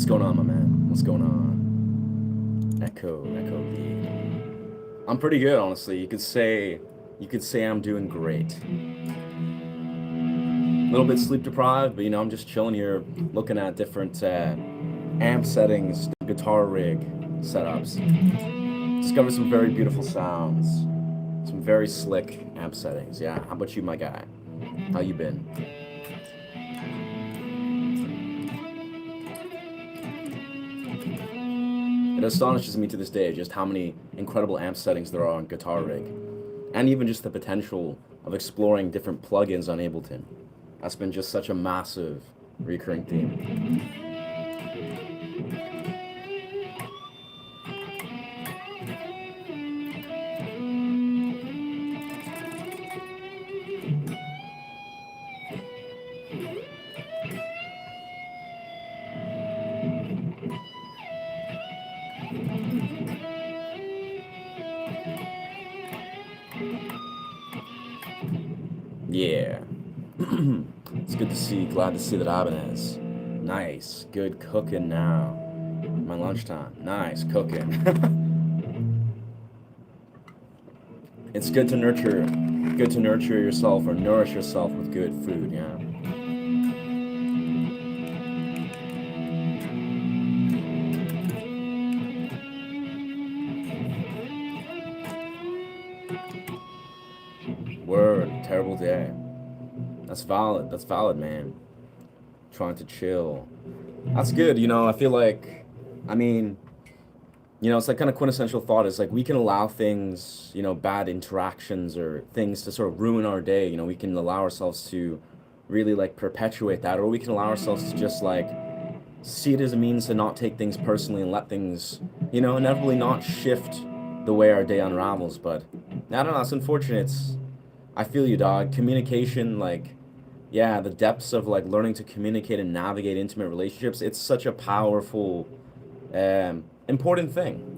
going on, my man? What's going on? Echo lead. I'm pretty good, honestly. You could say I'm doing great. A little bit sleep deprived, but I'm just chilling here, looking at different amp settings, guitar rig setups. Discovered some very beautiful sounds, some very slick amp settings. Yeah, how about you, my guy? How you been? It astonishes me to this day just how many incredible amp settings there are on Guitar Rig, and even just the potential of exploring different plugins on Ableton. That's been just such a massive recurring theme. Yeah. It's good to see, glad to see that Ibanez. Nice, good cooking now. My lunchtime, nice cooking. It's good to nurture yourself or nourish yourself with good food, yeah. Word, terrible day. That's valid, man. Trying to chill. That's good, I feel like, I mean, it's like kind of quintessential thought is like we can allow things, bad interactions or things to sort of ruin our day. We can allow ourselves to really like perpetuate that, or we can allow ourselves to just like see it as a means to not take things personally and let things, inevitably not shift the way our day unravels. But I don't know, it's unfortunate. I feel you, dog. Communication, like, yeah, the depths of like learning to communicate and navigate intimate relationships, it's such a powerful important thing.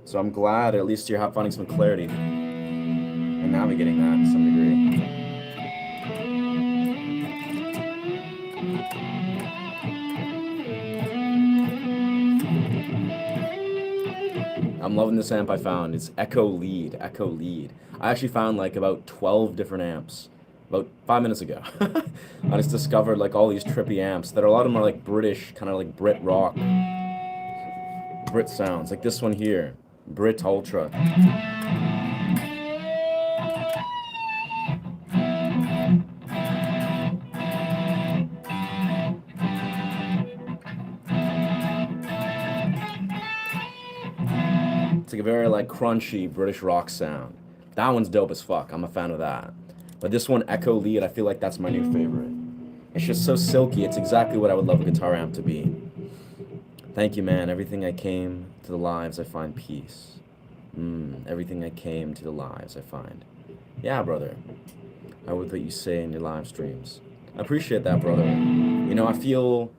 So I'm glad at least you're finding some clarity and navigating that to some degree. I'm loving this amp I found. It's Echo Lead. Echo Lead. I actually found like about 12 different amps about 5 minutes ago. I just discovered like all these trippy amps that a lot of them are like British, kind of like Brit rock, Brit sounds. Like this one here, Brit Ultra. It's like a very like crunchy British rock sound. That one's dope as fuck. I'm a fan of that. But this one, Echo Lead, I feel like that's my new favorite. It's just so silky. It's exactly what I would love a guitar amp to be. Thank you, man. Everything I came to the lives, I find peace. Everything I came to the lives, I find. Yeah, brother. I would what you say in your live streams. I appreciate that, brother. I feel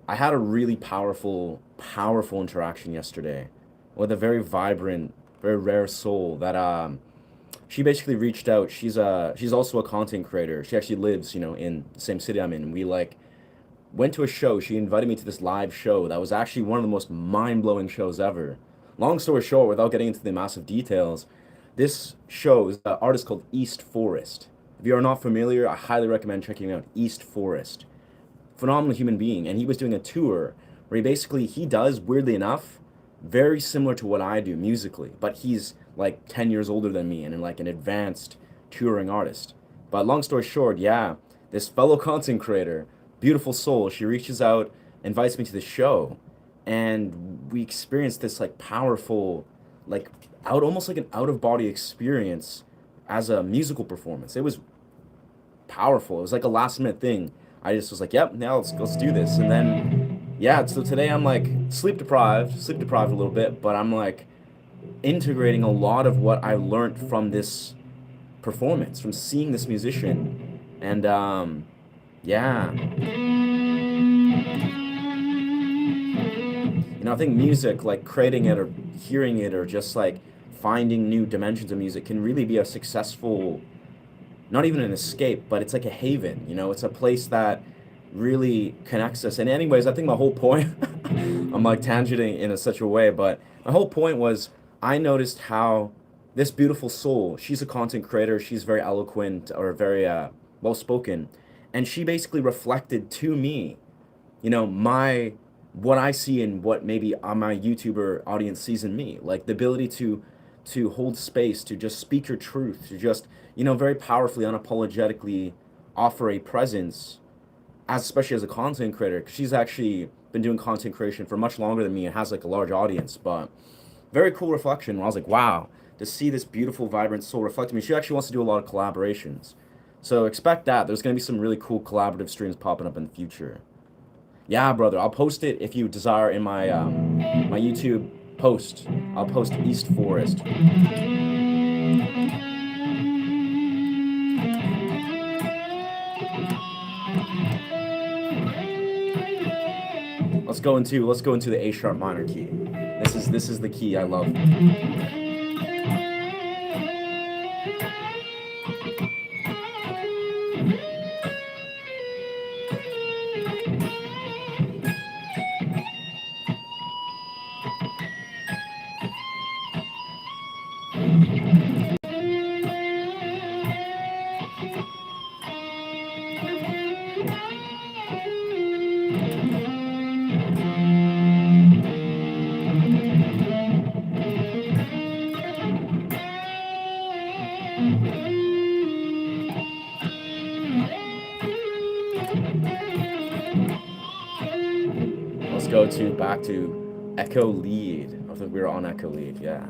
I had a really powerful interaction yesterday with a very vibrant, very rare soul that she basically reached out. She's also a content creator. She actually lives, in the same city I'm in. We like went to a show. She invited me to this live show that was actually one of the most mind-blowing shows ever. Long story short, without getting into the massive details, this show is an artist called East Forest. If you are not familiar, I highly recommend checking out East Forest. Phenomenal human being, and he was doing a tour where he does, weirdly enough, very similar to what I do musically, but he's like 10 years older than me and like an advanced touring artist. But long story short, yeah, this fellow content creator, beautiful soul, she reaches out, invites me to the show, and we experienced this like powerful, like almost like an out of body experience as a musical performance. It was powerful. It was like a last minute thing. I just was like, yep, now let's do this. And then yeah, so today I'm like sleep deprived a little bit, but I'm like integrating a lot of what I learned from this performance, from seeing this musician. And yeah, I think music, like creating it or hearing it or just like finding new dimensions of music can really be a successful, not even an escape, but it's like a haven. It's a place that really connects us. And anyways, I think my whole point I'm like tangenting in such a way, but my whole point was I noticed how this beautiful soul, she's a content creator, she's very eloquent or very well spoken, and she basically reflected to me, you know, my what I see and what maybe my YouTuber audience sees in me, like the ability to hold space, to just speak your truth, to just, you know, very powerfully, unapologetically offer a presence, as especially as a content creator, 'cause she's actually been doing content creation for much longer than me and has like a large audience. But very cool reflection. I was like, wow, to see this beautiful, vibrant soul reflect me. She actually wants to do a lot of collaborations. So expect that. There's going to be some really cool collaborative streams popping up in the future. Yeah, brother. I'll post it if you desire in my my YouTube post. I'll post East Forest. Let's go into the A sharp minor key. This is the key I love. Let's go to back to echo lead. I think we were on echo lead, yeah.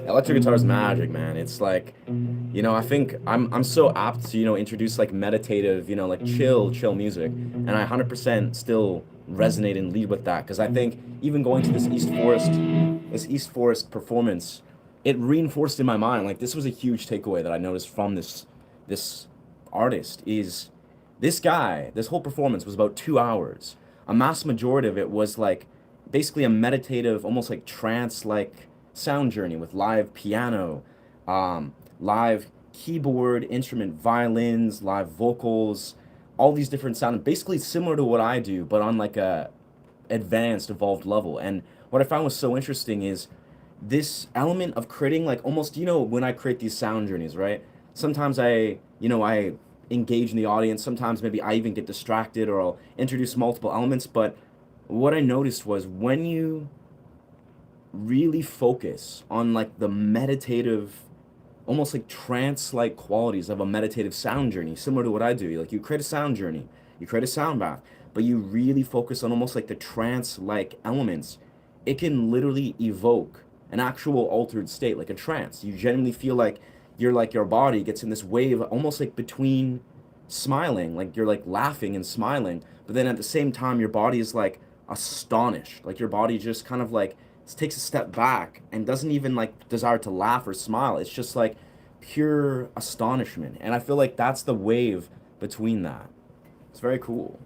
Electric guitar is magic, man. It's like, you know, I think I'm so apt to, you know, introduce like meditative, you know, like chill music, and I 100% still resonate and lead with that, because I think even going to this East Forest performance, it reinforced in my mind, like this was a huge takeaway that I noticed from this artist is this guy, this whole performance was about 2 hours. A mass majority of it was like basically a meditative, almost like trance-like sound journey with live piano, live keyboard, instrument, violins, live vocals, all these different sounds, basically similar to what I do, but on like a advanced, evolved level. And what I found was so interesting is this element of creating like almost, you know, when I create these sound journeys, right? Sometimes I engage in the audience. Sometimes maybe I even get distracted or I'll introduce multiple elements. But what I noticed was when you really focus on like the meditative, almost like trance-like qualities of a meditative sound journey, similar to what I do. Like you create a sound journey, you create a sound bath, but you really focus on almost like the trance-like elements. It can literally evoke an actual altered state, like a trance. You genuinely feel like your body gets in this wave, almost like between smiling, like you're like laughing and smiling, but then at the same time your body is like astonished, like your body just kind of like takes a step back and doesn't even like desire to laugh or smile. It's just like pure astonishment, and I feel like that's the wave between that. It's very cool.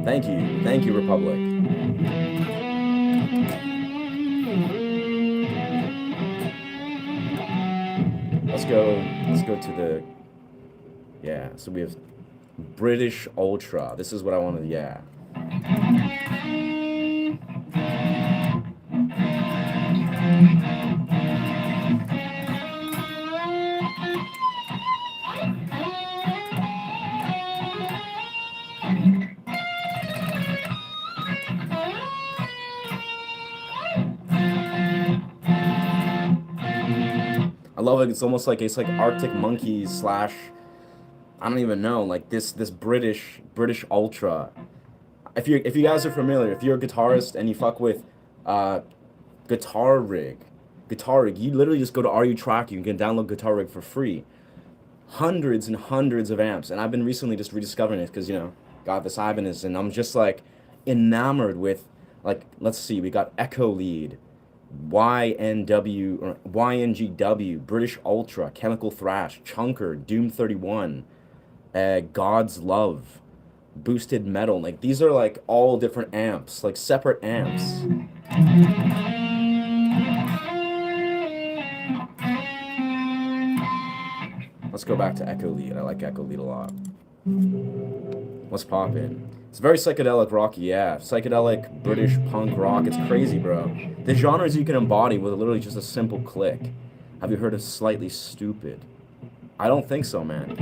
Thank you, Republic. Let's go to the, yeah, so we have British Ultra. This is what I wanted, yeah. I love it. It's almost like it's like Arctic Monkeys slash, I don't even know, like this British Ultra. If you guys are familiar, if you're a guitarist and you fuck with Guitar Rig, you literally just go to RU Track. You can download Guitar Rig for free. Hundreds and hundreds of amps, and I've been recently just rediscovering it because, you know, got this Ibanez, and I'm just like enamored with, like, let's see, we got Echo Lead, YNW or YNGW, British Ultra, Chemical Thrash, Chunker, Doom 31, God's Love, Boosted Metal. Like these are like all different amps, like separate amps. Let's go back to Echo Lead. I like Echo Lead a lot. What's poppin'? It's very psychedelic rocky, yeah. Psychedelic British punk rock. It's crazy, bro. The genres you can embody with literally just a simple click. Have you heard of Slightly Stupid? I don't think so, man.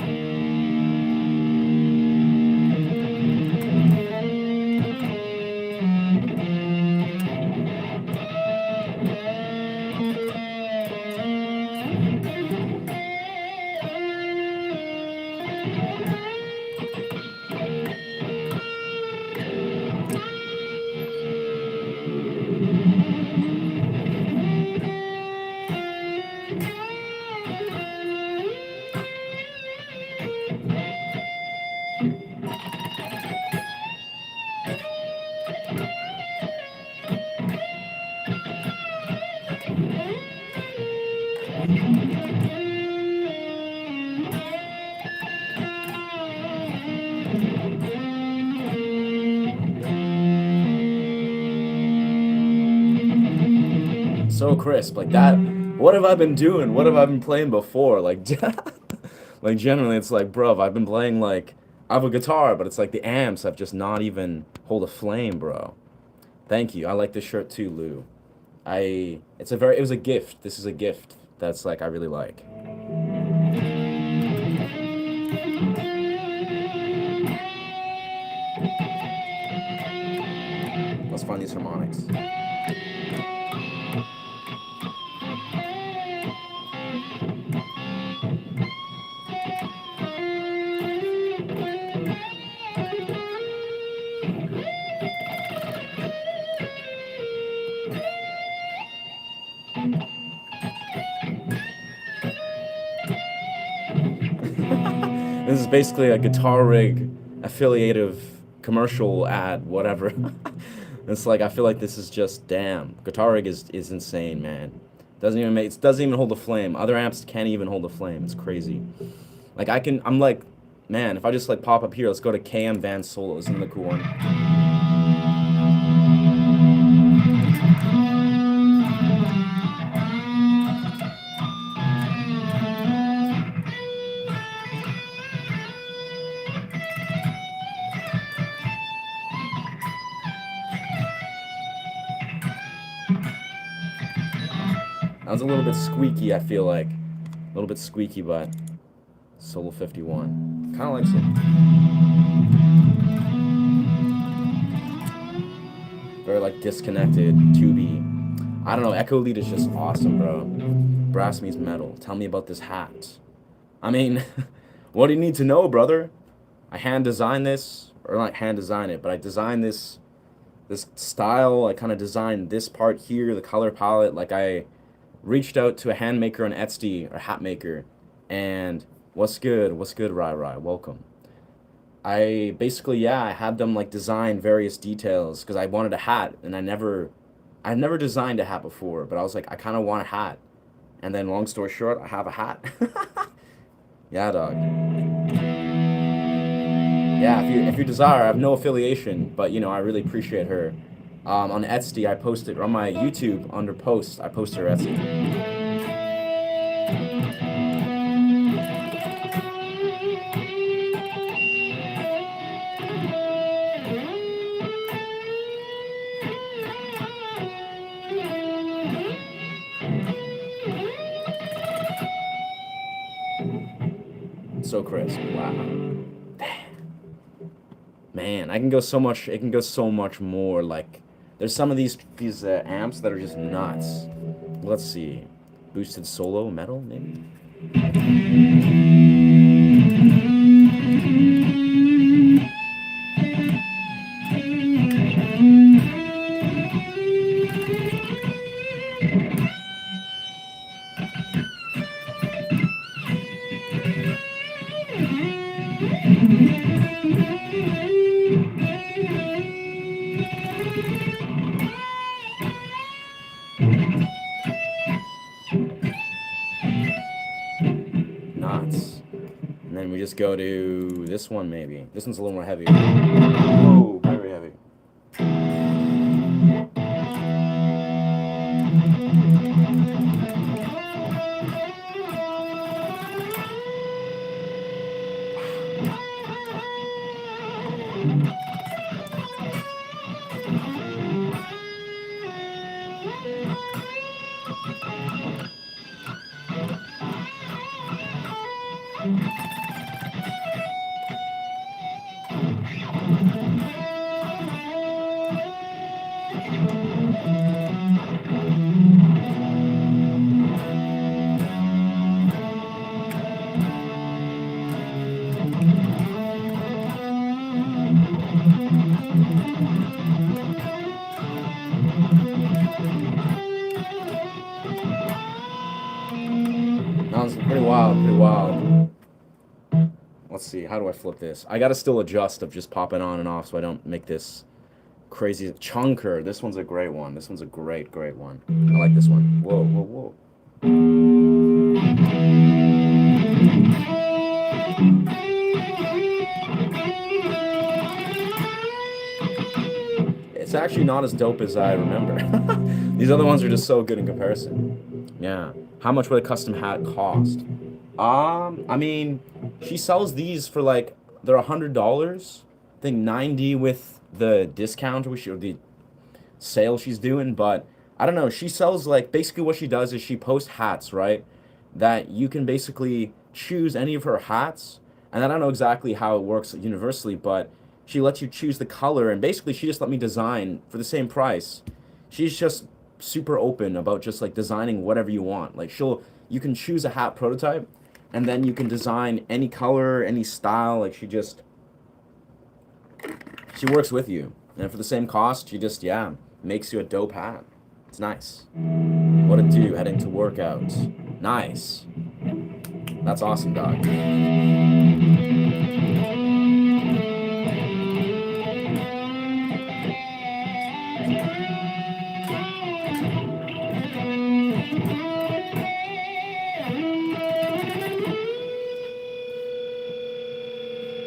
So crisp, like that. What have I been doing? What have I been playing before? Like, like generally, it's like, bro, I've been playing like I have a guitar, but it's like the amps have just not even hold a flame, bro. Thank you. I like this shirt too, Lou. It was a gift. This is a gift that's like I really like. Let's find these harmonics. This is basically a guitar rig affiliative commercial ad, whatever. It's like I feel like this is just damn. Guitar rig is insane, man. Doesn't even hold a flame. Other amps can't even hold a flame. It's crazy. Like I'm like, man, if I just like pop up here, let's go to KM Van Solo. Isn't the cool one? That was a little bit squeaky, I feel like. A little bit squeaky, but Solo 51. Kind of likes it. Very like disconnected, tubey. I don't know, Echo Lead is just awesome, bro. Brass meets metal. Tell me about this hat. I mean, what do you need to know, brother? I hand designed this, or not hand design it, but I designed this style. I kind of designed this part here, the color palette. Like I reached out to a hand maker on Etsy or hat maker, and what's good, Rai, welcome. I basically, yeah, I had them like design various details because I wanted a hat, and I've never designed a hat before, but I was like, I kind of want a hat, and then long story short, I have a hat. Yeah, dog. Yeah, if you desire, I have no affiliation, but you know, I really appreciate her. On Etsy, I posted, or on my YouTube under posts, I posted her Etsy. So crisp. Wow. Man, I can go so much. It can go so much more. Like, there's some of these amps that are just nuts. Let's see, boosted solo metal maybe. Nuts. And then we just go to this one maybe. This one's a little more heavy. Whoa, very heavy. pretty wild, pretty wild. Let's see, how do I flip this? I gotta still adjust of just popping on and off so I don't make this crazy. Chunker, this one's a great one. This one's a great, great one. I like this one. Whoa, whoa, whoa. It's actually not as dope as I remember. These other ones are just so good in comparison. Yeah. How much would a custom hat cost? I mean, she sells these for like, they're $100. I think 90 with the discount or the sale she's doing, but I don't know. She sells like, basically what she does is she posts hats, right? That you can basically choose any of her hats. And I don't know exactly how it works universally, but she lets you choose the color, and basically she just let me design for the same price. She's just super open about just like designing whatever you want. Like you can choose a hat prototype, and then you can design any color, any style. Like she works with you, and for the same cost, she just makes you a dope hat. It's nice. What it do? Heading to workouts. Nice. That's awesome, dog.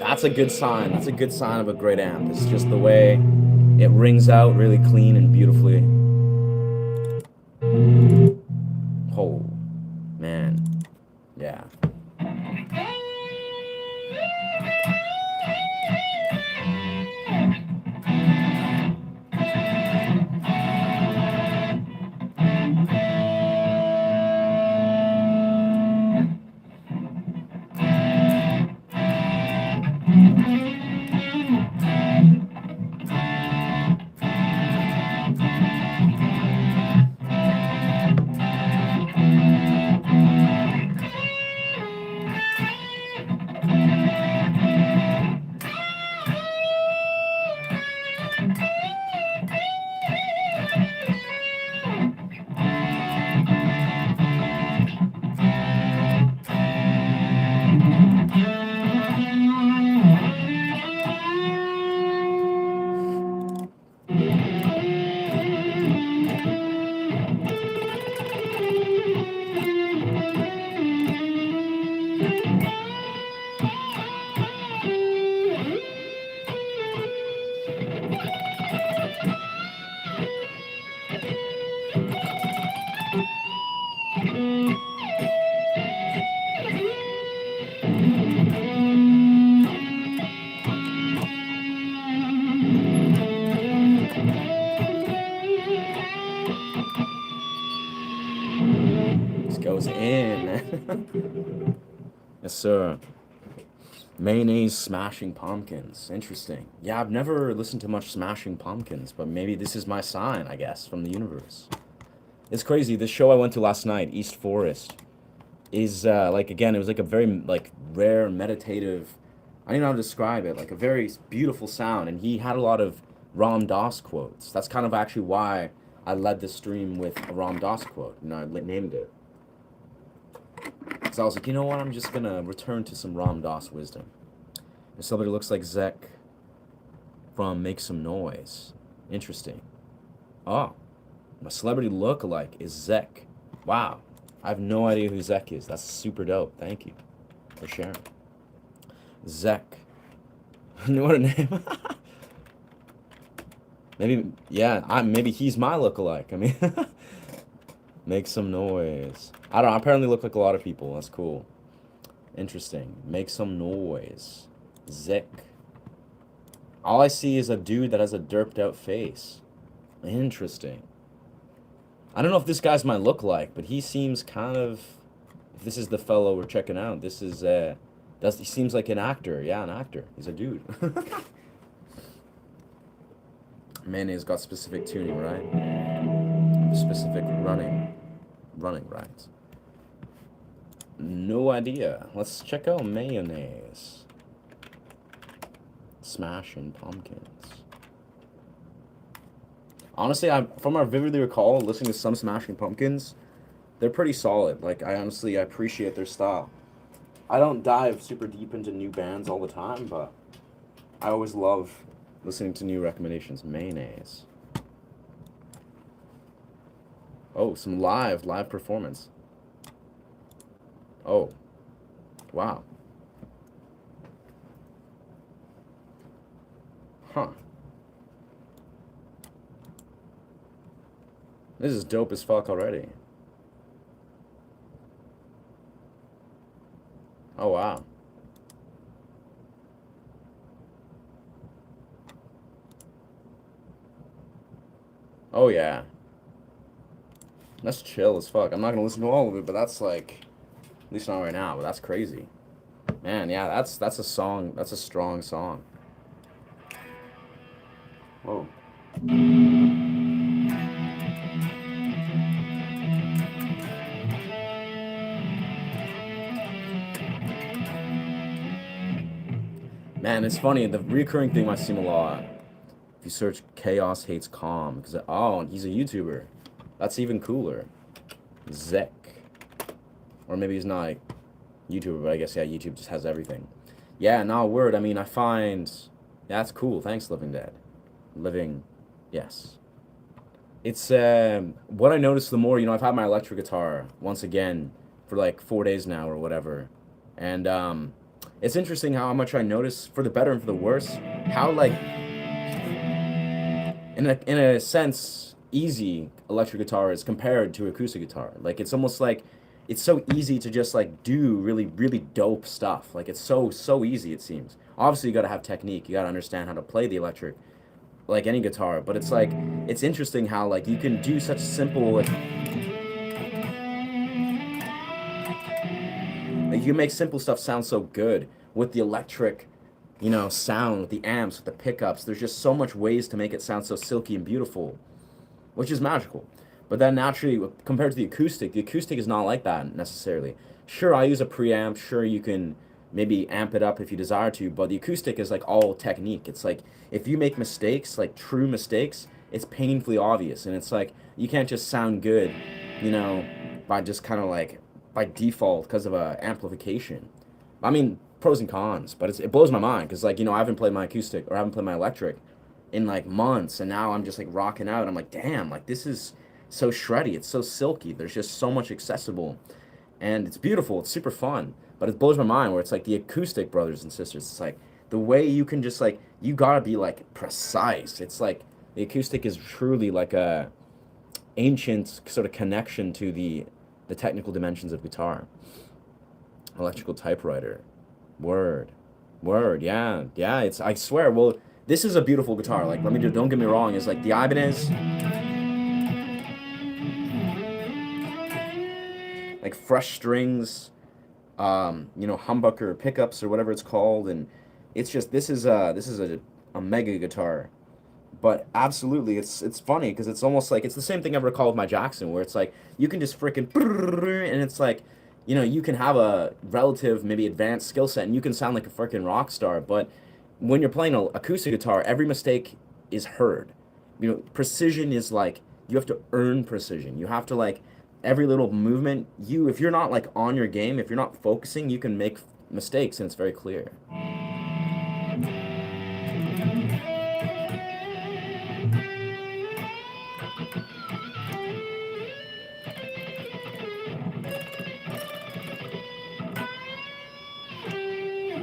That's a good sign. That's a good sign of a great amp. It's just the way it rings out really clean and beautifully. Oh, man. Yeah. Goes in. Yes, sir. Mayonnaise Smashing Pumpkins. Interesting. Yeah, I've never listened to much Smashing Pumpkins, but maybe this is my sign, I guess, from the universe. It's crazy. This show I went to last night, East Forest, is like, again, it was like a very like rare meditative, I don't know how to describe it, like a very beautiful sound, and he had a lot of Ram Dass quotes. That's kind of actually why I led the stream with a Ram Dass quote. You know, I named it. So I was like, you know what, I'm just going to return to some Ram Dass wisdom. If somebody looks like Zek from Make Some Noise. Interesting. Oh, my celebrity look-alike is Zek. Wow. I have no idea who Zek is. That's super dope. Thank you for sharing. Zek. What a name. Maybe, yeah, maybe he's my look-alike. I mean... Make Some Noise. I don't know. I apparently look like a lot of people. That's cool. Interesting. Make Some Noise. Zek. All I see is a dude that has a derped out face. Interesting. I don't know if this guy's my look-alike, but he seems kind of... If this is the fellow we're checking out, this is... he seems like an actor. Yeah, an actor. He's a dude. Mayonnaise got specific tuning, right? Specific running right. No idea. Let's check out Mayonnaise. Smashing Pumpkins. Honestly, from what I vividly recall listening to some Smashing Pumpkins, they're pretty solid. Like I honestly I appreciate their style. I don't dive super deep into new bands all the time, but I always love listening to new recommendations. Mayonnaise. Oh, some live performance. Oh, wow. Huh. This is dope as fuck already. Oh, wow. Oh, yeah. That's chill as fuck. I'm not gonna listen to all of it, but that's like, at least not right now, but that's crazy. Man, yeah, that's a song. That's a strong song. Whoa. Man, it's funny. The recurring theme I see a lot. If you search "Chaos Hates Calm," because oh, he's a YouTuber. That's even cooler. Zek, or maybe he's not a YouTuber, but I guess yeah, YouTube just has everything. Yeah, no word. I mean, I find that's cool. Thanks, Living Dead. Living, yes. It's what I noticed the more, I've had my electric guitar once again for like 4 days now or whatever, and it's interesting how much I notice for the better and for the worse, how like in a sense easy electric guitar is compared to acoustic guitar. Like it's almost like it's so easy to just like do really really dope stuff. Like it's so easy it seems. Obviously you got to have technique. You got to understand how to play the electric like any guitar, but it's like it's interesting how like you can do such simple like you make simple stuff sound so good with the electric, sound, with the amps, with the pickups. There's just so much ways to make it sound so silky and beautiful, which is magical. But then naturally, compared to the acoustic is not like that necessarily. Sure, I use a preamp. Sure, you can maybe amp it up if you desire to, but the acoustic is like all technique. It's like if you make mistakes, like true mistakes, it's painfully obvious, and it's like you can't just sound good, you know, by just kind of like by default because of a amplification. I mean, pros and cons, but it blows my mind because like I haven't played my acoustic or I haven't played my electric in like months, and now I'm just like rocking out. I'm like, damn, like this is so shreddy. It's so silky. There's just so much accessible, and it's beautiful. It's super fun, but it blows my mind where it's like the acoustic brothers and sisters. It's like the way you can just like you gotta be like precise. It's like the acoustic is truly like a ancient sort of connection to the technical dimensions of guitar. Electrical typewriter, word, word, yeah, yeah. It's I swear. Well, this is a beautiful guitar. Like, let me do. Don't get me wrong. It's like the Ibanez, like fresh strings, humbucker pickups or whatever it's called, and it's just this is a mega guitar. But absolutely, it's funny because it's almost like it's the same thing I recall with my Jackson, where it's like you can just freaking and it's like, you can have a relative maybe advanced skill set and you can sound like a freaking rock star. But when you're playing an acoustic guitar, every mistake is heard. Precision is like you have to earn precision. You have to like every little movement. If you're not like on your game, if you're not focusing, you can make mistakes and it's very clear.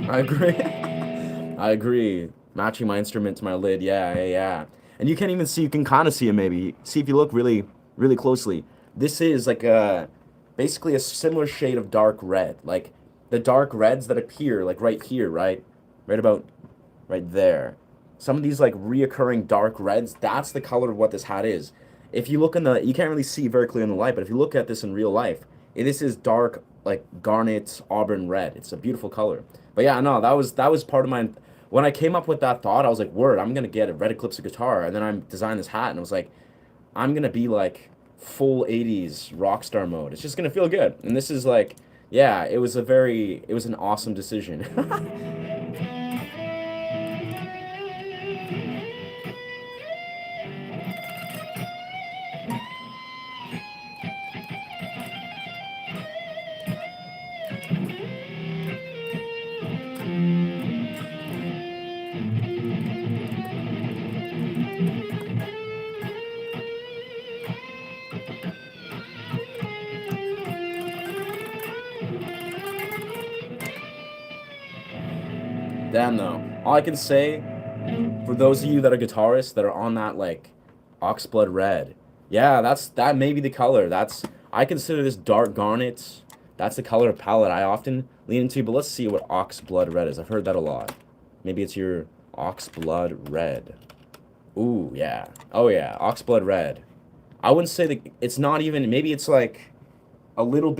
I agree. I agree. Matching my instrument to my lid, yeah, yeah, yeah. And you can't even see. You can kind of see it. Maybe see if you look really, really closely. This is like basically a similar shade of dark red, like the dark reds that appear like right here, right about right there. Some of these like reoccurring dark reds. That's the color of what this hat is. If you look in the, you can't really see very clear in the light, but if you look at this in real life, this is dark like garnet auburn red. It's a beautiful color. But yeah, no, that was part of my when I came up with that thought, I was like, word, I'm gonna get a red eclipse guitar, and then I designed this hat, and I was like, I'm gonna be like full '80s rock star mode. It's just gonna feel good, and this is like, yeah, it was an awesome decision. Damn though. All I can say, for those of you that are guitarists that are on that like oxblood red, yeah, that may be the color. I consider this dark garnet. That's the color palette I often lean into. But let's see what oxblood red is. I've heard that a lot. Maybe it's your oxblood red. Ooh, yeah. Oh yeah, oxblood red. I wouldn't say that it's not even. Maybe it's like a little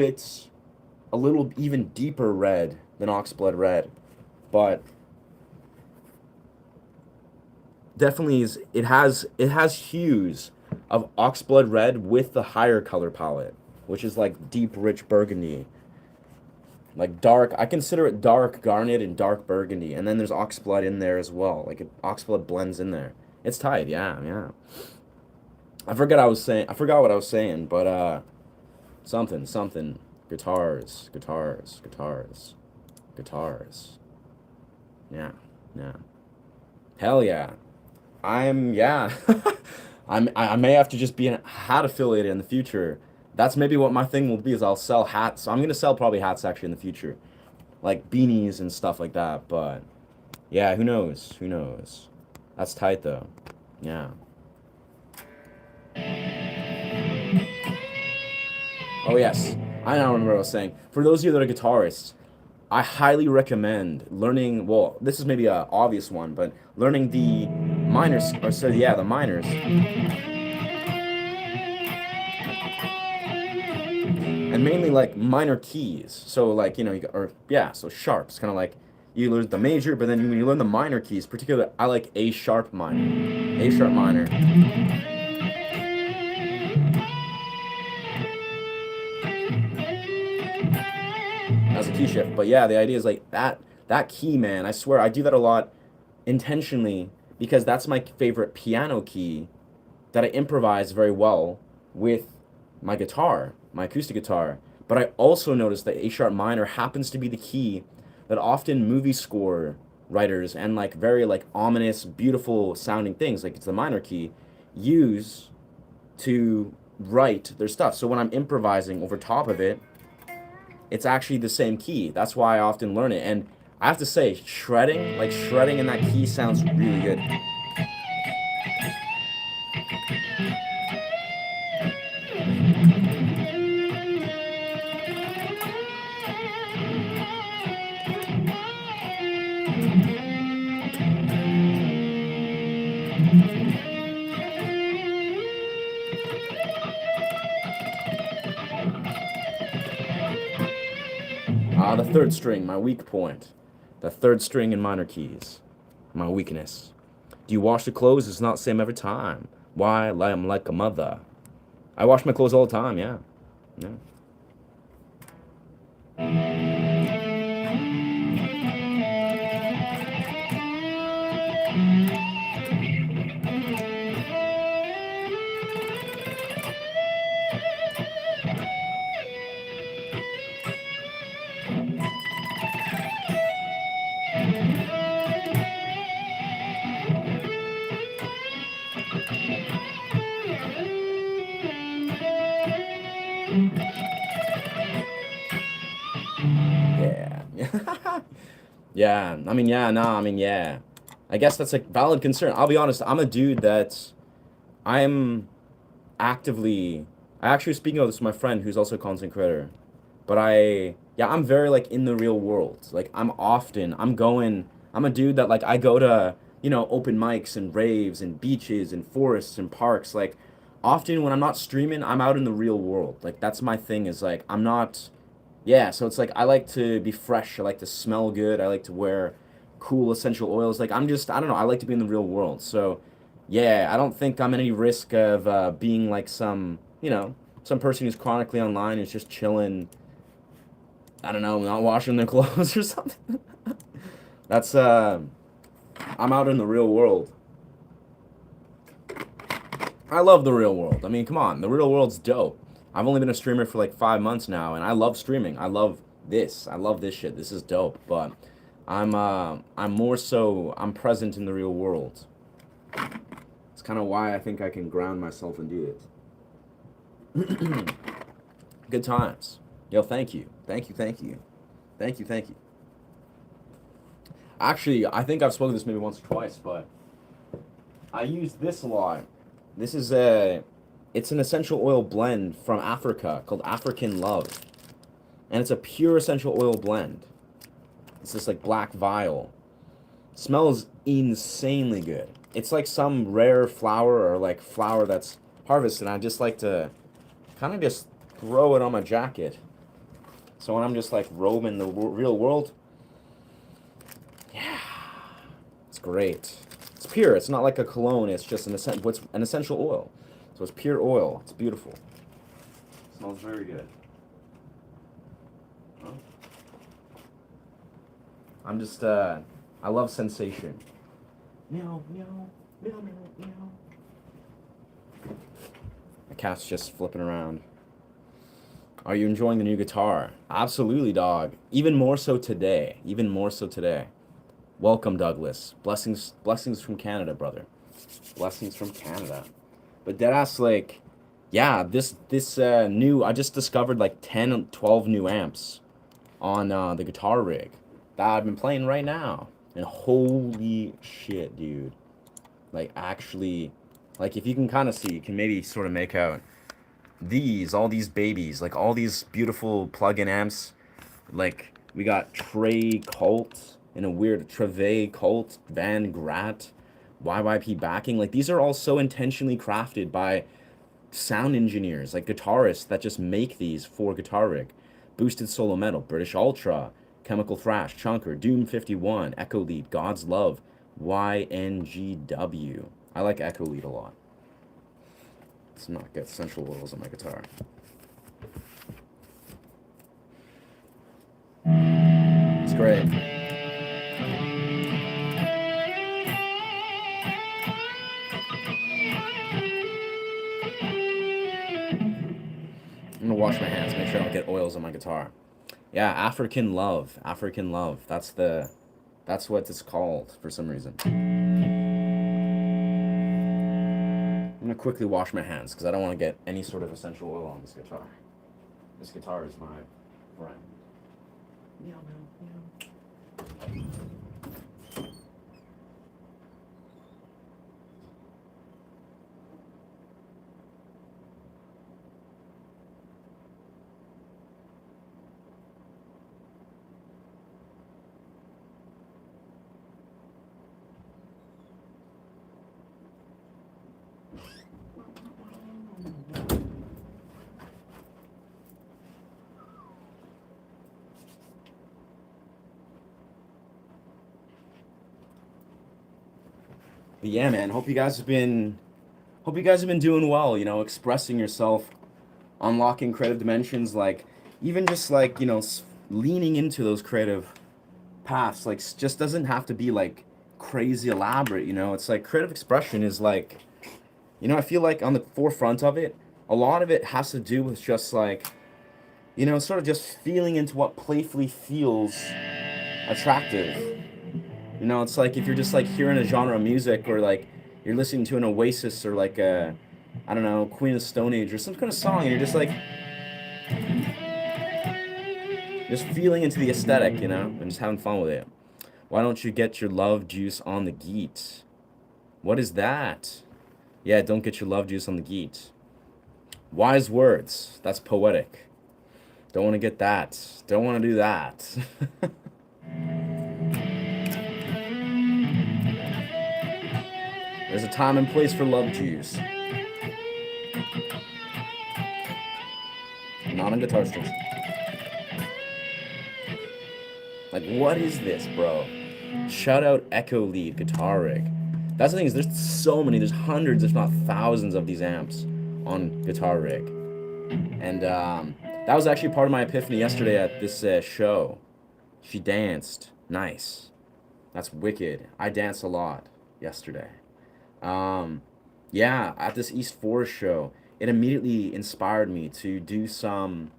even deeper red than oxblood red, but definitely is. It has hues of oxblood red with the higher color palette, which is like deep, rich burgundy, like dark. I consider it dark garnet and dark burgundy, and then there's oxblood in there as well. Like oxblood blends in there. It's tight, yeah, yeah. I forgot what I was saying, but something. Guitars. Yeah, yeah. Hell yeah. Yeah. I may have to just be a hat affiliated in the future. That's maybe what my thing will be, is I'll sell hats. So I'm gonna sell probably hats actually in the future, like beanies and stuff like that. But yeah, who knows? Who knows? That's tight though. Yeah. Oh yes, I now remember what I was saying. For those of you that are guitarists, I highly recommend learning. Well, this is maybe a obvious one, but learning the minors, or so yeah, the minors, and mainly like minor keys. So like or yeah, so sharps, kind of like you learn the major, but then when you learn the minor keys, particularly I like A sharp minor, A sharp minor. As a key shift. But yeah, the idea is like that key, man. I swear I do that a lot intentionally because that's my favorite piano key that I improvise very well with my guitar, my acoustic guitar. But I also noticed that A sharp minor happens to be the key that often movie score writers and like very like ominous, beautiful sounding things, like it's the minor key, use to write their stuff. So when I'm improvising over top of it, it's actually the same key. That's why I often learn it. And I have to say, shredding in that key sounds really good. The third string, my weak point. The third string in minor keys, my weakness. Do you wash the clothes? It's not the same every time. Why? I'm like a mother. I wash my clothes all the time, yeah. Yeah. Yeah. Yeah. I mean, yeah, nah, I mean, yeah. I guess that's a valid concern. I'll be honest, I'm a dude that I'm actively. I actually was speaking of this with my friend who's also a content creator. But I'm very like in the real world. Like I'm a dude that like I go to, open mics and raves and beaches and forests and parks. Like often when I'm not streaming, I'm out in the real world. Like that's my thing, is like I'm not, yeah, so it's like I like to be fresh. I like to smell good. I like to wear cool essential oils. Like I don't know, I like to be in the real world. So yeah, I don't think I'm at any risk of being like some person who's chronically online is just chilling, I don't know, not washing their clothes or something. That's I'm out in the real world. I love the real world. I mean, come on, the real world's dope. I've only been a streamer for like 5 months now, and I love streaming. I love this. I love this shit. This is dope. But I'm more so I'm present in the real world. It's kind of why I think I can ground myself and do it. Good times. Yo, thank you. Thank you. Actually, I think I've spoken this maybe once or twice, but I use this a lot. This is it's an essential oil blend from Africa called African Love. And it's a pure essential oil blend. It's this like black vial. It smells insanely good. It's like some rare flower or like flower that's harvested. And I just like to kind of just throw it on my jacket. So when I'm just like roaming the real world, yeah, it's great. It's pure. It's not like a cologne. It's just an essential oil. So it's pure oil. It's beautiful. It smells very good. Huh? I'm just I love sensation. Meow meow meow meow meow. The cat's just flipping around. Are you enjoying the new guitar? Absolutely, dog. Even more so today. Even more so today. Welcome, Douglas. Blessings from Canada, brother. Blessings from Canada. But deadass, like, yeah, this new, I just discovered like 10, 12 new amps on the guitar rig that I've been playing right now. And holy shit, dude. Like, actually, like, if you can kind of see, you can maybe sort of make out all these babies, like all these beautiful plug-in amps. Like, we got Trey Colt in a weird Treve Colt, Van Grat, YYP backing. Like, these are all so intentionally crafted by sound engineers, like guitarists that just make these for guitar rig. Boosted Solo Metal, British Ultra, Chemical Thrash, Chunker, Doom 51, Echo Lead, God's Love, YNGW. I like Echo Lead a lot. Let's not get essential oils on my guitar. It's great. I'm gonna wash my hands, make sure I don't get oils on my guitar. Yeah, African Love. African Love. That's what it's called for some reason. I'm gonna quickly wash my hands because I don't want to get any sort of essential oil on this guitar. This guitar is my friend. Meow, meow, meow. But yeah, man, hope you guys have been doing well, you know, expressing yourself, unlocking creative dimensions, like even just like, you know, leaning into those creative paths, like just doesn't have to be like crazy elaborate, you know. It's like creative expression is like, you know, I feel like on the forefront of it, a lot of it has to do with just like, you know, sort of just feeling into what playfully feels attractive. You know, it's like if you're just like hearing a genre of music, or like you're listening to an Oasis or like a, I don't know, Queen of Stone Age or some kind of song, and you're just like, just feeling into the aesthetic, you know, and just having fun with it. Why don't you get your love juice on the geet? What is that? Yeah, don't get your love juice on the geet. Wise words. That's poetic. Don't want to get that. Don't want to do that. There's a time and place for love juice. Not on guitar strings. Like, what is this, bro? Shout out Echo Lead guitar rig. That's the thing, is there's so many, there's hundreds if not thousands of these amps on guitar rig. And that was actually part of my epiphany yesterday at this show. She danced. Nice. That's wicked. I danced a lot yesterday. Yeah, at this East Forest show, it immediately inspired me to do some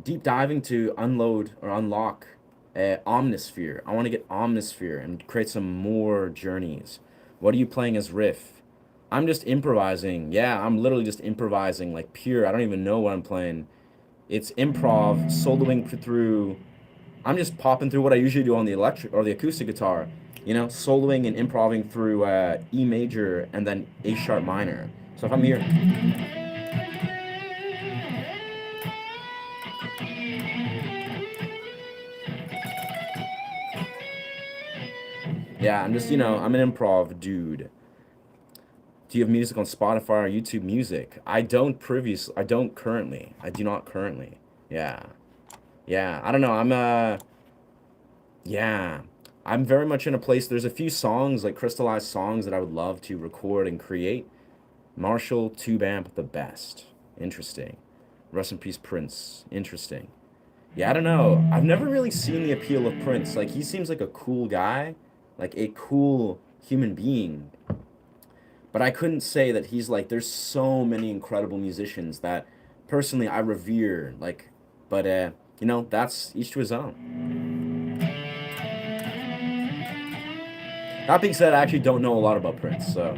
deep diving to unload or unlock Omnisphere. I want to get Omnisphere and create some more journeys. What are you playing as riff? I'm just improvising. Yeah, I'm literally just improvising, like pure. I don't even know what I'm playing. It's improv, soloing through. I'm just popping through what I usually do on the electric or the acoustic guitar, you know, soloing and improvising through E major and then A sharp minor. So if I'm here, yeah, I'm just, you know, I'm an improv dude. Do you have music on Spotify or YouTube Music? I don't currently. I do not currently. Yeah. Yeah, I don't know. Yeah. I'm very much in a place. There's a few songs, like crystallized songs, that I would love to record and create. Marshall tube amp, the best. Interesting. Rest in peace, Prince. Interesting. Yeah, I don't know. I've never really seen the appeal of Prince. Like, he seems like a cool guy, like a cool human being. But I couldn't say that he's like, there's so many incredible musicians that personally I revere. Like, but, you know, that's each to his own. That being said, I actually don't know a lot about Prince, so.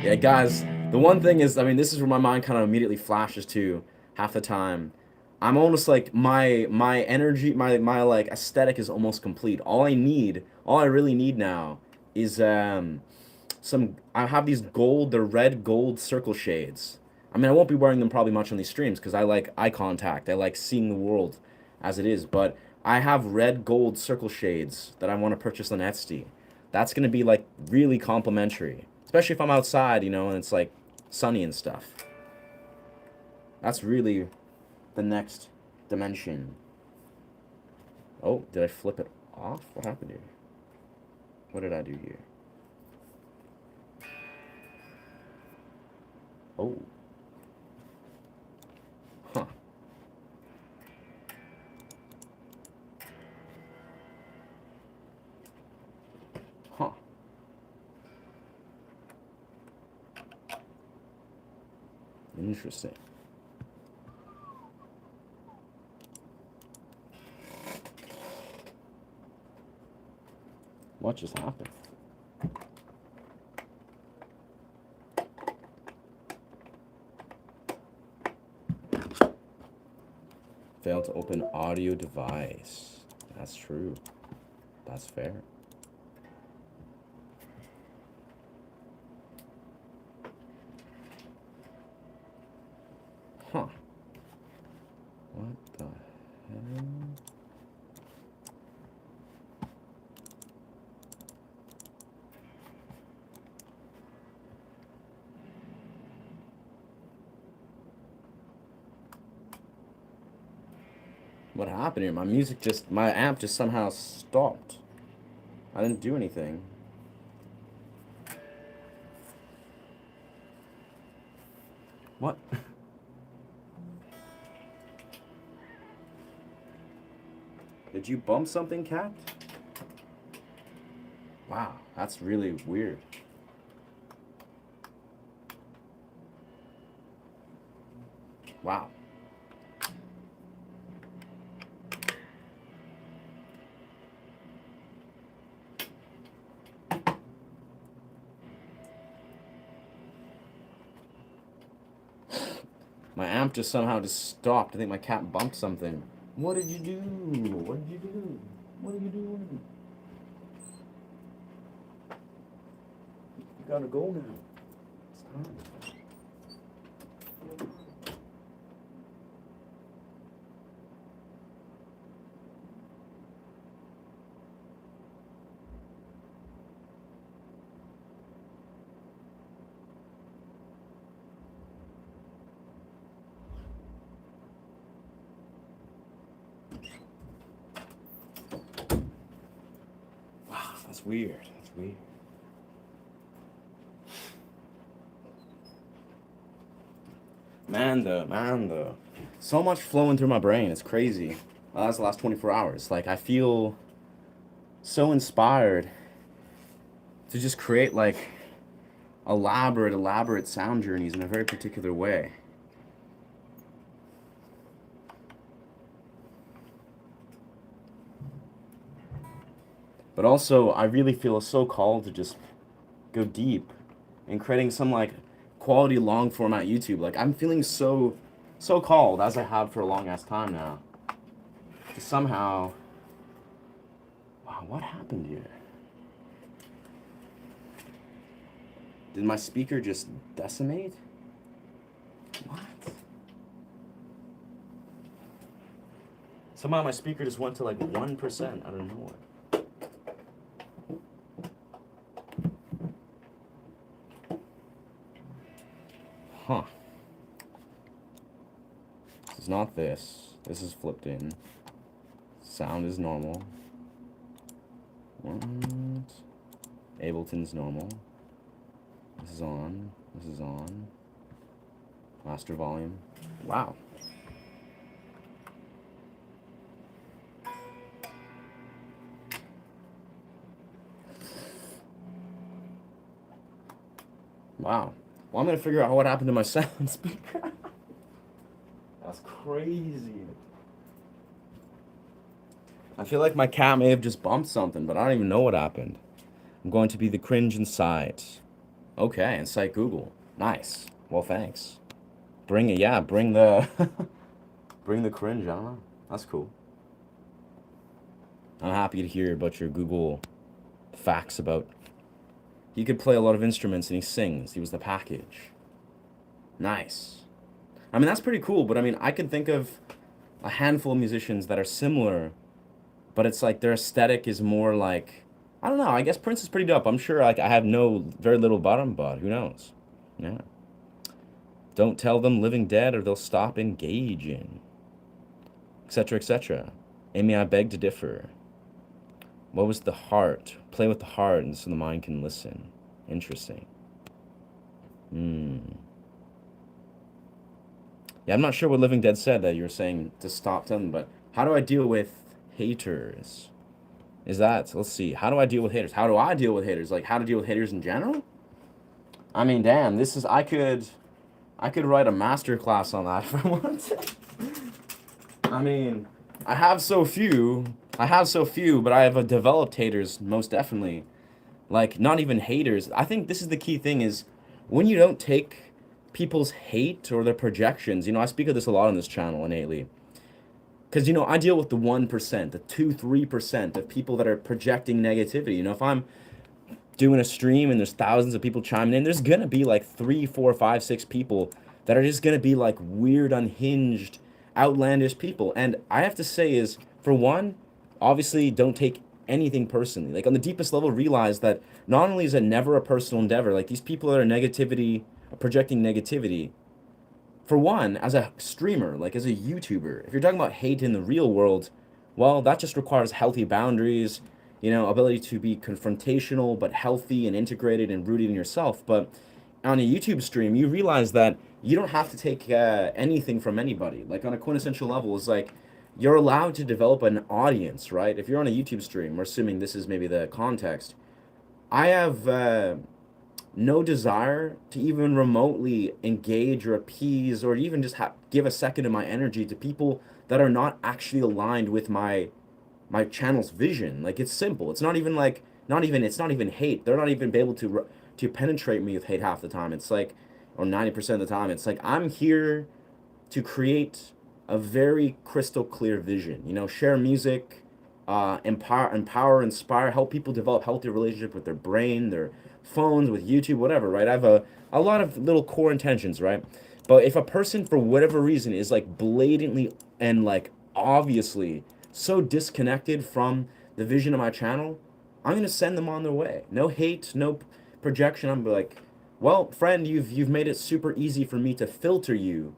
Yeah, guys, the one thing is, I mean, this is where my mind kind of immediately flashes to half the time. I'm almost like my energy, my like aesthetic is almost complete. All I really need now is some. I have these gold, the red gold circle shades. I mean, I won't be wearing them probably much on these streams because I like eye contact. I like seeing the world as it is. But I have red gold circle shades that I want to purchase on Etsy. That's gonna be like really complimentary, especially if I'm outside, you know, and it's like sunny and stuff. That's really the next dimension. Oh, did I flip it off? What happened here? What did I do here? Oh. Huh. Huh. Interesting. What just happened? Failed to open audio device. That's true. That's fair. Huh. What the hell? What happened here? My amp just somehow stopped. I didn't do anything. What? Did you bump something, cat? Wow, that's really weird. Wow. My amp just somehow just stopped. I think my cat bumped something. What did you do? What did you do? What are you doing? You gotta go now. It's time. That's weird. That's weird. Man, so much flowing through my brain. It's crazy. That's the last 24 hours. Like, I feel so inspired to just create, like, elaborate sound journeys in a very particular way. But also, I really feel so called to just go deep in creating some, like, quality long format YouTube. Like, I'm feeling so so-called, as I have for a long ass time now, to somehow, wow, what happened here? Did my speaker just decimate? What? Somehow my speaker just went to like 1%. I don't know what. Huh. This is not this. This is flipped in. Sound is normal. What? Ableton's normal. This is on. This is on. Master volume. Wow. Wow. Well, I'm going to figure out what happened to my sound speaker. That's crazy. I feel like my cat may have just bumped something, but I don't even know what happened. I'm going to be the cringe inside. Okay, Insight Google. Nice. Well, thanks. Bring it, yeah, bring the... bring the cringe, I don't know. That's cool. I'm happy to hear about your Google facts about... He could play a lot of instruments and he sings. He was the package. Nice. I mean, that's pretty cool, but I mean, I can think of a handful of musicians that are similar, but it's like their aesthetic is more like, I don't know, I guess Prince is pretty dope. I'm sure like I have very little about him, but who knows? Yeah. Don't tell them living dead or they'll stop engaging. Etc., etc. Amy, I beg to differ. What was the heart? Play with the heart and so the mind can listen. Interesting. Yeah, I'm not sure what Living Dead said that you were saying to stop them, but how do I deal with haters? Is that, let's see, how do I deal with haters? How do I deal with haters? Like, how to deal with haters in general? I mean, damn, this is, I could write a master class on that if I wanted to. I mean, I have so few, but I have developed haters, most definitely. Like, not even haters. I think this is the key thing is, when you don't take people's hate or their projections, I speak of this a lot on this channel innately. Because, I deal with the 1%, the 2-3% of people that are projecting negativity. If I'm doing a stream and there's thousands of people chiming in, there's going to be like 3, 4, 5, 6 people that are just going to be like weird, unhinged, outlandish people. And I have to say is, for one, obviously don't take anything personally. Like on the deepest level, realize that not only is it never a personal endeavor, like these people that are projecting negativity, for one, as a streamer, like as a YouTuber, if you're talking about hate in the real world, well, that just requires healthy boundaries, ability to be confrontational, but healthy and integrated and rooted in yourself. But on a YouTube stream, you realize that you don't have to take anything from anybody. Like on a quintessential level, it's like you're allowed to develop an audience, right? If you're on a YouTube stream, we're assuming this is maybe the context. I have no desire to even remotely engage or appease or even just give a second of my energy to people that are not actually aligned with my channel's vision. Like, it's simple. It's not even like, it's not even hate. They're not even able to penetrate me with hate half the time. It's like, or 90% of the time, it's like, I'm here to create a very crystal clear vision, share music, empower, inspire, help people develop healthy relationship with their brain, their phones, with YouTube, whatever, right? I have a lot of little core intentions, right? But if a person, for whatever reason, is like blatantly and like obviously so disconnected from the vision of my channel, I'm gonna send them on their way. No hate, no projection. I'm like, well, friend, you've made it super easy for me to filter you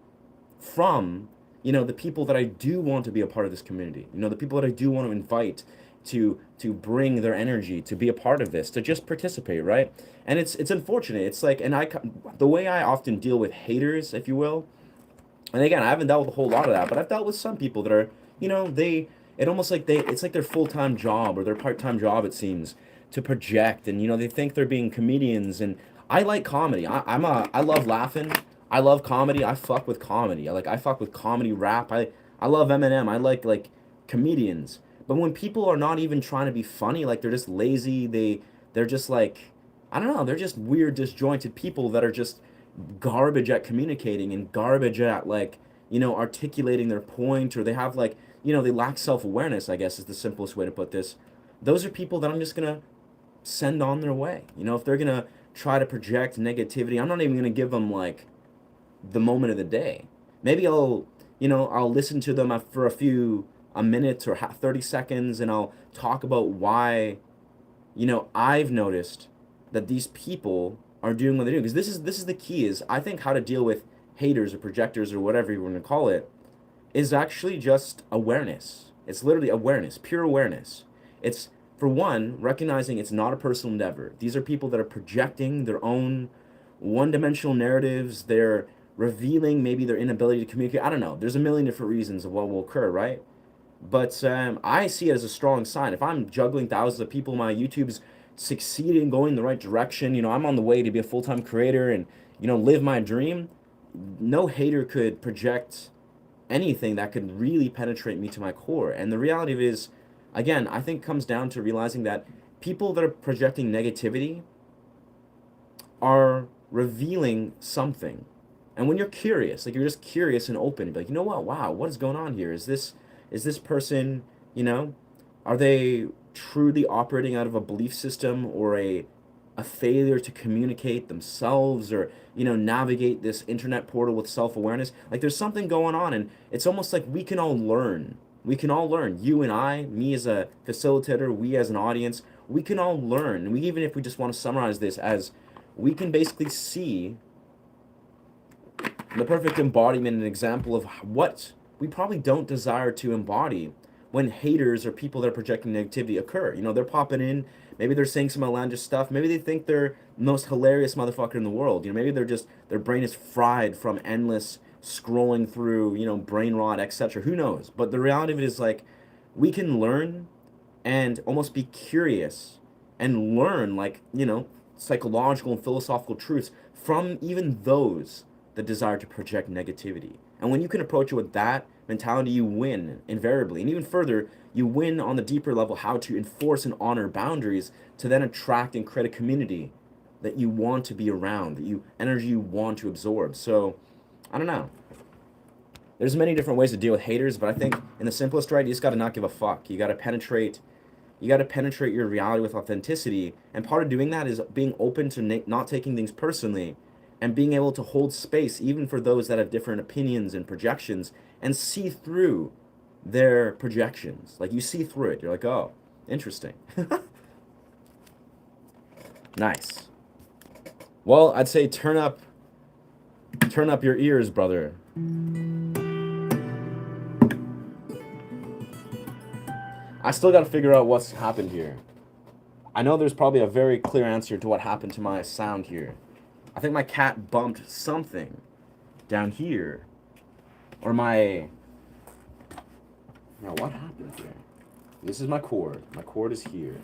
from the people that I do want to be a part of this community, the people that I do want to invite to bring their energy, to be a part of this, to just participate, right? And it's unfortunate. It's like, the way I often deal with haters, if you will, and again, I haven't dealt with a whole lot of that, but I've dealt with some people that are, it's like their full-time job or their part-time job, it seems, to project, and they think they're being comedians. And I like comedy. I love laughing. I love comedy. I fuck with comedy. I fuck with comedy rap. I love Eminem. I like comedians. But when people are not even trying to be funny, like they're just lazy, they're just like, I don't know, they're just weird, disjointed people that are just garbage at communicating and garbage at like you know, articulating their point, or they have like, you know, they lack self-awareness, I guess is the simplest way to put this. Those are people that I'm just gonna send on their way. You know, if they're gonna try to project negativity, I'm not even gonna give them like the moment of the day. Maybe I'll, you know, I'll listen to them for a minute or 30 seconds, and I'll talk about why, you know, I've noticed that these people are doing what they're doing. Because this is the key, is I think how to deal with haters or projectors or whatever you want to call it is actually just awareness. It's literally awareness, pure awareness. It's, for one, recognizing it's not a personal endeavor. These are people that are projecting their own one-dimensional narratives. They're revealing maybe their inability to communicate. I don't know. There's a million different reasons of what will occur, right? But I see it as a strong sign. If I'm juggling thousands of people, my YouTube's succeeding, going in the right direction, you know, I'm on the way to be a full-time creator and, you know, live my dream, no hater could project anything that could really penetrate me to my core. And the reality of it is, again, I think comes down to realizing that people that are projecting negativity are revealing something. And when you're curious, like you're just curious and open, like, you know what, wow, what is going on here? Is this person, you know, are they truly operating out of a belief system or a failure to communicate themselves, or, you know, navigate this internet portal with self-awareness? Like there's something going on, and it's almost like we can all learn. We can all learn. You and I, me as a facilitator, we as an audience, we can all learn. And we, even if we just want to summarize this as, we can basically see the perfect embodiment and example of what we probably don't desire to embody when haters or people that are projecting negativity occur. You know, they're popping in, maybe they're saying some outlandish stuff, maybe they think they're the most hilarious motherfucker in the world. You know, maybe they're just, their brain is fried from endless scrolling through, you know, brain rot, etc. Who knows? But the reality of it is, like, we can learn and almost be curious and learn, like, you know, psychological and philosophical truths from even those that desire to project negativity. And when you can approach it with that mentality, you win invariably. And even further, you win on the deeper level how to enforce and honor boundaries to then attract and create a community that you want to be around, that energy you want to absorb. So, I don't know. There's many different ways to deal with haters, but I think in the simplest way, you just gotta not give a fuck. You gotta penetrate your reality with authenticity. And part of doing that is being open to not taking things personally, and being able to hold space even for those that have different opinions and projections, and see through their projections. Like, you see through it. You're like, oh, interesting. Nice. Well, I'd say turn up your ears, brother. I still got to figure out what's happened here. I know there's probably a very clear answer to what happened to my sound here. I think my cat bumped something down here. Or my... Now, what happened here? This is my cord. My cord is here.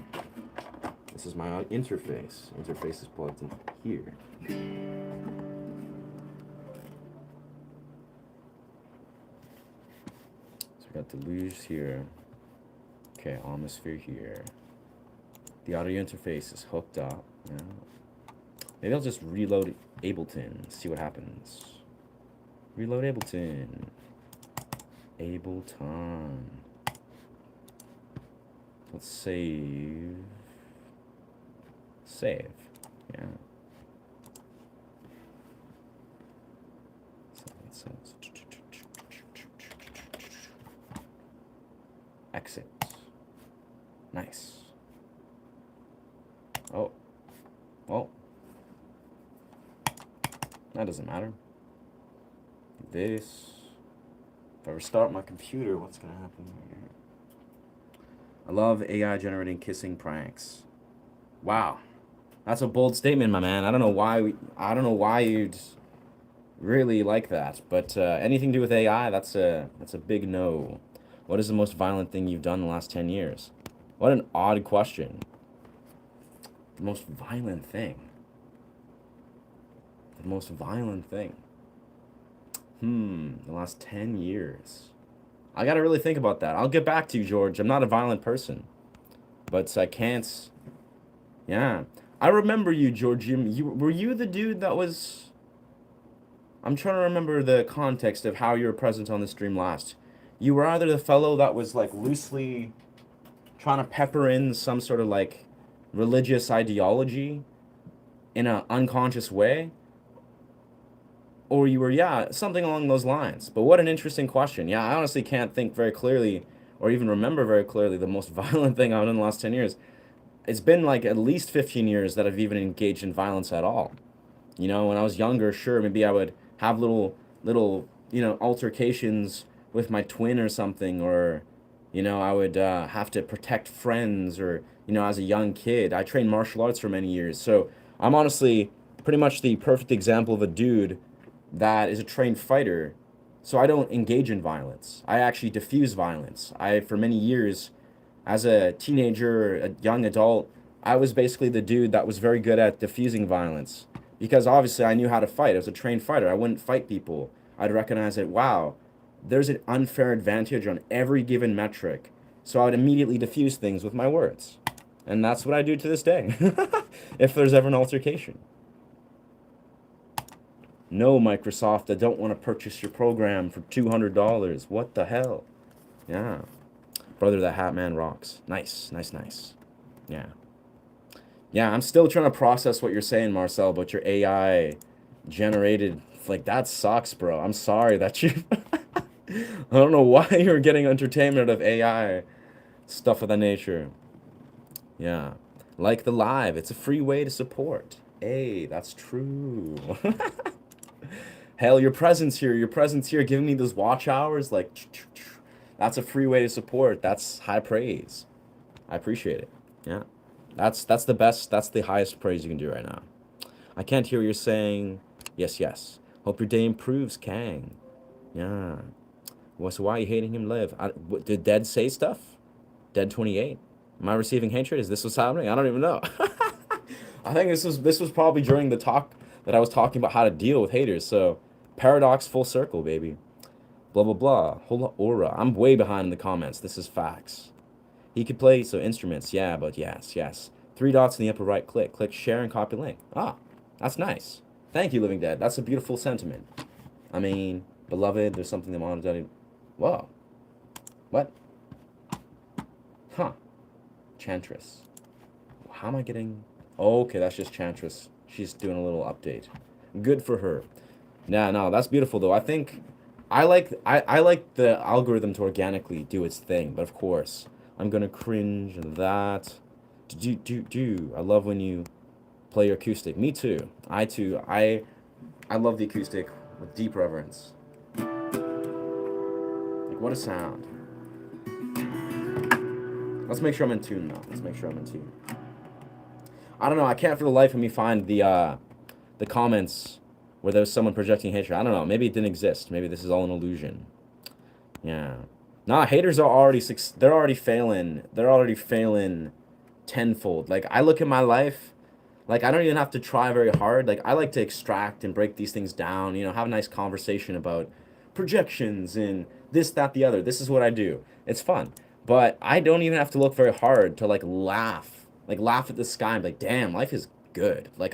This is my interface. Interface is plugged in here. So we got the luge here. Okay, atmosphere here. The audio interface is hooked up. Yeah. Maybe I'll just reload Ableton, see what happens. Reload Ableton. Ableton. Let's save. Save. Yeah. Exit. Nice. Oh. Well. That doesn't matter. This. If I restart my computer, what's gonna happen here? I love AI generating kissing pranks. Wow. That's a bold statement, my man. I don't know why you'd really like that, but anything to do with AI, that's a big no. What is the most violent thing you've done in the last 10 years? What an odd question. The most violent thing. The most violent thing. The last 10 years. I gotta really think about that. I'll get back to you, George. I'm not a violent person. But I can't... Yeah. I remember you, George. Were you the dude that was... I'm trying to remember the context of how you were present on the stream last. You were either the fellow that was like loosely trying to pepper in some sort of like religious ideology in an unconscious way, or you were, yeah, something along those lines. But what an interesting question. Yeah, I honestly can't think very clearly or even remember very clearly the most violent thing I've done in the last 10 years. It's been like at least 15 years that I've even engaged in violence at all. You know, when I was younger, sure, maybe I would have little, altercations with my twin or something, or, I would have to protect friends, or, as a young kid. I trained martial arts for many years. So I'm honestly pretty much the perfect example of a dude that is a trained fighter. So I don't engage in violence. I actually diffuse violence. For many years, as a teenager, a young adult, I was basically the dude that was very good at diffusing violence. Because obviously I knew how to fight. I was a trained fighter. I wouldn't fight people. I'd recognize that, wow, there's an unfair advantage on every given metric. So I would immediately diffuse things with my words. And that's what I do to this day. If there's ever an altercation. No, Microsoft, I don't want to purchase your program for $200. What the hell? Yeah. Brother, the Hat Man rocks. Nice, nice, nice. Yeah. Yeah, I'm still trying to process what you're saying, Marcel, but your AI generated, like, that sucks, bro. I'm sorry that you... I don't know why you're getting entertainment out of AI stuff of that nature. Yeah. Like the live, it's a free way to support. Hey, that's true. Hell, your presence here, giving me those watch hours, like, that's a free way to support. That's high praise. I appreciate it. Yeah. That's the best, that's the highest praise you can do right now. I can't hear what you're saying. Yes, yes. Hope your day improves, Kang. Yeah. Well, so why are you hating him live? Did Dead say stuff? Dead 28? Am I receiving hatred? Is this what's happening? I don't even know. I think this was probably during the talk that I was talking about how to deal with haters. So, paradox full circle, baby. Blah, blah, blah. Hola aura. I'm way behind in the comments. This is facts. He could play, so instruments. Yeah, but yes, yes. 3 dots in the upper right, click. Click share and copy link. Ah, that's nice. Thank you, Living Dead. That's a beautiful sentiment. I mean, beloved, there's something that wanted. Whoa. What? Huh. Chantress. How am I getting... Oh, okay, that's just Chantress. She's doing a little update. Good for her. Nah, no, that's beautiful, though. I think... I like the algorithm to organically do its thing, but of course, I'm gonna cringe at that. I love when you play your acoustic. Me too. I love the acoustic with deep reverence. Like, what a sound. Let's make sure I'm in tune now. Let's make sure I'm in tune. I don't know. I can't for the life of me find the comments where there was someone projecting hatred. I don't know. Maybe it didn't exist. Maybe this is all an illusion. Yeah. Nah, haters are already they're already failing. They're already failing tenfold. Like, I look at my life, like, I don't even have to try very hard. Like, I like to extract and break these things down, have a nice conversation about projections and this, that, the other. This is what I do. It's fun. But I don't even have to look very hard to, like, laugh at the sky and be like, damn, life is good. Like,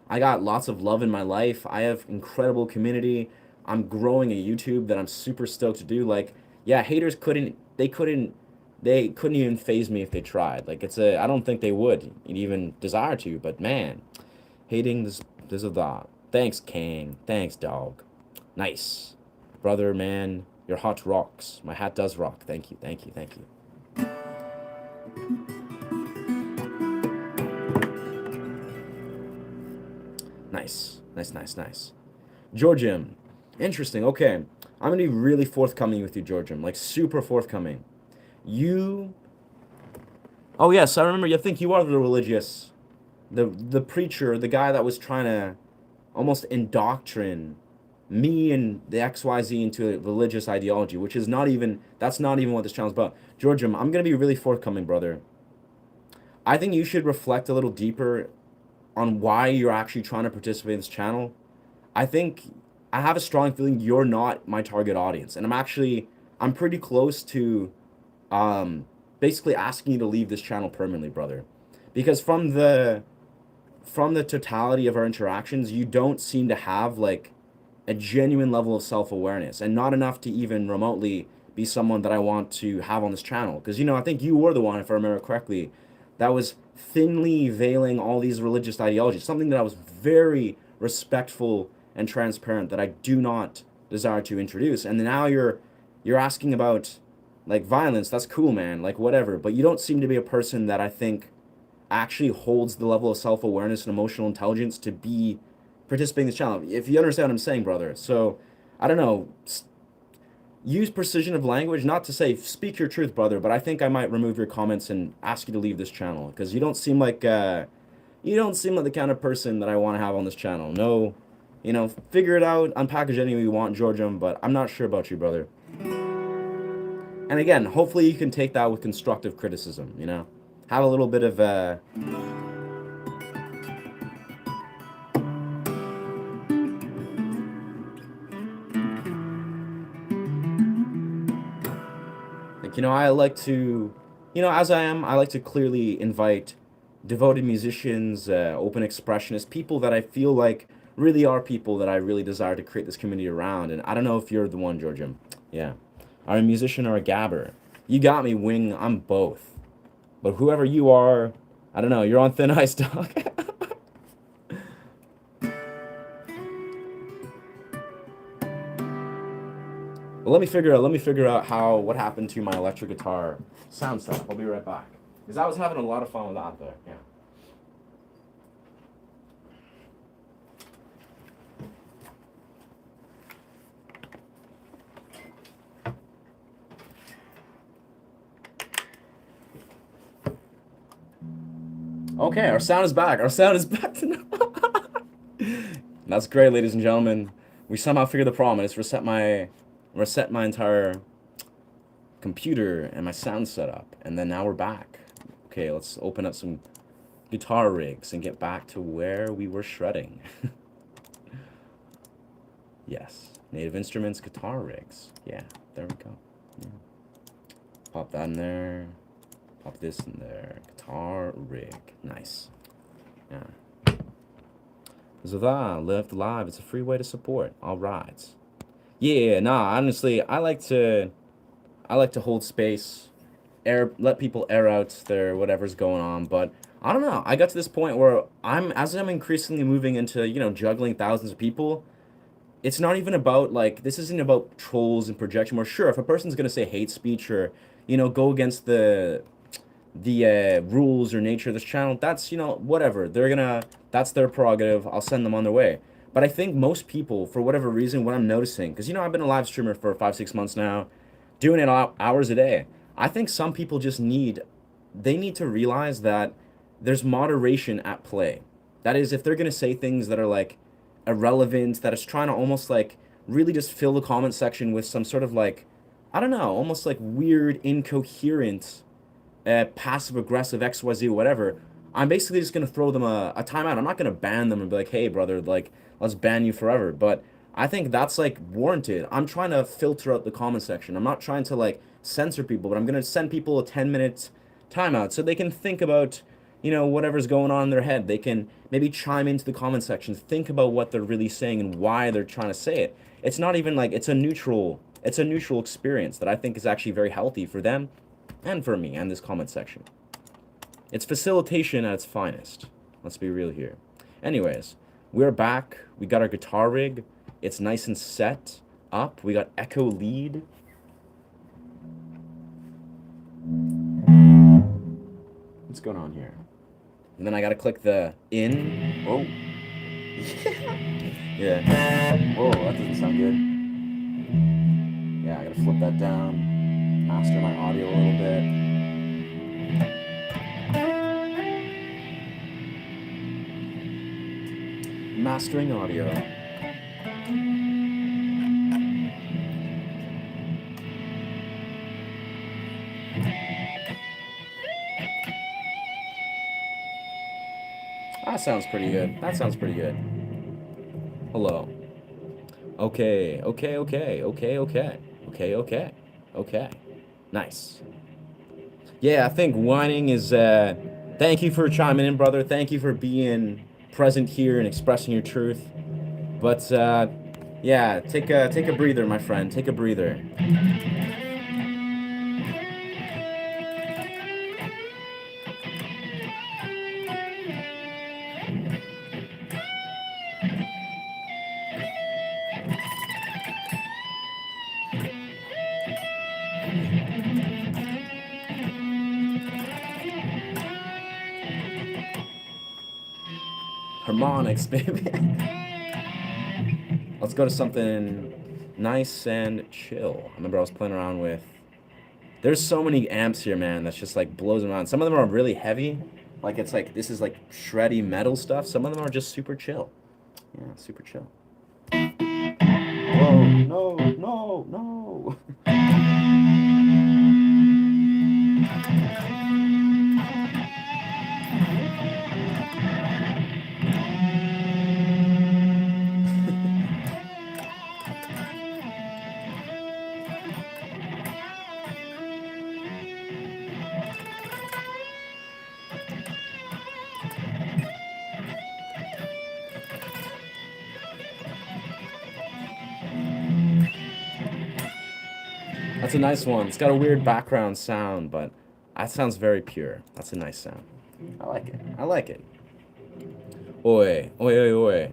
I got lots of love in my life. I have incredible community. I'm growing a YouTube that I'm super stoked to do. Like, yeah, haters couldn't even faze me if they tried. Like, I don't think they would even desire to, but man, hating this is a thought. Thanks, Kang. Thanks, dog. Nice. Brother, man, your hat rocks. My hat does rock. Thank you, thank you, thank you. Nice, nice, nice, nice. Georgium. Interesting, okay. I'm going to be really forthcoming with you, Georgium. Like, super forthcoming. Oh, yes, I remember. I think you are the religious... The preacher, the guy that was trying to almost indoctrinate me and the XYZ into a religious ideology, which is not even... That's not even what this channel is about. Georgium, I'm going to be really forthcoming, brother. I think you should reflect a little deeper on why you're actually trying to participate in this channel. I have a strong feeling you're not my target audience, and I'm pretty close to basically asking you to leave this channel permanently, brother, because from the totality of our interactions, you don't seem to have, like, a genuine level of self-awareness, and not enough to even remotely be someone that I want to have on this channel. Because, you know, I think you were the one, if I remember correctly, that was thinly veiling all these religious ideologies, something that I was very respectful and transparent that I do not desire to introduce. And now you're asking about, like, violence. That's cool, man, like, whatever. But you don't seem to be a person that I think actually holds the level of self-awareness and emotional intelligence to be participating in this channel, if you understand what I'm saying, brother. So, I don't know, use precision of language, not to say speak your truth, brother, but I think I might remove your comments and ask you to leave this channel, because you don't seem like the kind of person that I want to have on this channel. No, you know, figure it out, unpackage any way you want, Georgium, but I'm not sure about you, brother. And again, hopefully you can take that with constructive criticism, you know? Have a little bit of you know, I like to, you know, as I am, I like to clearly invite devoted musicians, open expressionists, people that I feel like really are people that I really desire to create this community around. And I don't know if you're the one, Georgium. Yeah. Are a musician or a gabber? You got me, Wing. I'm both. But whoever you are, I don't know, you're on thin ice, dog. Well, let me figure out what happened to my electric guitar sound setup. I'll be right back. Because I was having a lot of fun with that there. Yeah. Okay, our sound is back. Our sound is back tonight. That's great, ladies and gentlemen. We somehow figured the problem. I just reset my entire computer and my sound setup, and then now we're back. Okay, let's open up some guitar rigs and get back to where we were shredding. Yes, native instruments, guitar rigs. Yeah, there we go. Yeah. Pop that in there. Pop this in there. Guitar rig. Nice. Yeah. So that, Left Live, it's a free way to support. All right. Yeah, nah, honestly, I like to hold space, let people air out their whatever's going on, but I don't know. I got to this point where as I'm increasingly moving into, you know, juggling thousands of people, it's not even about, like, this isn't about trolls and projection. Or sure, if a person's gonna say hate speech or, you know, go against the rules or nature of this channel, that's, you know, whatever. That's their prerogative. I'll send them on their way. But I think most people, for whatever reason, what I'm noticing, because, you know, I've been a live streamer for 5-6 months now, doing it hours a day. I think some people just need to realize that there's moderation at play. That is, if they're going to say things that are, like, irrelevant, that is trying to almost, like, really just fill the comment section with some sort of, like, I don't know, almost like weird, incoherent, passive-aggressive XYZ, whatever, I'm basically just going to throw them a timeout. I'm not going to ban them and be like, hey, brother, like, let's ban you forever. But I think that's, like, warranted. I'm trying to filter out the comment section. I'm not trying to, like, censor people, but I'm going to send people a 10-minute timeout so they can think about, you know, whatever's going on in their head. They can maybe chime into the comment section, think about what they're really saying and why they're trying to say it. It's not even like, it's a neutral experience that I think is actually very healthy for them and for me and this comment section. It's facilitation at its finest. Let's be real here. Anyways, we're back. We got our guitar rig. It's nice and set up. We got echo lead. What's going on here? And then I gotta click the in. Oh. Yeah. Whoa, that doesn't sound good. Yeah, I gotta flip that down. Master my audio a little bit. Mastering audio. That sounds pretty good. That sounds pretty good. Hello. Okay. Nice. Yeah, I think whining is, thank you for chiming in, brother. Thank you for being present here and expressing your truth. But, Yeah, take a breather, my friend. Take a breather. Harmonics, baby. Let's go to something nice and chill. I remember I was playing around with... There's so many amps here, man, that's just like blows them around. Some of them are really heavy. Like it's like, this is like shreddy metal stuff. Some of them are just super chill. Yeah, super chill. Whoa, no, no, no. That's a nice one. It's got a weird background sound, but that sounds very pure. That's a nice sound. I like it. I like it. Oi, oi, oi, oi.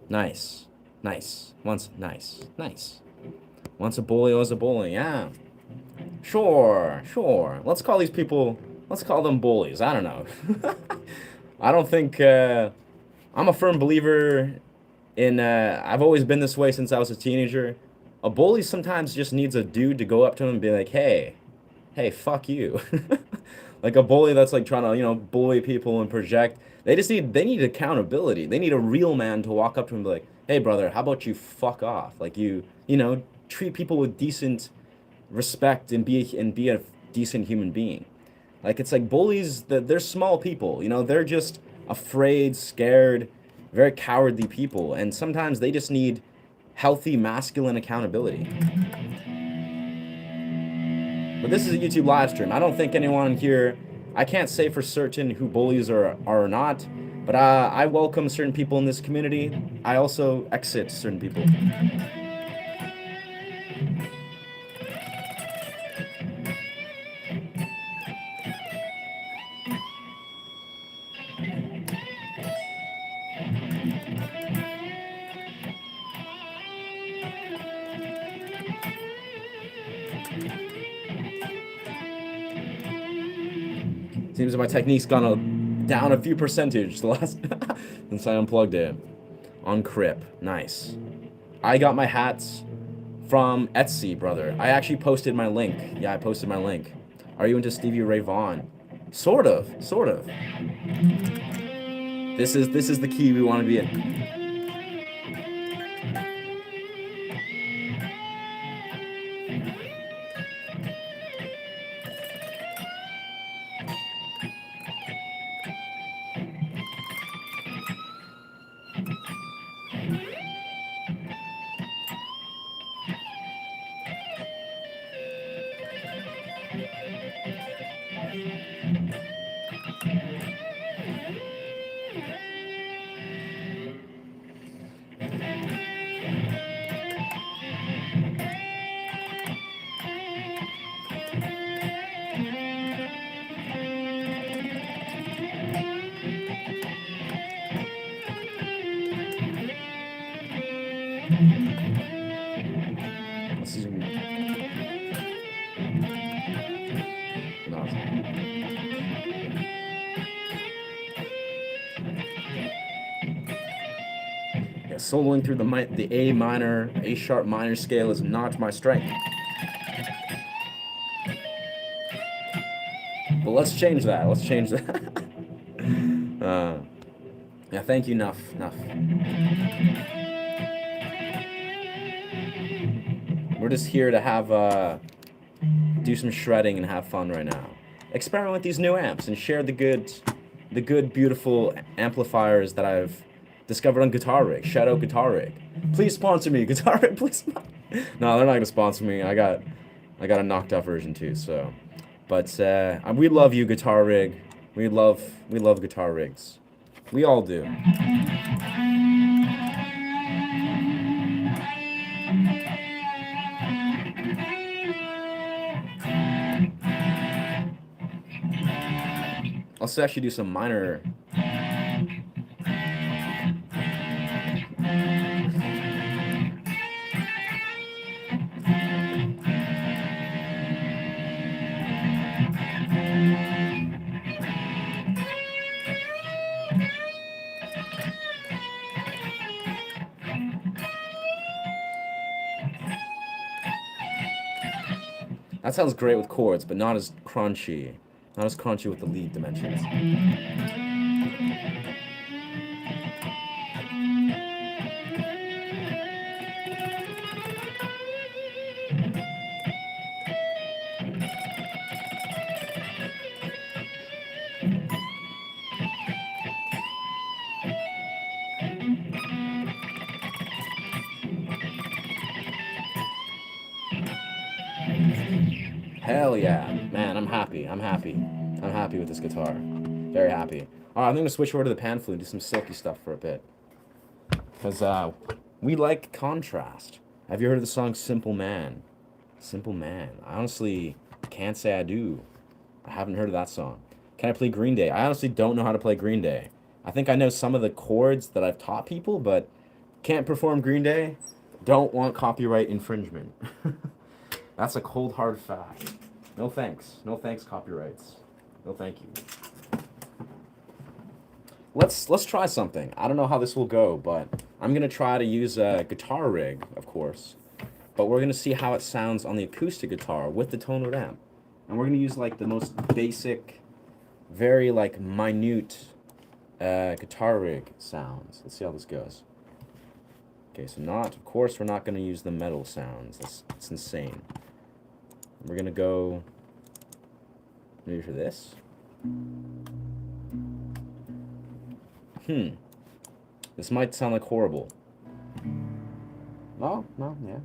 Nice. Nice. Once, nice. Nice. Once a bully, always a bully. Yeah. Sure, sure. Let's call these people, let's call them bullies. I don't know. I don't think, I'm a firm believer in, I've always been this way since I was a teenager. A bully sometimes just needs a dude to go up to him and be like, hey, fuck you. Like a bully that's like trying to, you know, bully people and project. They need accountability. They need a real man to walk up to him and be like, hey, brother, how about you fuck off? Like you know, treat people with decent respect and be a decent human being. Like it's like bullies, they're small people, you know, they're just afraid, scared, very cowardly people. And sometimes they just need healthy masculine accountability. But this is a YouTube live stream. I don't think anyone here, I can't say for certain who bullies are or not, but I welcome certain people in this community. I also exit certain people. Seems that my technique's gone down a few percentage the last since I unplugged it. On Crip, nice. I got my hats from Etsy, brother. I actually posted my link. Yeah, I posted my link. Are you into Stevie Ray Vaughan? Sort of, sort of. This is the key we want to be in. Soloing through the A minor, A sharp minor scale is not my strength. But let's change that. Let's change that. Yeah, thank you, Nuff. We're just here to have do some shredding and have fun right now. Experiment with these new amps and share the good, beautiful amplifiers that I've discovered on Guitar Rig. Shout out Guitar Rig. Please sponsor me, Guitar Rig. Please. No, they're not gonna sponsor me. I got a knocked out version too. So, but we love you, Guitar Rig. We love Guitar Rigs. We all do. Let's actually do some minor. That sounds great with chords, but not as crunchy. Not as crunchy with the lead dimensions. Hell yeah. Man, I'm happy. I'm happy. I'm happy with this guitar. Very happy. Alright, I'm going to switch over to the pan flute and do some silky stuff for a bit. Because we like contrast. Have you heard of the song Simple Man? Simple Man. I honestly can't say I do. I haven't heard of that song. Can I play Green Day? I honestly don't know how to play Green Day. I think I know some of the chords that I've taught people, but can't perform Green Day. Don't want copyright infringement. That's a cold hard fact. No thanks. No thanks, copyrights. No thank you. Let's try something. I don't know how this will go, but I'm gonna try to use a guitar rig, of course. But we're gonna see how it sounds on the acoustic guitar with the tonal amp. And we're gonna use like the most basic, very like minute guitar rig sounds. Let's see how this goes. Okay, so of course we're not gonna use the metal sounds. That's insane. We're gonna go maybe for this. This might sound like horrible. No, yeah.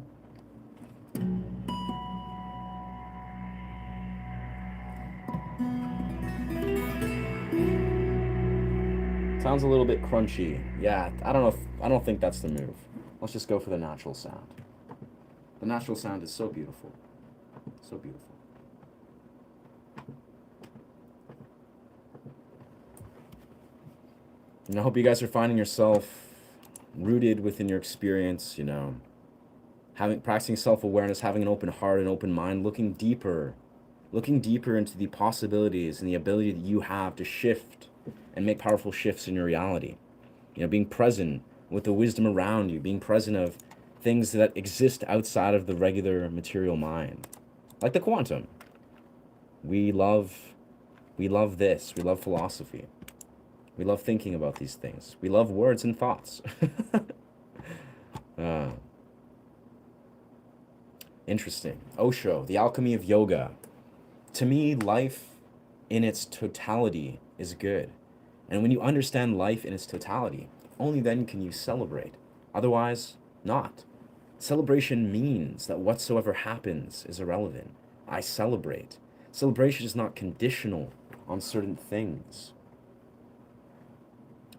Sounds a little bit crunchy. Yeah, I don't think that's the move. Let's just go for the natural sound. The natural sound is so beautiful. So beautiful. And I hope you guys are finding yourself rooted within your experience, you know, practicing self-awareness, having an open heart, an open mind, looking deeper into the possibilities and the ability that you have to shift and make powerful shifts in your reality. You know, being present with the wisdom around you, being present of things that exist outside of the regular material mind. Like the quantum. We love this. We love philosophy. We love thinking about these things. We love words and thoughts. Interesting. Osho, The Alchemy of Yoga. To me, life in its totality is good. And when you understand life in its totality, only then can you celebrate. Otherwise, not. Celebration means that whatsoever happens is irrelevant. I celebrate. Celebration is not conditional on certain things.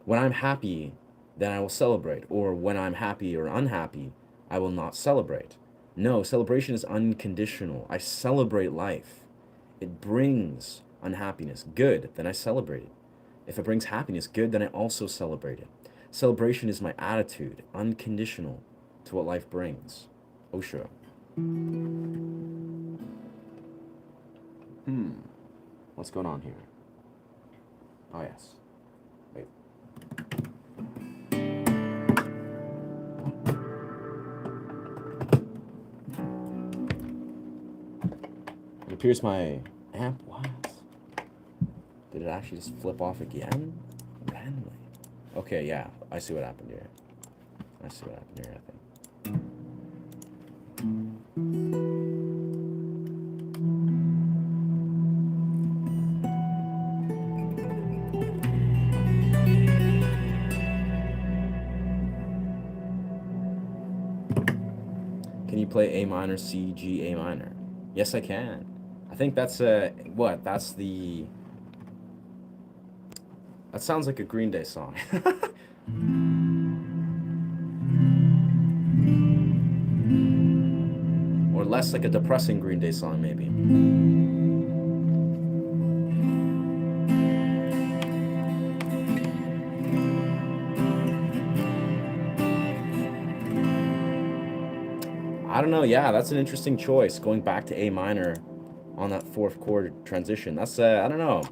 When I'm happy, then I will celebrate. Or when I'm happy or unhappy, I will not celebrate. No, celebration is unconditional. I celebrate life. It brings unhappiness. Good, then I celebrate it. If it brings happiness, good, then I also celebrate it. Celebration is my attitude, unconditional to what life brings. Osho. What's going on here? Oh, yes. Wait. It appears my amp was. Did it actually just flip off again? Randomly. Okay, yeah. I see what happened here. I think. Can you play A minor, C, G, A minor? Yes, I can. I think that's what? That's the... That sounds like a Green Day song. Or less like a depressing Green Day song, maybe. I don't know. Yeah, that's an interesting choice. Going back to A minor on that fourth chord transition. That's I don't know.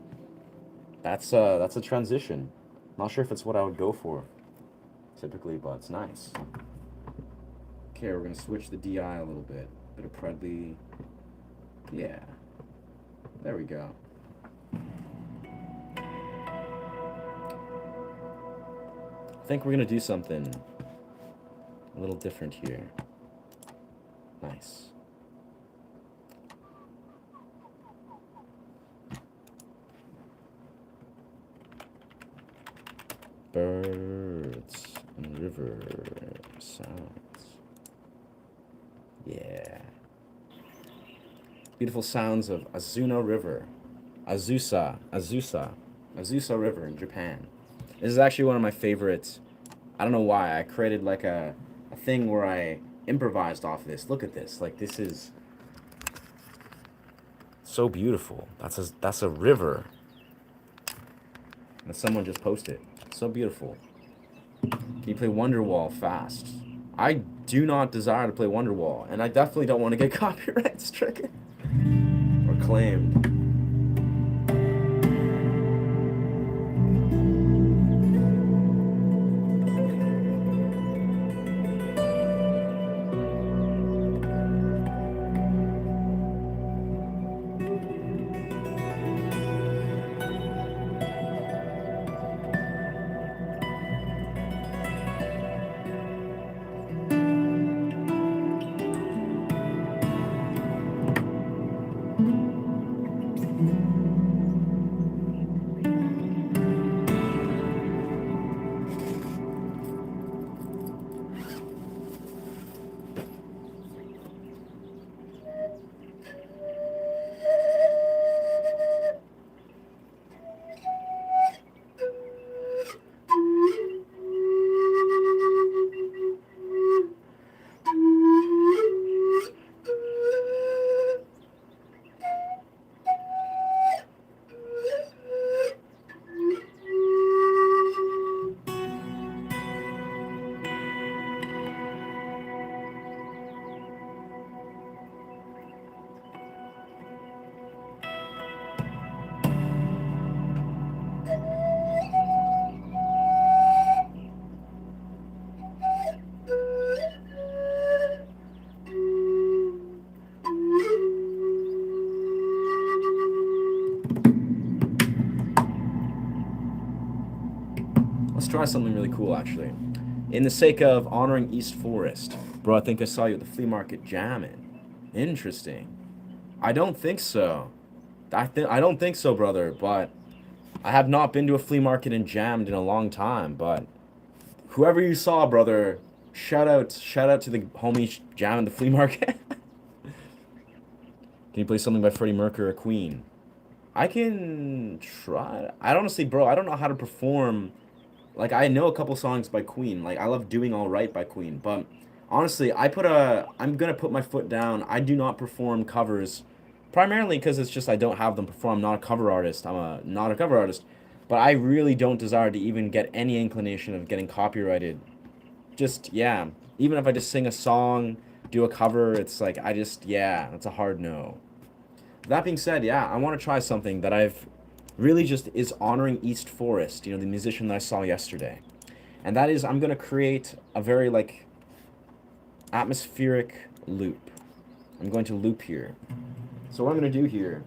That's a transition. Not sure if it's what I would go for typically, but it's nice. Okay, we're gonna switch the DI a little bit. Bit of Predley. Yeah. There we go. I think we're gonna do something a little different here. Nice. Birds and river sounds. Yeah. Beautiful sounds of Azuna River. Azusa River in Japan. This is actually one of my favorites. I don't know why. I created like a thing where I improvised off of this. Look at this. Like, this is so beautiful. That's a river. And someone just posted. So beautiful. Can you play Wonderwall fast? I do not desire to play Wonderwall, and I definitely don't want to get copyright stricken or claimed. Let's try something really cool, actually. In the sake of honoring East Forest. Bro, I think I saw you at the flea market jamming. Interesting. I don't think so. I don't think so, brother, but I have not been to a flea market and jammed in a long time, but whoever you saw, brother, shout out to the homies jamming the flea market. Can you play something by Freddie Mercury or Queen? I can try. I honestly, bro, I don't know how to perform. Like, I know a couple songs by Queen. Like, I love Doing All Right by Queen. But honestly, I'm gonna put my foot down. I do not perform covers, primarily because it's just I don't have them perform. I'm not a cover artist. Not a cover artist. But I really don't desire to even get any inclination of getting copyrighted. Just, yeah. Even if I just sing a song, do a cover, it's like, yeah, that's a hard no. That being said, yeah, I want to try something that I've really just is honoring East Forest, you know, the musician that I saw yesterday. And that is, I'm going to create a very, like, atmospheric loop. I'm going to loop here. So what I'm going to do here,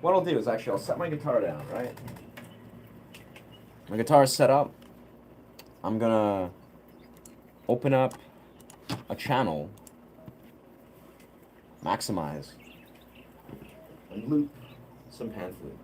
what I'll do is actually I'll set my guitar down, right? My guitar is set up. I'm going to open up a channel, maximize, and loop some pan flute.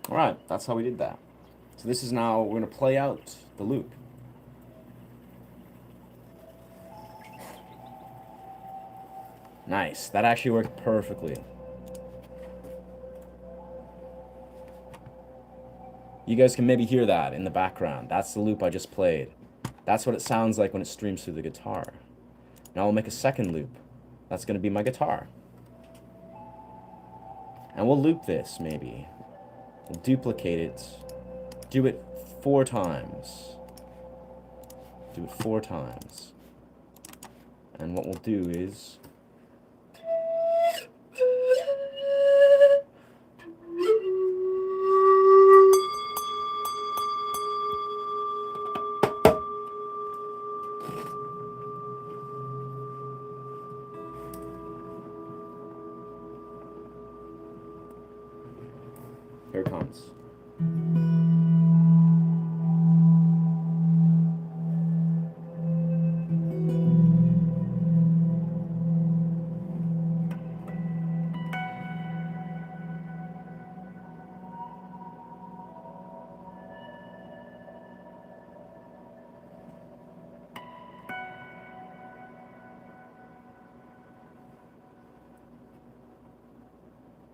Alright, that's how we did that. So this is now, we're going to play out the loop. Nice, that actually worked perfectly. You guys can maybe hear that in the background. That's the loop I just played. That's what it sounds like when it streams through the guitar. Now I'll make a second loop. That's going to be my guitar. And we'll loop this, maybe. We'll duplicate it. Do it 4 times. Do it 4 times. And what we'll do is... Here it comes.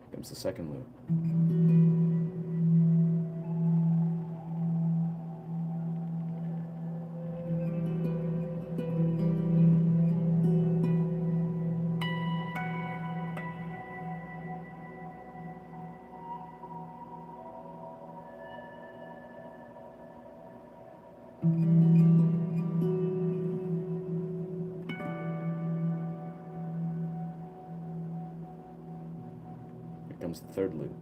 Here comes the second loop. Here comes the third loop.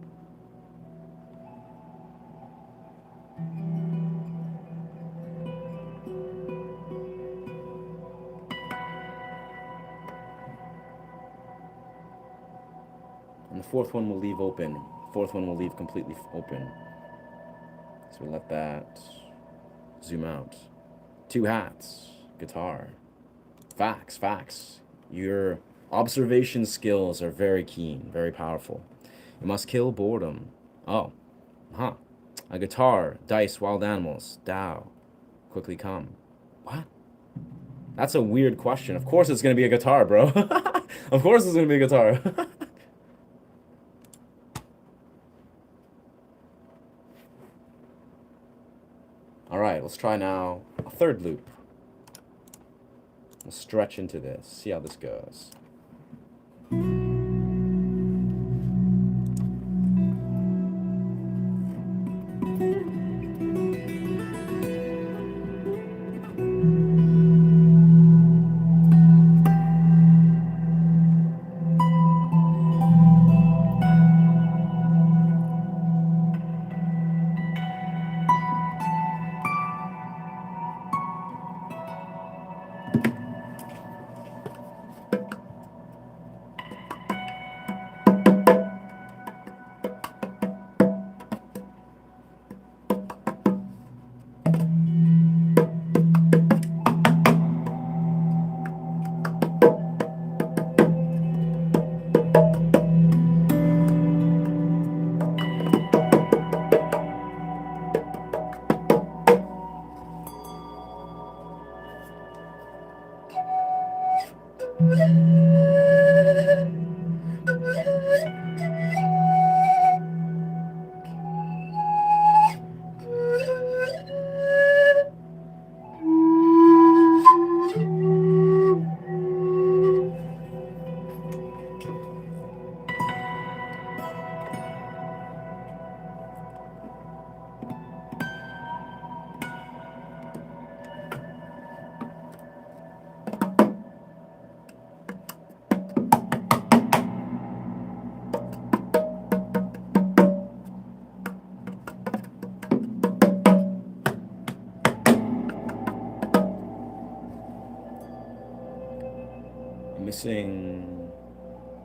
And the fourth one we'll leave open. Fourth one we'll leave completely open. So we'll let that zoom out. 2 hats, guitar. Facts, facts. Your observation skills are very keen, very powerful. You must kill boredom. Oh, huh. A guitar, dice, wild animals, Tao, quickly come. What? That's a weird question. Of course it's gonna be a guitar, bro. Of course it's gonna be a guitar. Alright, let's try now a third loop. We'll stretch into this, see how this goes. Missing.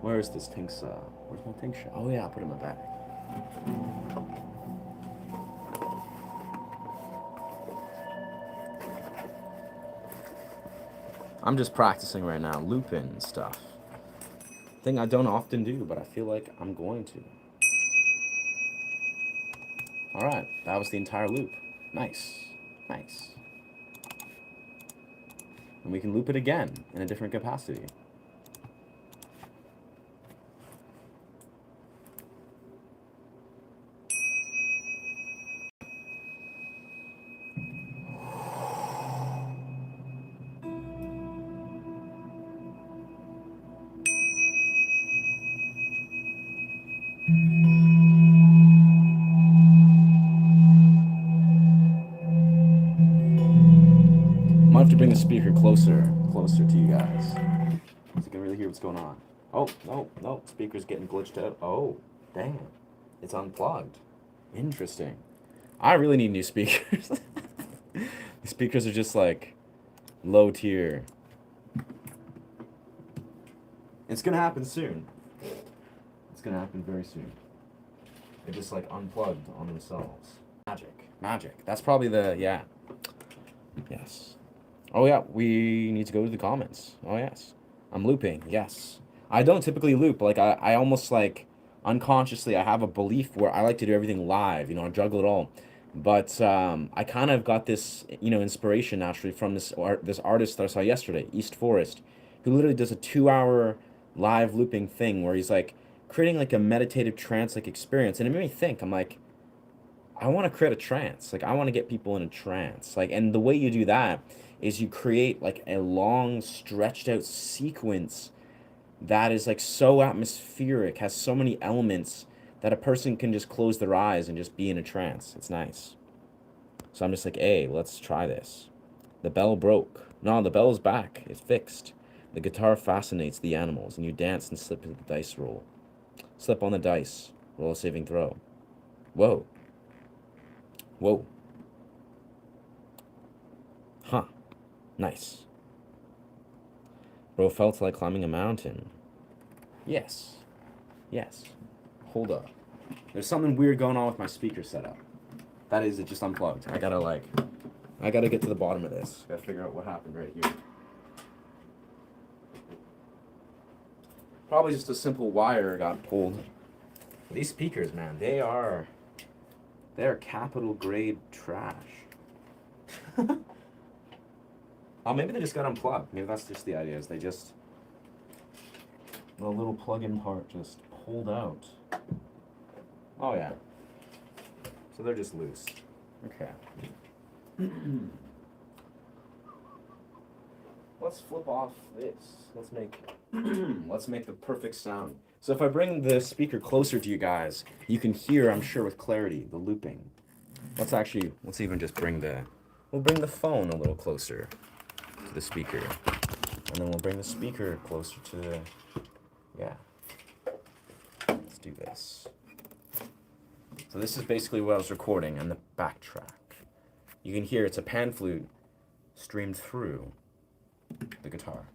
Where is this tingsha? Where's my tingsha? Oh yeah, I put it in my bag. I'm just practicing right now, looping and stuff. Thing I don't often do, but I feel like I'm going to. Alright, that was the entire loop. Nice. Nice. And we can loop it again in a different capacity. Might have to bring the speaker closer to you guys, so you can really hear what's going on. Oh, no, speaker's getting glitched out. Oh, damn, it's unplugged. Interesting. I really need new speakers. The speakers are just like low tier. It's gonna happen soon. It's gonna happen very soon. They're just like unplugged on themselves. Magic. That's probably the, yeah. Yes. Oh yeah, we need to go to the comments. Oh yes. I'm looping, yes. I don't typically loop. Like I almost like unconsciously I have a belief where I like to do everything live, you know, I juggle it all. But I kind of got this, you know, inspiration naturally from this artist that I saw yesterday, East Forest, who literally does a 2-hour live looping thing where he's like creating like a meditative trance like experience. And it made me think, I'm like, I want to create a trance. Like I want to get people in a trance. Like, and the way you do that is you create like a long stretched out sequence that is like so atmospheric, has so many elements that a person can just close their eyes and just be in a trance. It's nice. So I'm just like, hey, let's try this. The bell broke. No, the bell is back. It's fixed. The guitar fascinates the animals, and you dance and slip into the dice roll. Slip on the dice. Roll a saving throw. Whoa. Whoa. Huh. Nice. Bro felt like climbing a mountain. Yes. Yes. Hold up. There's something weird going on with my speaker setup. That is, it just unplugged. I gotta get to the bottom of this. Gotta figure out what happened right here. Probably just a simple wire got pulled. These speakers, man, they're capital grade trash. Oh, maybe they just got unplugged. Maybe that's just the idea, is they just, the little plug-in part just pulled out. Oh yeah. So they're just loose. Okay. Let's flip off this. Let's make the perfect sound. So if I bring the speaker closer to you guys, you can hear, I'm sure, with clarity, the looping. Let's even just we'll bring the phone a little closer to the speaker. And then we'll bring the speaker closer to the, yeah. Let's do this. So this is basically what I was recording and the backtrack. You can hear it's a pan flute streamed through the guitar.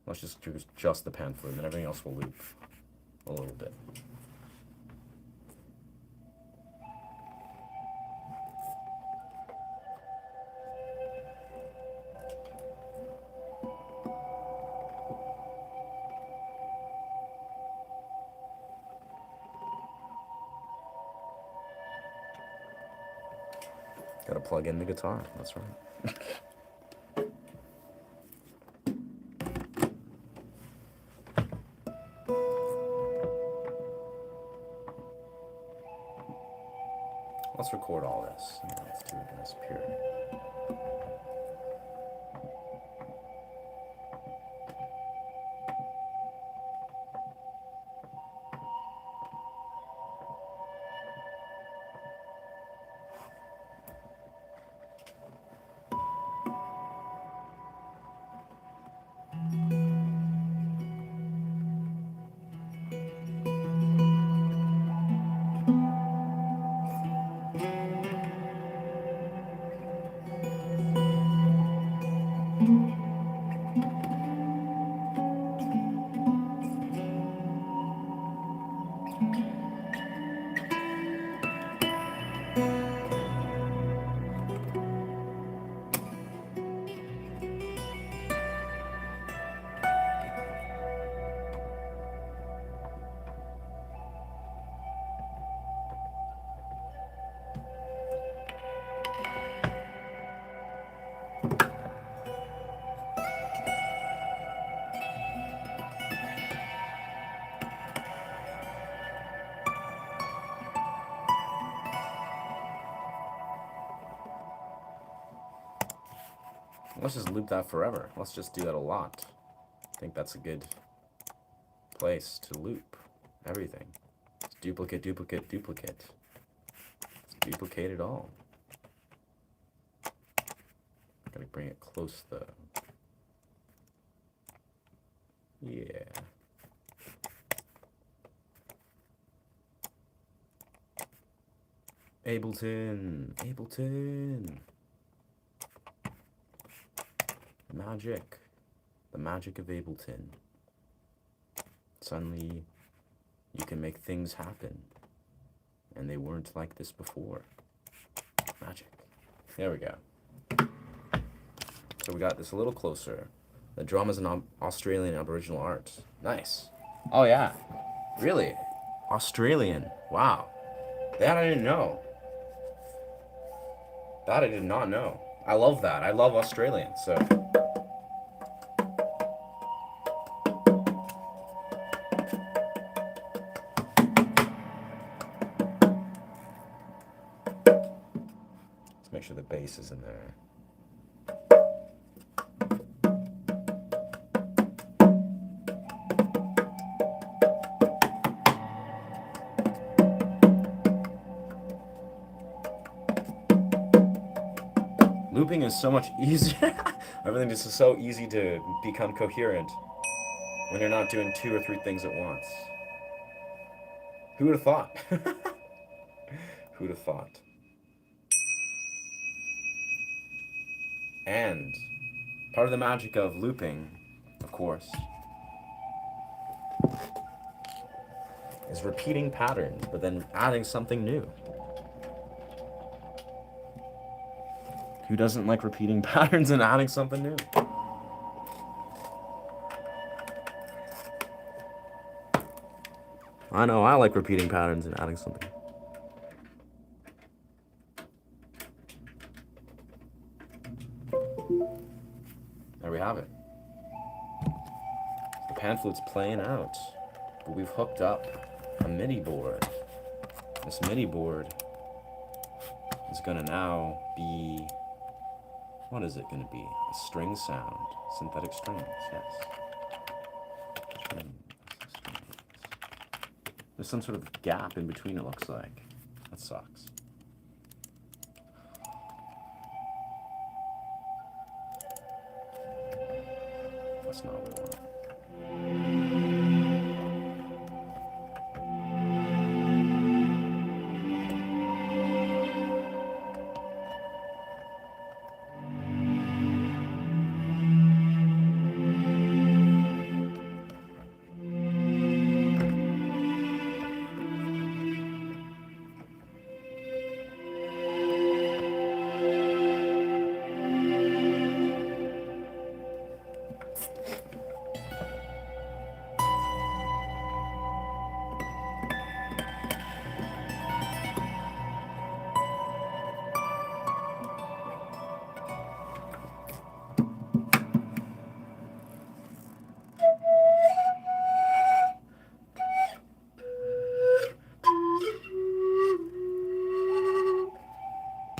Let's just do just the pan flute, and then everything else will loop a little bit. Gotta plug in the guitar, that's right. Let's record all this. Let's do it as pure. Let's just loop that forever. Let's just do that a lot. I think that's a good place to loop everything. Let's duplicate, duplicate, duplicate. Let's duplicate it all. Gotta bring it close though. Yeah. Ableton, Ableton. Magic. The magic of Ableton. Suddenly, you can make things happen. And they weren't like this before. Magic. There we go. So we got this a little closer. The drum is an Australian Aboriginal art. Nice. Oh yeah. Really? Australian. Wow. That I didn't know. That I did not know. I love that. I love Australian, so. Let's make sure the bass is in there. Looping is so much easier. Everything just is so easy to become coherent when you're not doing 2 or 3 things at once. Who would have thought? Who'd have thought? And part of the magic of looping, of course, is repeating patterns, but then adding something new. Who doesn't like repeating patterns and adding something new? I know, I like repeating patterns and adding something. There we have it. The pan flute's playing out, but we've hooked up a MIDI board. This MIDI board is gonna now be, what is it gonna be? A string sound, synthetic strings, yes. Strings. There's some sort of gap in between, it looks like. That sucks. That's not what I want.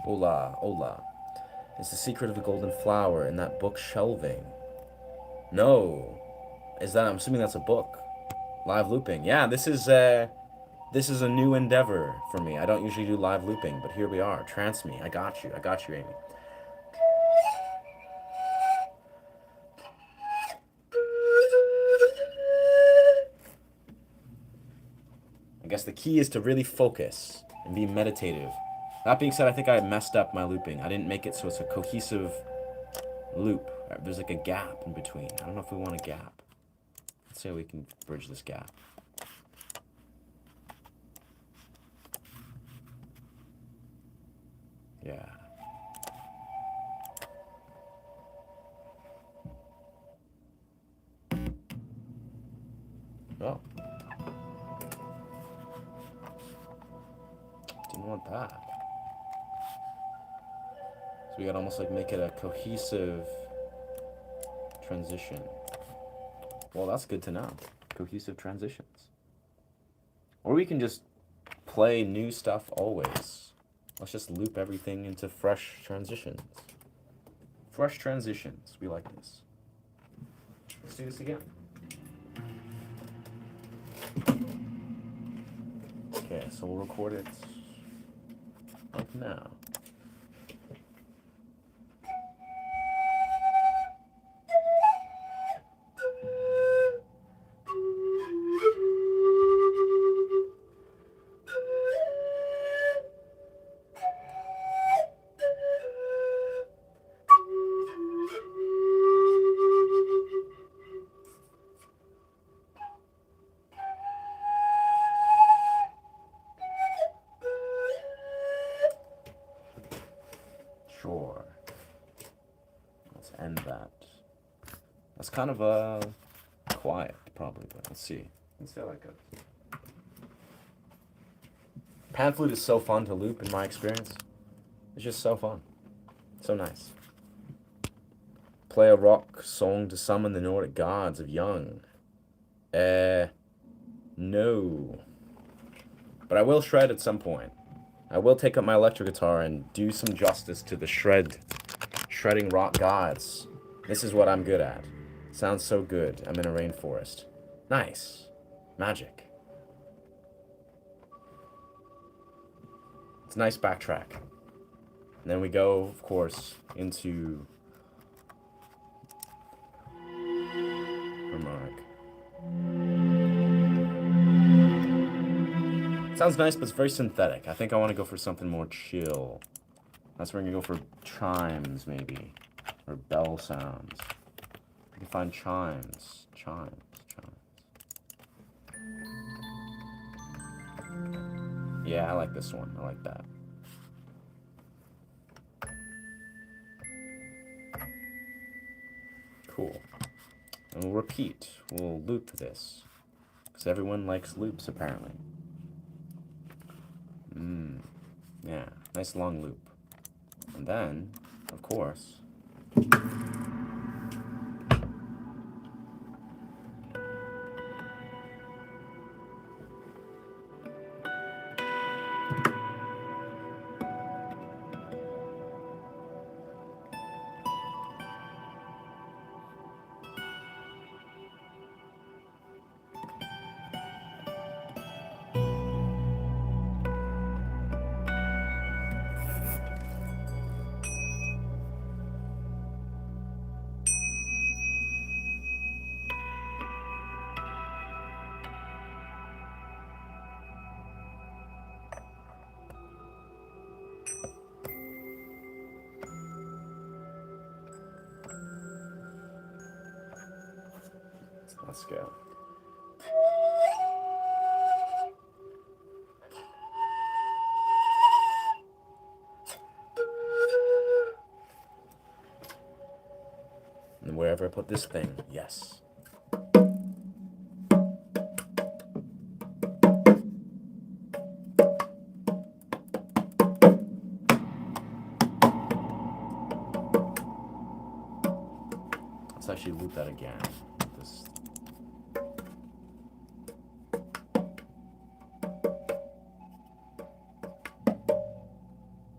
Hola, hola. Is the secret of the golden flower in that book shelving? No. Is that, I'm assuming that's a book. Live looping. Yeah, this is a new endeavor for me. I don't usually do live looping, but here we are. Trance me. I got you, Amy. I guess the key is to really focus and be meditative. That being said, I think I messed up my looping. I didn't make it so it's a cohesive loop. There's like a gap in between. I don't know if we want a gap. Let's see how we can bridge this gap. Yeah. Oh. Didn't want that. So we gotta almost like make it a cohesive transition. Well, that's good to know. Cohesive transitions. Or we can just play new stuff always. Let's just loop everything into fresh transitions. Fresh transitions. We like this. Let's do this again. Okay, so we'll record it like now. Sure. Let's end that. That's kind of quiet, probably, but let's see. Let's see how that goes. Pan flute is so fun to loop in my experience. It's just so fun. So nice. Play a rock song to summon the Nordic gods of young. No. But I will shred at some point. I will take up my electric guitar and do some justice to the shredding rock gods. This is what I'm good at. Sounds so good. I'm in a rainforest. Nice. Magic. It's a nice backtrack. And then we go, of course, into harmonic. Sounds nice, but it's very synthetic. I think I want to go for something more chill. That's where I'm going to go for chimes, maybe. Or bell sounds. I can find chimes. Chimes. Yeah, I like this one. I like that. Cool. And we'll repeat. We'll loop this. Because everyone likes loops, apparently. Yeah, nice long loop. And then, of course, let's go. And wherever I put this thing, yes. Let's actually loop that again.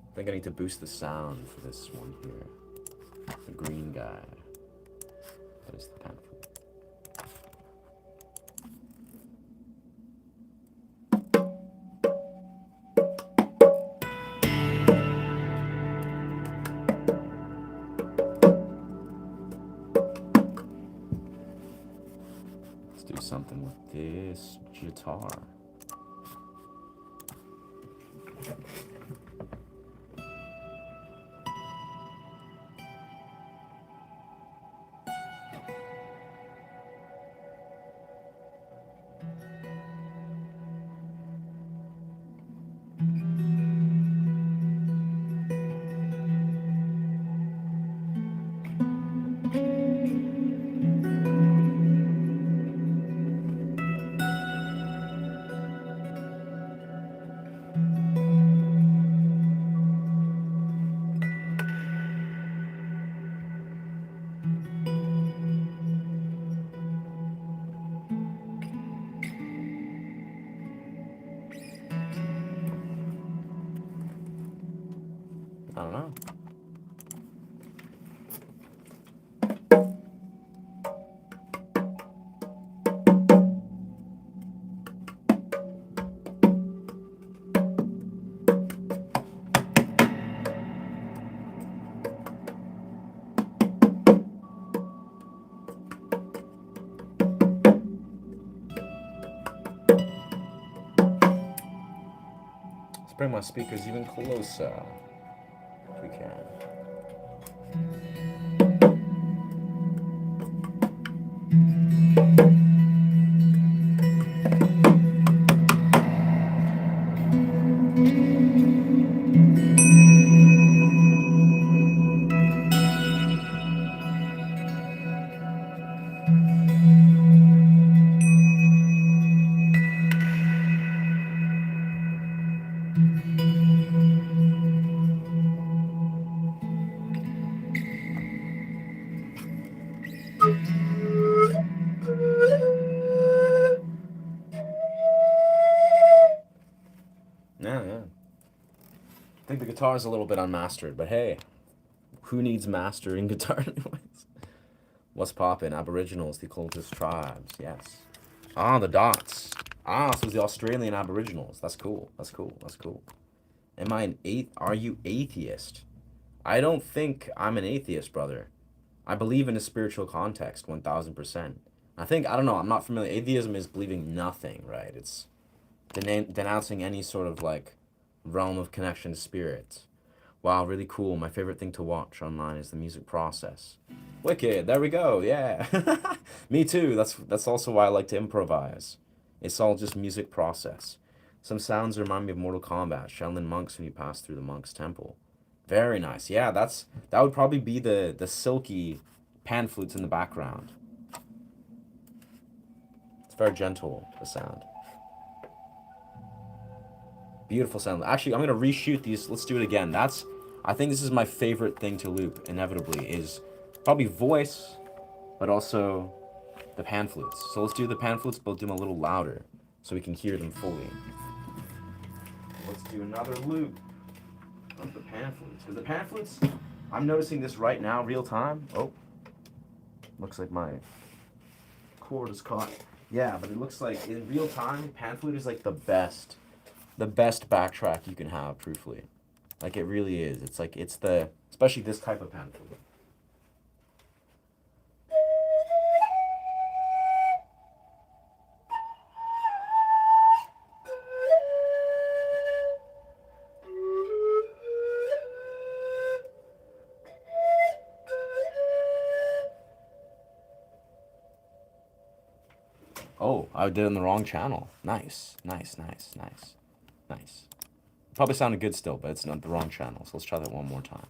I think I need to boost the sound for this one here. The green guy. That is the pan flute. Let's do something with this guitar. I don't know. bring my speakers even closer if we can. Yeah. I think the guitar is a little bit unmastered, but hey, who needs mastering guitar anyways? What's poppin'? Aboriginals, the cultist tribes, yes. Ah, the dots. Ah, so it's the Australian Aboriginals. That's cool. That's cool. That's cool. Am I an Are you atheist? I don't think I'm an atheist, brother. I believe in a spiritual context, 1000%. I think, I don't know, I'm not familiar. Atheism is believing nothing, right? It's denouncing any sort of like realm of connection to spirits. Wow, really cool. My favorite thing to watch online is the music process. Wicked, there we go, yeah. Me too, that's also why I like to improvise. It's all just music process. Some sounds remind me of Mortal Kombat, Shaolin monks when you pass through the monk's temple. Very nice, yeah, that would probably be the silky pan flutes in the background. It's very gentle, the sound. Beautiful sound. Actually, I'm going to reshoot these. Let's do it again. I think this is my favorite thing to loop, inevitably, is probably voice, but also the pan flutes. So let's do the pan flutes, but do them a little louder so we can hear them fully. Let's do another loop of the pan flutes. Because the pan flutes, I'm noticing this right now, real time. Oh, looks like my cord is caught. Yeah, but it looks like in real time, pan flute is like the best backtrack you can have, truthfully. Like, it really is. It's like, especially this type of pan flute. Oh, I did it in the wrong channel. Nice. Probably sounded good still, but it's not the wrong channel. So let's try that one more time.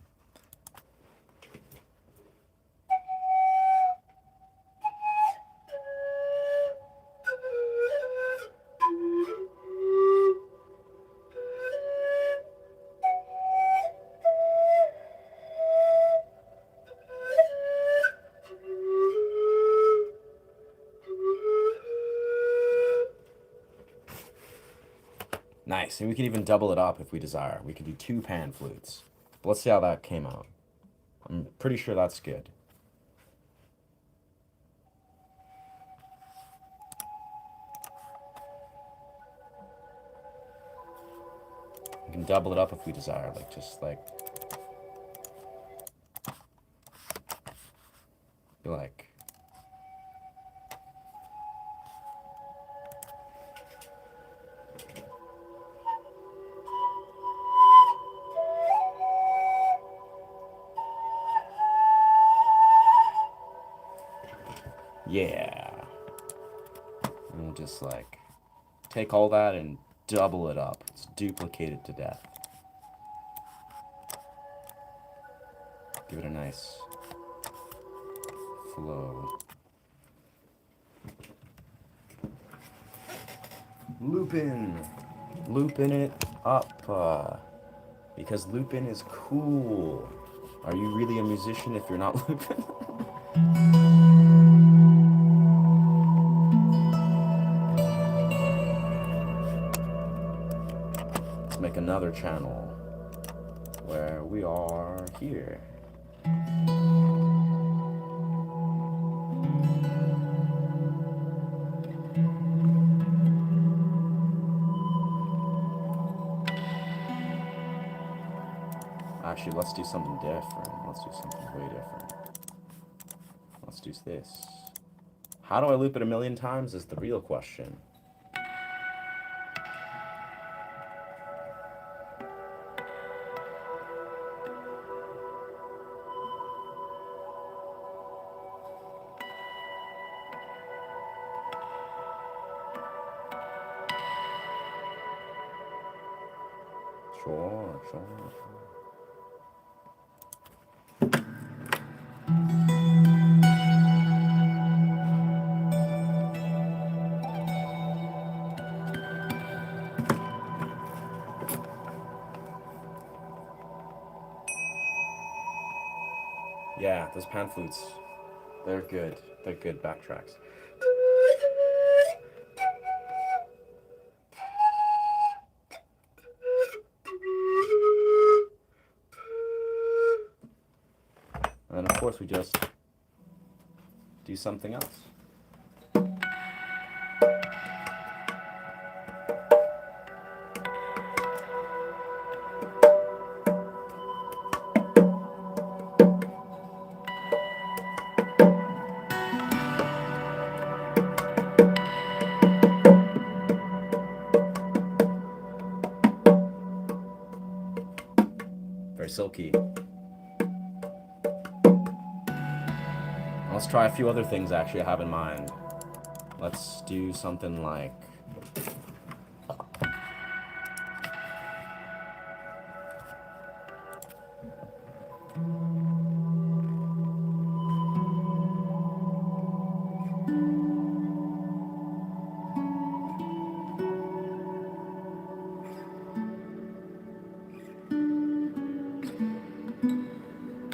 Nice, and we can even double it up if we desire. We can do 2 pan flutes. But let's see how that came out. I'm pretty sure that's good. We can double it up if we desire, like yeah. And we'll just like take all that and double it up. It's duplicated to death. Give it a nice flow. Looping it up, because looping is cool. Are you really a musician if you're not looping? Let's make another channel where we are here. Actually, let's do something different. Let's do something way different. Let's do this. How do I loop it a million times is the real question. Sure, sure. Yeah, those pan flutes, they're good. They're good backtracks. And then of course we just do something else. Very silky. Let's try a few other things actually I have in mind. Let's do something like...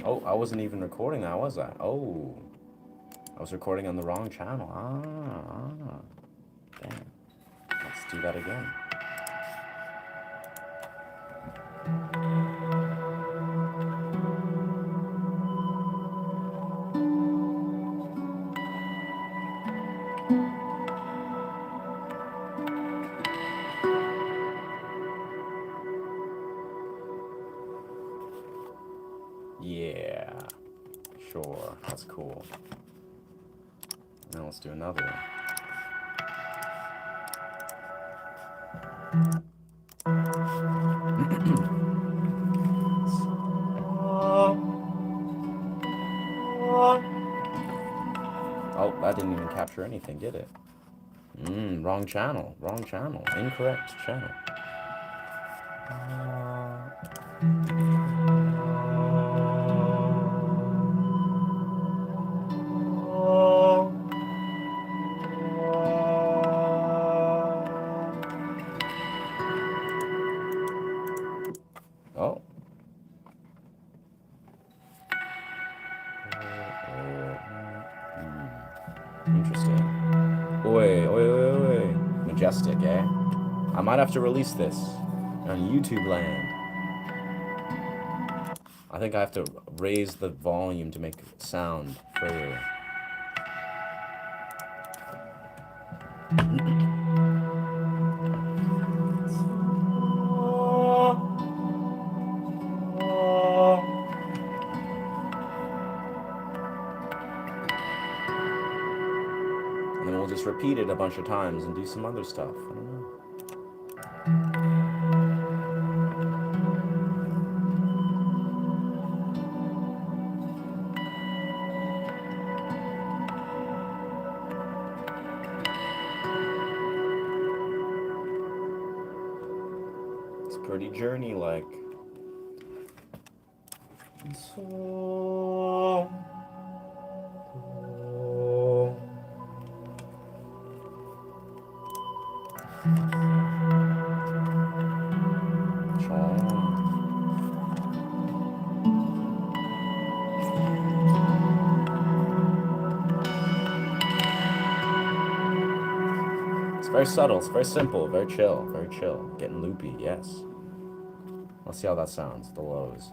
Oh, I wasn't even recording that, was I? Oh, I was recording on the wrong channel. Damn. Let's do that again. Yeah, sure, that's cool. Now let's do another. Oh, that didn't even capture anything, did it? Wrong channel, incorrect channel. Oh. Interesting. Oi, oi, oi, oi. Majestic, eh? I might have to release this on YouTube land. I think I have to raise the volume to make it sound further. And then we'll just repeat it a bunch of times and do some other stuff. I don't know. It's pretty journey-like. It's very subtle, it's very simple, very chill, getting loopy, yes. Let's see how that sounds, the lows.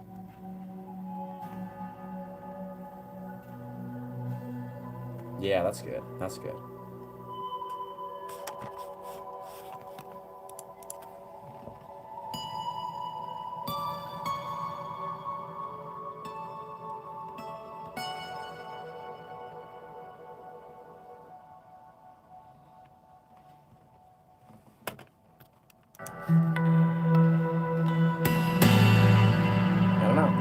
Yeah, that's good, that's good.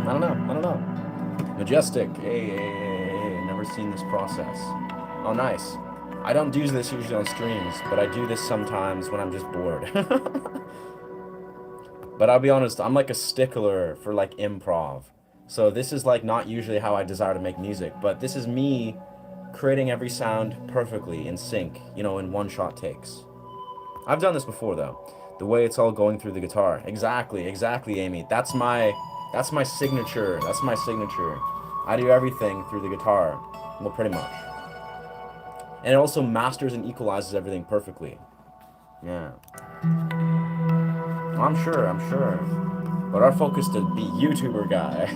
I don't know. Majestic, hey, never seen this process. Oh, nice. I don't do this usually on streams, but I do this sometimes when I'm just bored. But I'll be honest, I'm like a stickler for like improv. So this is like not usually how I desire to make music, but this is me creating every sound perfectly in sync, you know, in one-shot takes. I've done this before though. The way it's all going through the guitar. Exactly, Amy. That's my signature. That's my signature. I do everything through the guitar. Well, pretty much. And it also masters and equalizes everything perfectly. Yeah. I'm sure. But our focus to be YouTuber guy.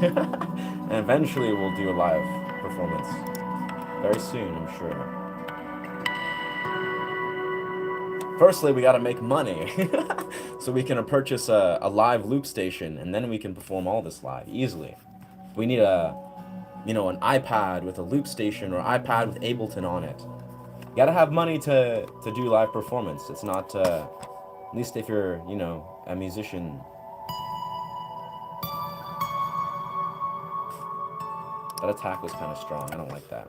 And eventually we'll do a live performance. Very soon, I'm sure. Firstly, we gotta make money. So we can purchase a live loop station, and then we can perform all this live, easily. We need you know, an iPad with a loop station, or iPad with Ableton on it. You gotta have money to do live performance. It's not, at least if you're, you know, a musician. That attack was kind of strong. I don't like that.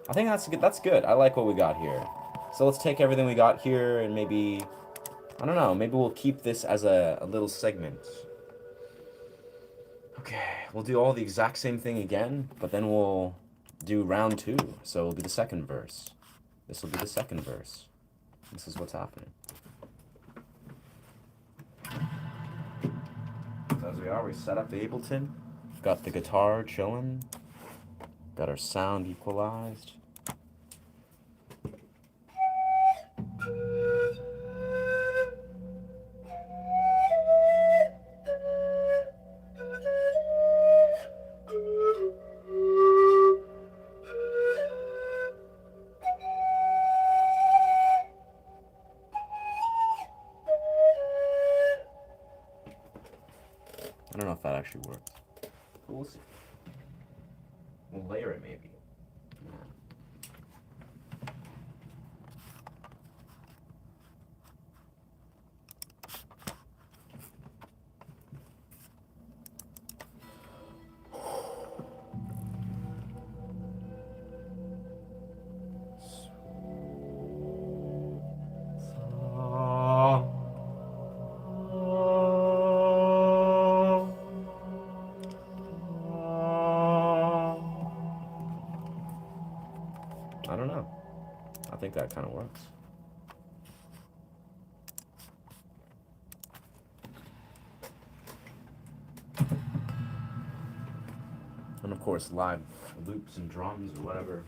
I think that's good. That's good. I like what we got here. So let's take everything we got here and maybe, I don't know, maybe we'll keep this as a little segment. Okay, we'll do all the exact same thing again, but then we'll do round 2. So it'll be the second verse. This will be the second verse. This is what's happening. So as we are, we set up the Ableton. Got the guitar chilling. Got our sound equalized. I don't know if that actually works. We'll see. We'll layer it maybe. Yeah. I don't know. I think that kind of works. And of course, live loops and drums or whatever.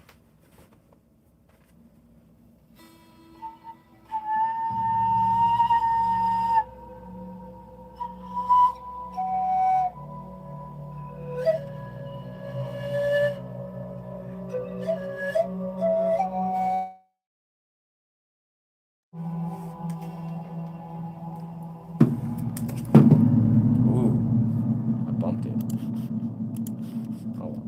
Ooh, I bumped it. Oh well.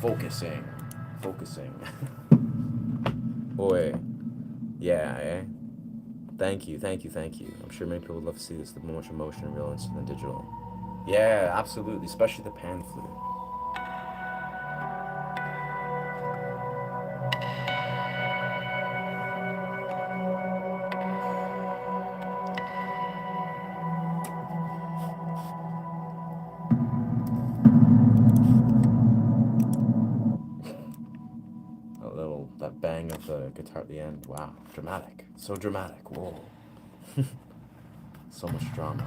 Focusing. Boy, yeah, eh? Thank you. I'm sure many people would love to see this, the much emotion in real instant than digital. Yeah, absolutely, especially the pan flute. That bang of the guitar at the end. Wow, dramatic. So dramatic. Whoa. So much drama.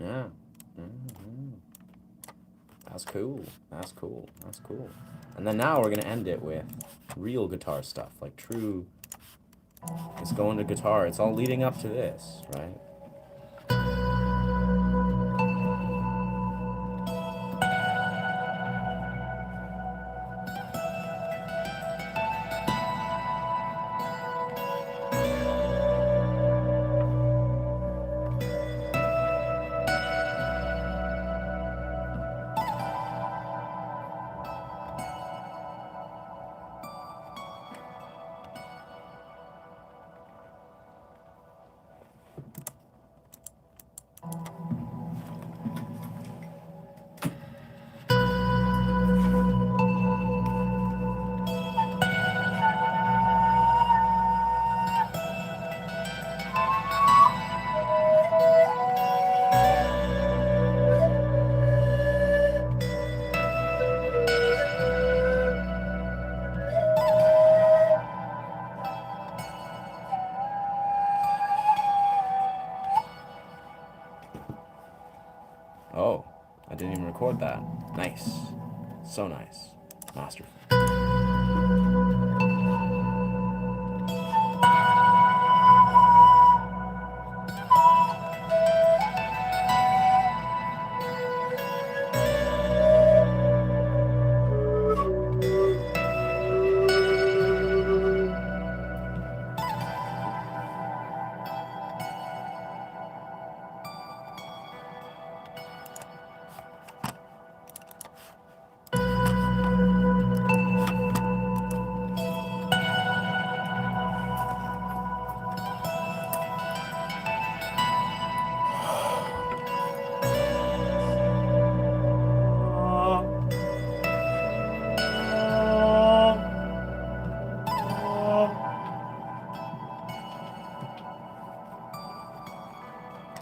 Yeah. That's cool. And then now we're gonna end it with real guitar stuff, like true. It's going to guitar. It's all leading up to this, right? record that. Nice. So nice. Masterful.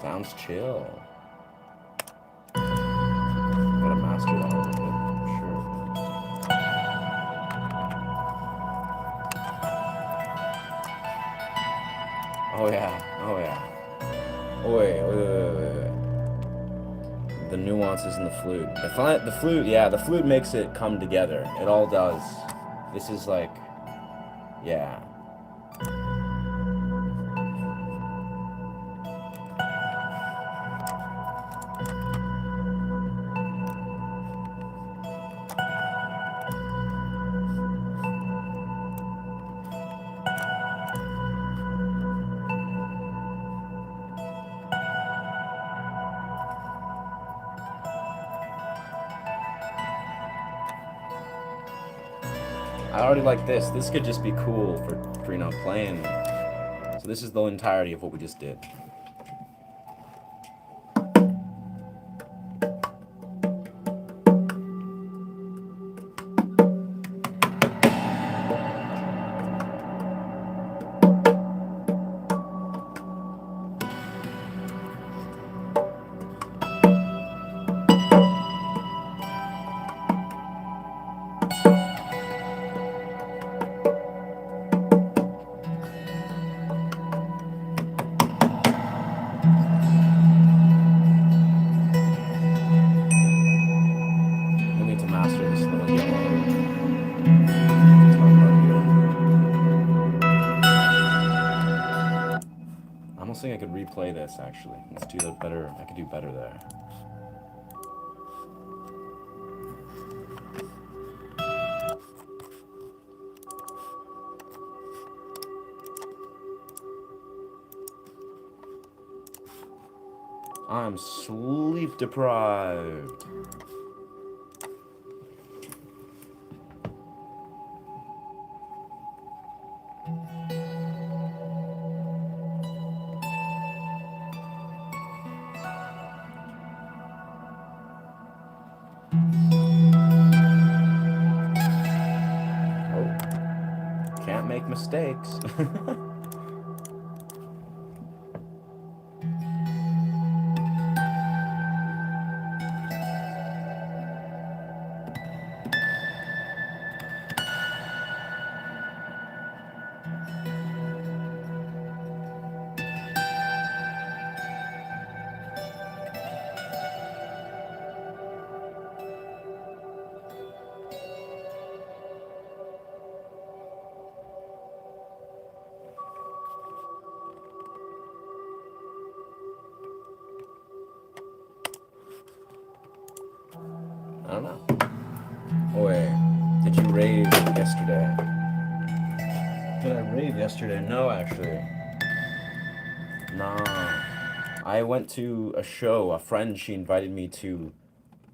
Sounds chill. Gotta master that a little bit, for sure. Oh yeah, oh yeah. Oh, wait. The nuances in the flute. The flute, yeah, the flute makes it come together. It all does. This is like, yeah. I already like this. This could just be cool for you know, playing. So this is the entirety of what we just did. I almost think I could replay this, actually. Let's do that better. I could do better there. I'm sleep deprived. Can't make mistakes. I don't know. Oh, wait. Did you rave yesterday? Did I rave yesterday? No, actually. Nah. I went to a show. A friend, she invited me to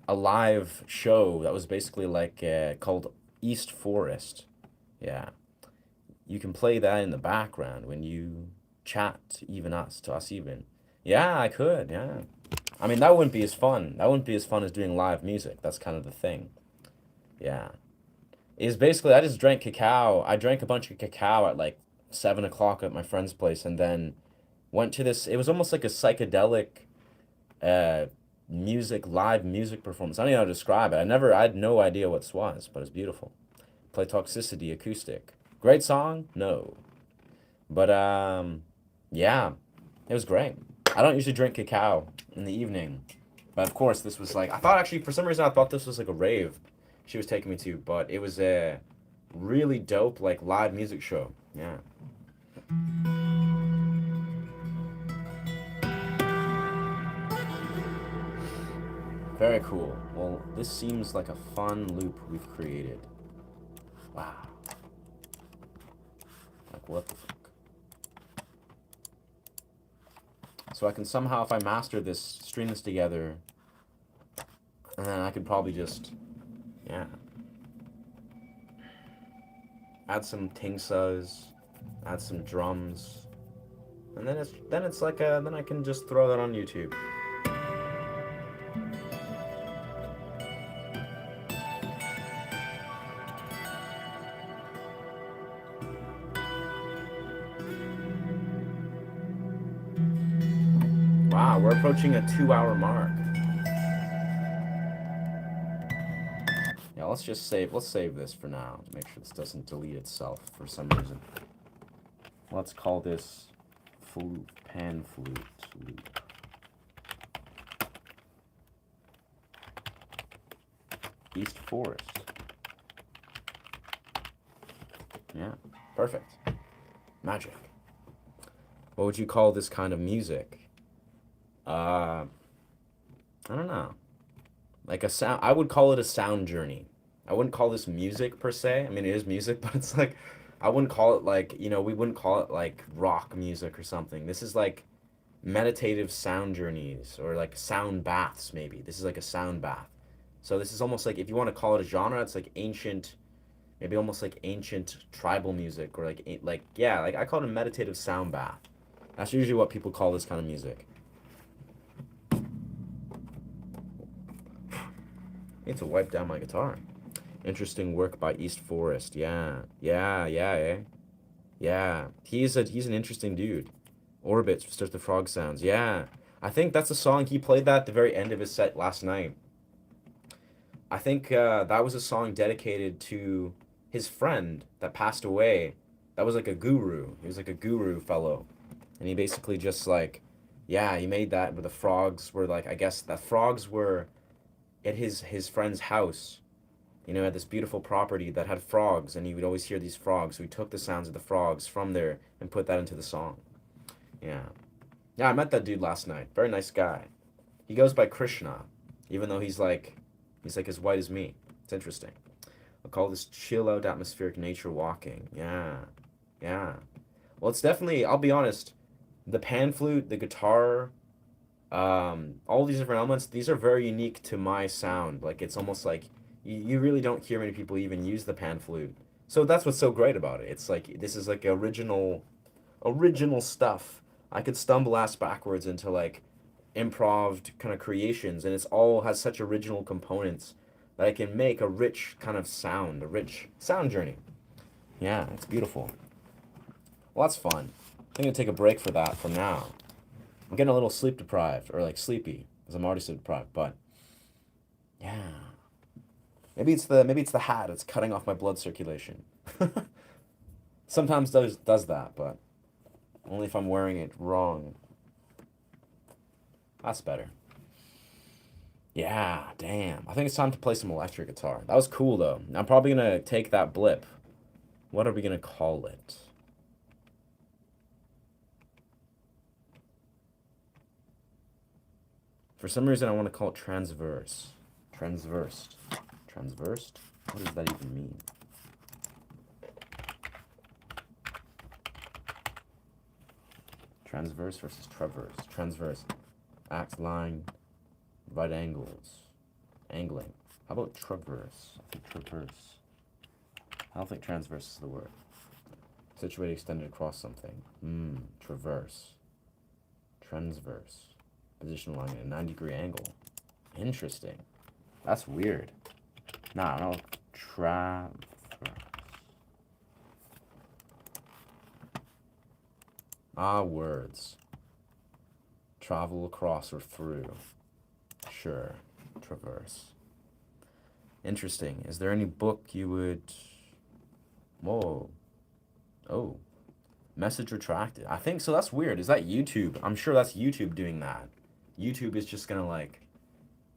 a live show that was basically like called East Forest. Yeah. You can play that in the background when you chat to us even. Yeah, I could, yeah. I mean, that wouldn't be as fun. That wouldn't be as fun as doing live music. That's kind of the thing. Yeah. Is basically, I just drank cacao. I drank a bunch of cacao at like 7 o'clock at my friend's place and then went to this. It was almost like a psychedelic live music performance. I don't even know how to describe it. I had no idea what this was, but it's beautiful. Play Toxicity acoustic. Great song? No. But, yeah, it was great. I don't usually drink cacao in the evening. But of course, this was like, I thought actually, for some reason, I thought this was like a rave she was taking me to, but it was a really dope, like, live music show. Yeah. Very cool. Well, this seems like a fun loop we've created. Wow. Like, what the fuck? So I can somehow, if I master this, string this together, and then I could probably just, yeah, add some tingsas, add some drums, and then it's like a, then I can just throw that on YouTube. Wow, we're approaching a 2-hour mark. Yeah, let's save this for now to make sure this doesn't delete itself for some reason. Let's call this flute, pan flute loop. East Forest. Yeah, perfect. Magic. What would you call this kind of music? I don't know. Like a sound, I would call it a sound journey. I wouldn't call this music per se. I mean, it is music, but it's like, I wouldn't call it like, you know, we wouldn't call it like rock music or something. This is like meditative sound journeys or like sound baths, maybe. This is like a sound bath. So this is almost like, if you want to call it a genre, it's like ancient, maybe almost like ancient tribal music, or like yeah, like I call it a meditative sound bath. That's usually what people call this kind of music. I need to wipe down my guitar. Interesting work by East Forest. Yeah. He's an interesting dude. Orbits, Start the Frog Sounds. Yeah. I think that's the song, he played that at the very end of his set last night. I think that was a song dedicated to his friend that passed away. That was like a guru. He was like a guru fellow. And he basically just like, yeah, he made that where the frogs were like, I guess the frogs were at his friend's house. You know, at this beautiful property that had frogs, and he would always hear these frogs. So he took the sounds of the frogs from there and put that into the song. Yeah. Yeah, I met that dude last night. Very nice guy. He goes by Krishna, even though he's like as white as me. It's interesting. I'll call this chill out atmospheric nature walking. Yeah. Well, it's definitely, I'll be honest, the pan flute, the guitar, all these different elements, these are very unique to my sound. Like, it's almost like you really don't hear many people even use the pan flute. So that's what's so great about it. It's like, this is like original stuff. I could stumble ass backwards into like improv kind of creations, and it's all has such original components that I can make a rich kind of sound, a rich sound journey. Yeah, it's beautiful. Well, that's fun. I'm gonna take a break for that from now. I'm getting a little sleep deprived, or like sleepy, because I'm already sleep deprived, but yeah. Maybe it's the hat. It's cutting off my blood circulation. Sometimes does that, but only if I'm wearing it wrong. That's better. Yeah, damn. I think it's time to play some electric guitar. That was cool, though. I'm probably going to take that blip. What are we going to call it? For some reason, I want to call it transverse. Transversed. Transversed? What does that even mean? Transverse versus traverse. Transverse. Act line, right angles. Angling. How about traverse? I think traverse. I don't think transverse is the word. Situated, extended across something. Traverse. Transverse. Position line at a 90-degree angle. Interesting. That's weird. Nah, no. Traverse. Ah, words. Travel across or through. Sure. Traverse. Interesting. Is there any book you would... Whoa. Oh. Message retracted. I think so. That's weird. Is that YouTube? I'm sure that's YouTube doing that. YouTube is just gonna like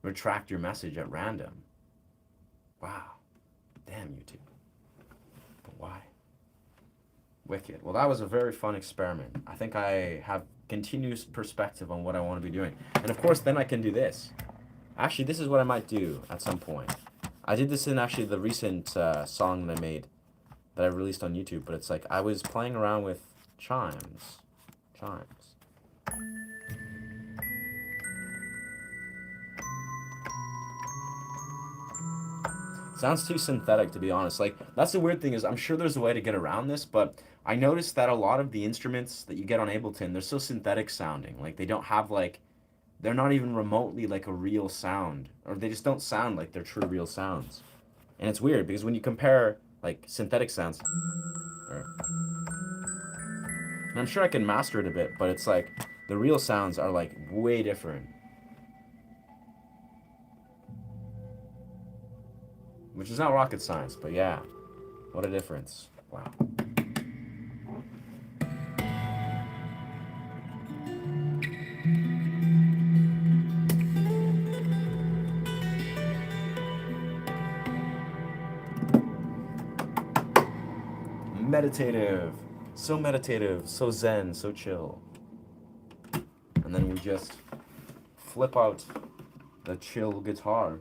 retract your message at random. Wow. Damn, YouTube. But why? Wicked. Well, that was a very fun experiment. I think I have continuous perspective on what I want to be doing. And of course, then I can do this. Actually, this is what I might do at some point. I did this in actually the recent song that I made, that I released on YouTube, but it's like I was playing around with chimes. Chimes. Sounds too synthetic, to be honest. Like, that's the weird thing, is I'm sure there's a way to get around this, but I noticed that a lot of the instruments that you get on Ableton, they're so synthetic sounding. Like, they don't have, like, they're not even remotely like a real sound, or they just don't sound like they're true real sounds. And it's weird, because when you compare, like, synthetic sounds, and I'm sure I can master it a bit, but it's like, the real sounds are, like, way different. Which is not rocket science, but yeah, what a difference. Wow. Meditative. So meditative, so zen, so chill. And then we just flip out the chill guitar.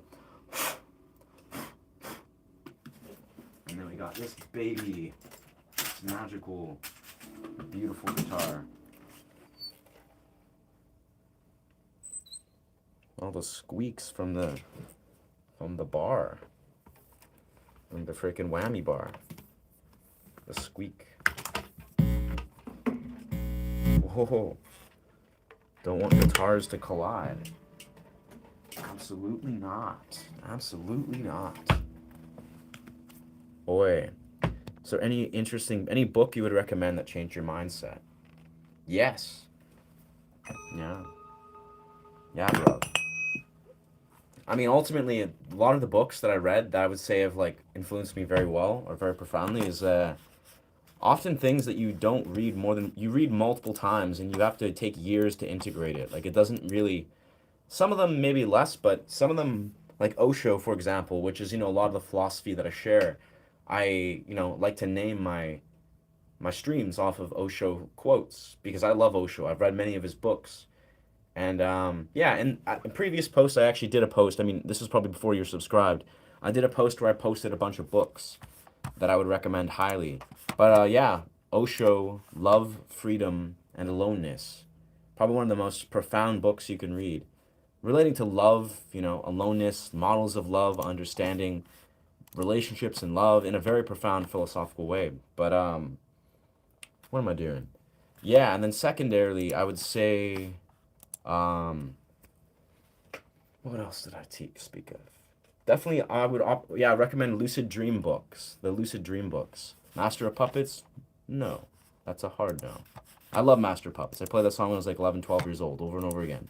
And then we got this baby, this magical, beautiful guitar. All the squeaks from the bar, from the freaking whammy bar. The squeak. Whoa! Don't want guitars to collide. Absolutely not. Absolutely not. Boy. So any book you would recommend that changed your mindset? Yes. Yeah. Yeah, bro. I mean, ultimately, a lot of the books that I read that I would say have, like, influenced me very well or very profoundly is often things that you don't read you read multiple times, and you have to take years to integrate it. Like, it doesn't really, some of them maybe less, but some of them, like Osho, for example, which is, a lot of the philosophy that I share, I, like to name my streams off of Osho quotes, because I love Osho. I've read many of his books. And yeah, and in previous posts, I actually did a post. I mean, this was probably before you're subscribed. I did a post where I posted a bunch of books that I would recommend highly. But yeah, Osho, Love, Freedom, and Aloneness. Probably one of the most profound books you can read. Relating to love, aloneness, models of love, understanding relationships and love in a very profound philosophical way. But what am I doing? Yeah, and then secondarily, I would say, what else did I speak of? Definitely, I would recommend Lucid Dream books. The Lucid Dream books. Master of Puppets? No. That's a hard no. I love Master of Puppets. I played that song when I was like 11, 12 years old, over and over again.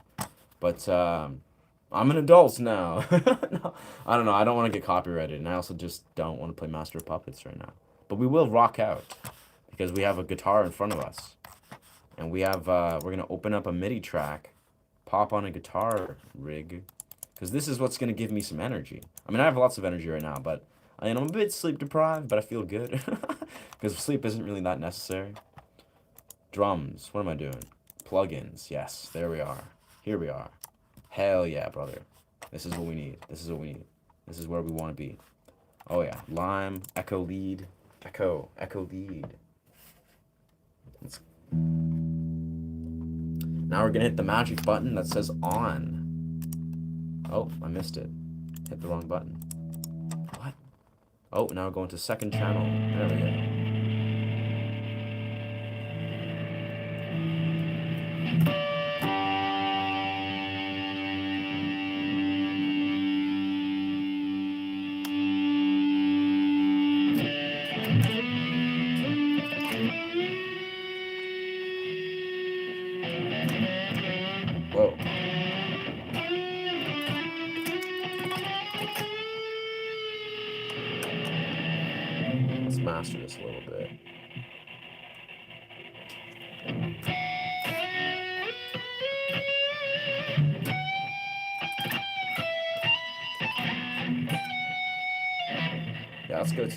But I'm an adult now. No, I don't know. I don't want to get copyrighted, and I also just don't want to play Master of Puppets right now. But we will rock out, because we have a guitar in front of us. And we have, we're going to open up a MIDI track, pop on a guitar rig, because this is what's going to give me some energy. I mean, I have lots of energy right now, but I'm a bit sleep deprived, but I feel good, because sleep isn't really that necessary. Drums, what am I doing? Plugins, yes, there we are. Here we are. Hell yeah, brother. This is what we need. This is what we need. This is where we want to be. Oh yeah, Lime, Echo Lead, Echo Lead. Now we're gonna hit the magic button that says on. Oh, I missed it. Hit the wrong button. What? Oh, now we're going to second channel. There we go. Whoa. Let's master this a little bit. Yeah, let's go to...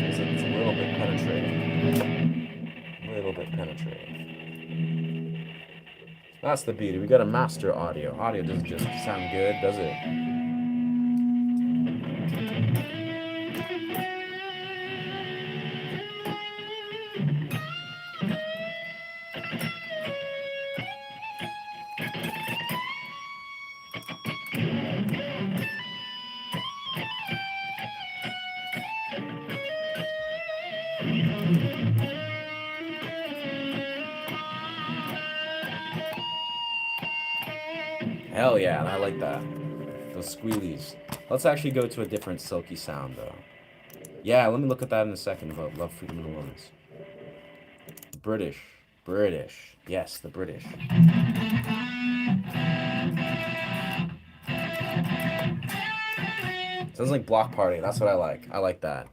It's a little bit penetrating. A little bit penetrating. That's the beauty. We got a master audio. Audio doesn't just sound good, does it? Hell yeah, I like that. Those squealies. Let's actually go to a different silky sound, though. Yeah, let me look at that in a second about Love, Freedom, and Aloneness. British. British. Yes, the British. Sounds like Block Party. That's what I like. I like that.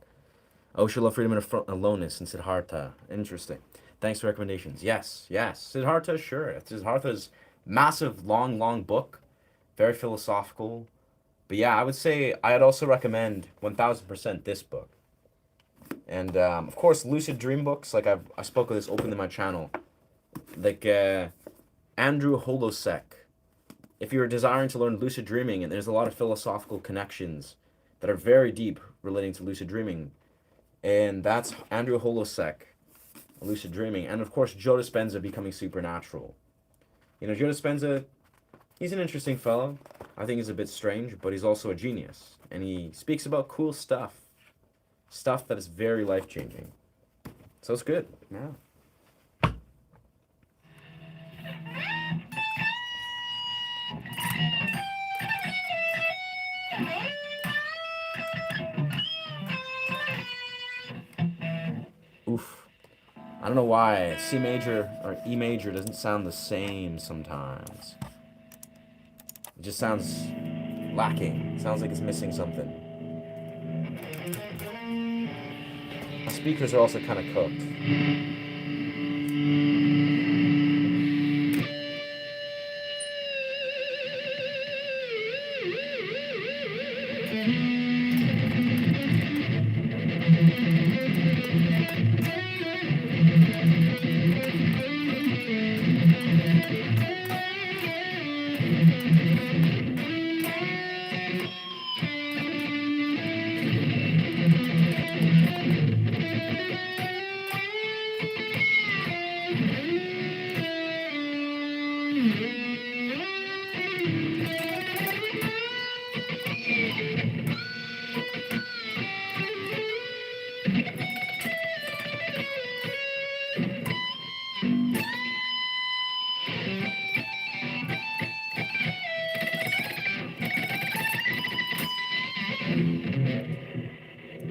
Osho, Love, Freedom, and Aloneness and Siddhartha. Interesting. Thanks for recommendations. Yes, yes. Siddhartha, sure. Siddhartha's massive, long, long book. Very philosophical. But yeah, I would say I'd also recommend 1000% this book. And of course, lucid dream books. Like I spoke of this openly in my channel. Like Andrew Holosek. If you're desiring to learn lucid dreaming, and there's a lot of philosophical connections that are very deep relating to lucid dreaming, and that's Andrew Holosek, lucid dreaming, and of course Joe Dispenza, Becoming Supernatural. You know, Joe Dispenza, he's an interesting fellow. I think he's a bit strange, but he's also a genius, and he speaks about cool stuff that is very life-changing. So it's good. Yeah. Oof. I don't know why C major or E major doesn't sound the same sometimes. It just sounds lacking. It sounds like it's missing something. My speakers are also kind of cooked.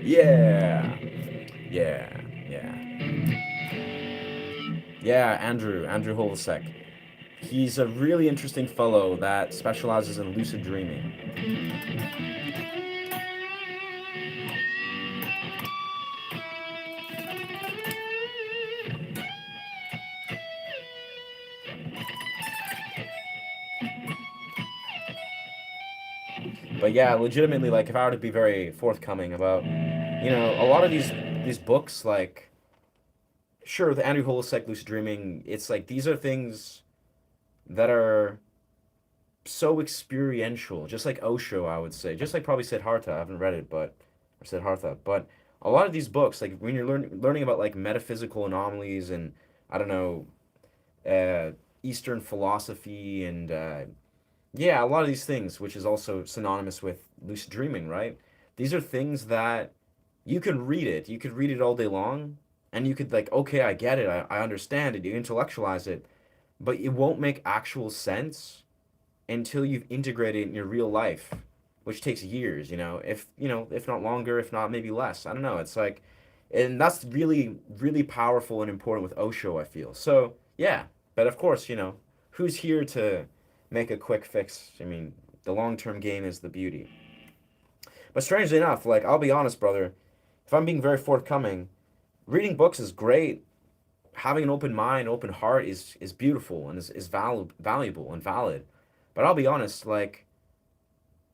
Yeah. Yeah. Yeah. Yeah, Andrew Holosek. He's a really interesting fellow that specializes in lucid dreaming. But yeah, legitimately, like if I were to be very forthcoming about, you know, a lot of these books, like, sure, the Andrew Holosek lucid dreaming, it's like these are things that are so experiential, just like Osho, I would say, just like probably Siddhartha. I haven't read it, but or Siddhartha, but a lot of these books, like when you're learning about like metaphysical anomalies and I don't know, Eastern philosophy and yeah, a lot of these things, which is also synonymous with lucid dreaming, right? These are things that you can read it. You could read it all day long, and you could like, okay, I get it, I understand it, you intellectualize it, but it won't make actual sense until you've integrated it in your real life, which takes years, if not longer, if not maybe less. I don't know. It's like, and that's really, really powerful and important with Osho, I feel. So, yeah, but of course, who's here to make a quick fix? I mean, the long-term game is the beauty. But strangely enough, like, I'll be honest, brother, if I'm being very forthcoming, reading books is great. Having an open mind, open heart is beautiful and is valuable and valid. But I'll be honest, like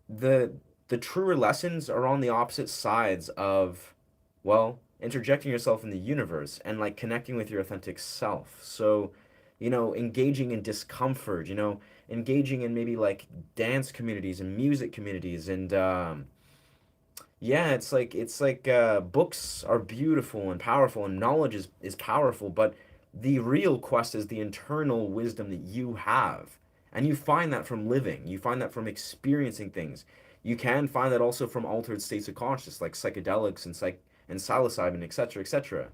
the the truer lessons are on the opposite sides of, well, interjecting yourself in the universe and like connecting with your authentic self. So, engaging in discomfort, engaging in maybe like dance communities and music communities and yeah, it's like books are beautiful and powerful and knowledge is powerful, but the real quest is the internal wisdom that you have. And you find that from living. You find that from experiencing things. You can find that also from altered states of consciousness like psychedelics and psilocybin, etc., etc.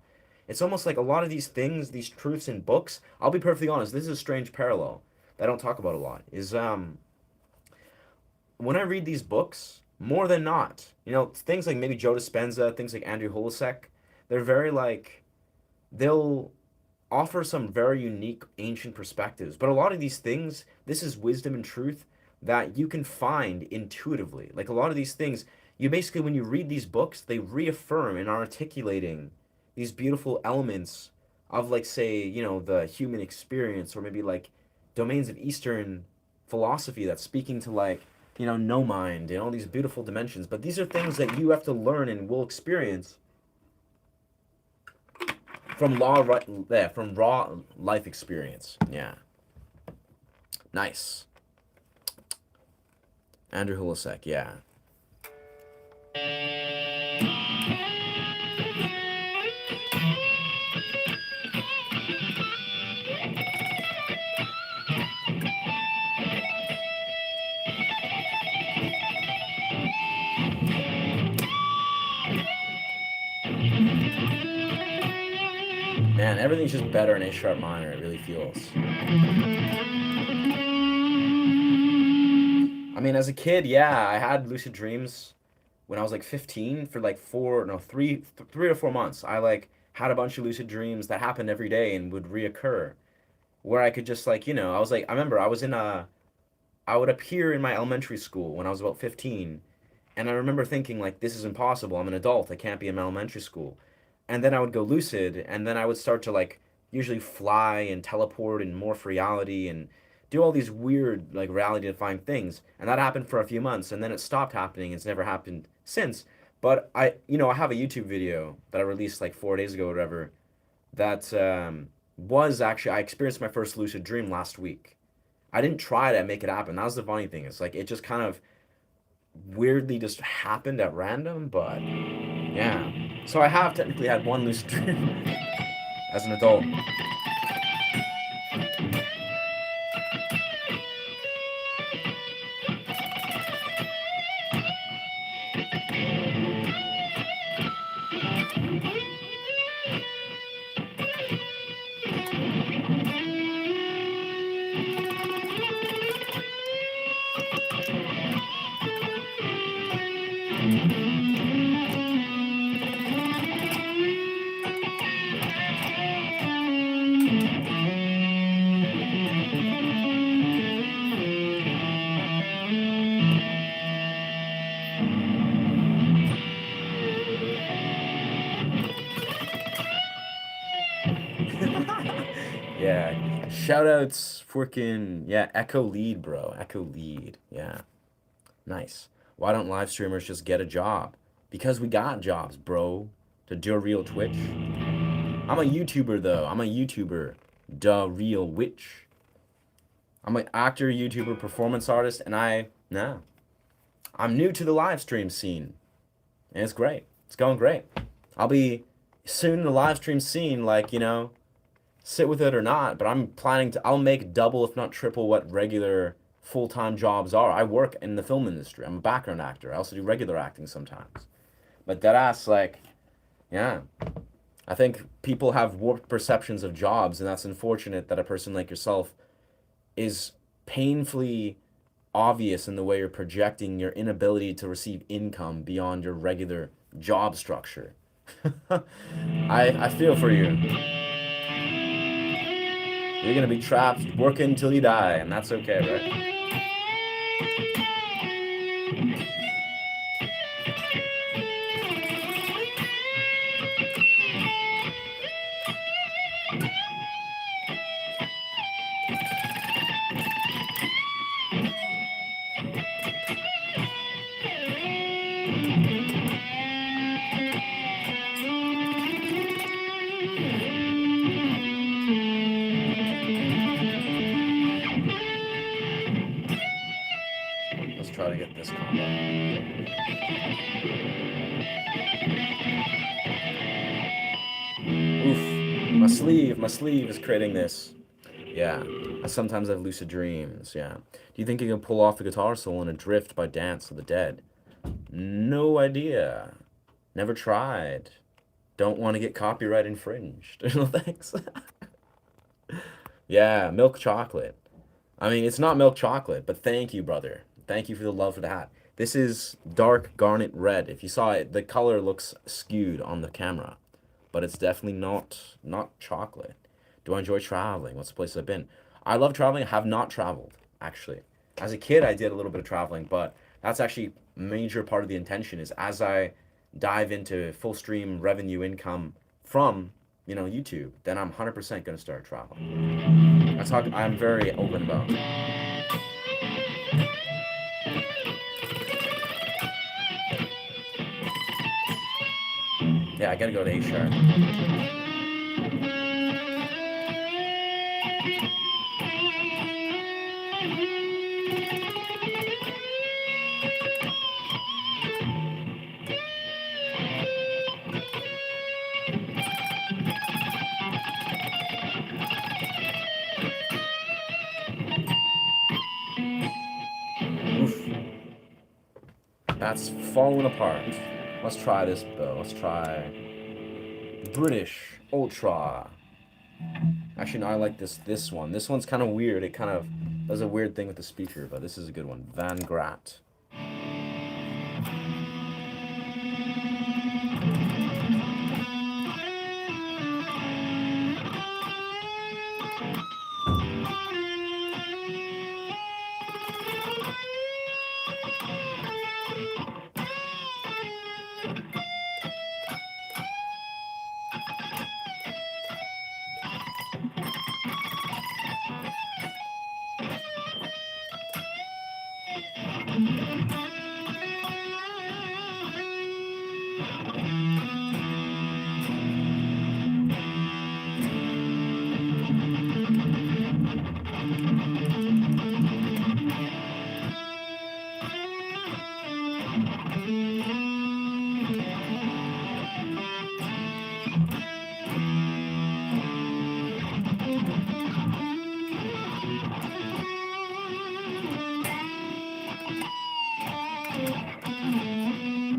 It's almost like a lot of these things, these truths in books, I'll be perfectly honest, this is a strange parallel that I don't talk about a lot. Is when I read these books, more than not, things like maybe Joe Dispenza, things like Andrew Holisek, they're very like, they'll offer some very unique ancient perspectives. But a lot of these things, this is wisdom and truth that you can find intuitively. Like a lot of these things, you basically, when you read these books, they reaffirm and are articulating these beautiful elements of, like, say, the human experience, or maybe like domains of Eastern philosophy that's speaking to, like, no mind and all these beautiful dimensions. But these are things that you have to learn and will experience from from raw life experience. Yeah. Nice. Andrew Hulisek, yeah. Man, everything's just better in A sharp minor, it really feels. I mean, as a kid, yeah, I had lucid dreams when I was like 15 for like 3 or 4 months. I like had a bunch of lucid dreams that happened every day and would reoccur, where I could just like, I was like, I remember I would appear in my elementary school when I was about 15. And I remember thinking, like, this is impossible. I'm an adult. I can't be in elementary school. And then I would go lucid, and then I would start to, like, usually fly and teleport and morph reality and do all these weird, like, reality defying things. And that happened for a few months, and then it stopped happening. It's never happened since. But I have a YouTube video that I released like 4 days ago or whatever that was actually, I experienced my first lucid dream last week. I didn't try to make it happen. That was the funny thing. It's like it just kind of weirdly just happened at random, but yeah. So I have technically had one lucid dream as an adult. Yeah. Shoutouts, freaking, yeah, Echo Lead, bro. Echo Lead. Yeah. Nice. Why don't live streamers just get a job? Because we got jobs, bro. To do a real Twitch. I'm a YouTuber, though. I'm a YouTuber. Da real witch. I'm an actor, YouTuber, performance artist, and I'm new to the live stream scene. And it's great. It's going great. I'll be soon in the live stream scene, like, sit with it or not, but I'll make double, if not triple, what regular full-time jobs are. I work in the film industry. I'm a background actor. I also do regular acting sometimes. But deadass, like, yeah. I think people have warped perceptions of jobs, and that's unfortunate that a person like yourself is painfully obvious in the way you're projecting your inability to receive income beyond your regular job structure. I feel for you. You're gonna be trapped working until you die, and that's okay, right? try to get this combo. Oof. My sleeve is creating this. Yeah. I sometimes have lucid dreams, yeah. Do you think you can pull off a guitar solo in a drift by Dance of the Dead? No idea. Never tried. Don't want to get copyright infringed. No thanks. Yeah, milk chocolate. I mean, it's not milk chocolate, but thank you, brother. Thank you for the love for the hat. This is dark garnet red. If you saw it, the color looks skewed on the camera, but it's definitely not chocolate. Do I enjoy traveling? What's the places I've been? I love traveling. I have not traveled, actually. As a kid, I did a little bit of traveling, but that's actually a major part of the intention is as I dive into full stream revenue income from, YouTube, then I'm 100% going to start traveling. I'm very open about it. Yeah, I gotta go to A sharp. Oof. That's falling apart. Let's try this though. Let's try British Ultra. Actually, no, I like this one. This one's kind of weird. It kind of does a weird thing with the speaker, but this is a good one. Van Grat.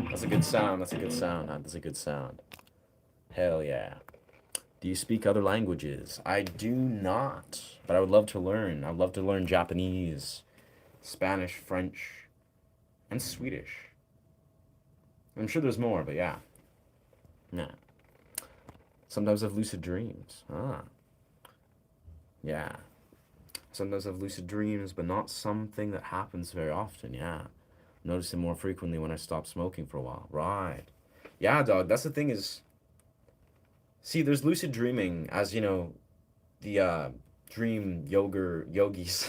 That's a good sound. That's a good sound. That's a good sound. Hell yeah. Do you speak other languages? I do not, but I would love to learn. I'd love to learn Japanese, Spanish, French, and Swedish. I'm sure there's more, but yeah. Yeah. Sometimes I have lucid dreams. Ah. Yeah. Sometimes I have lucid dreams, but not something that happens very often. Yeah. Notice it more frequently when I stop smoking for a while. Right. Yeah, dog. That's the thing is, see, there's lucid dreaming, as you know, the dream yogis.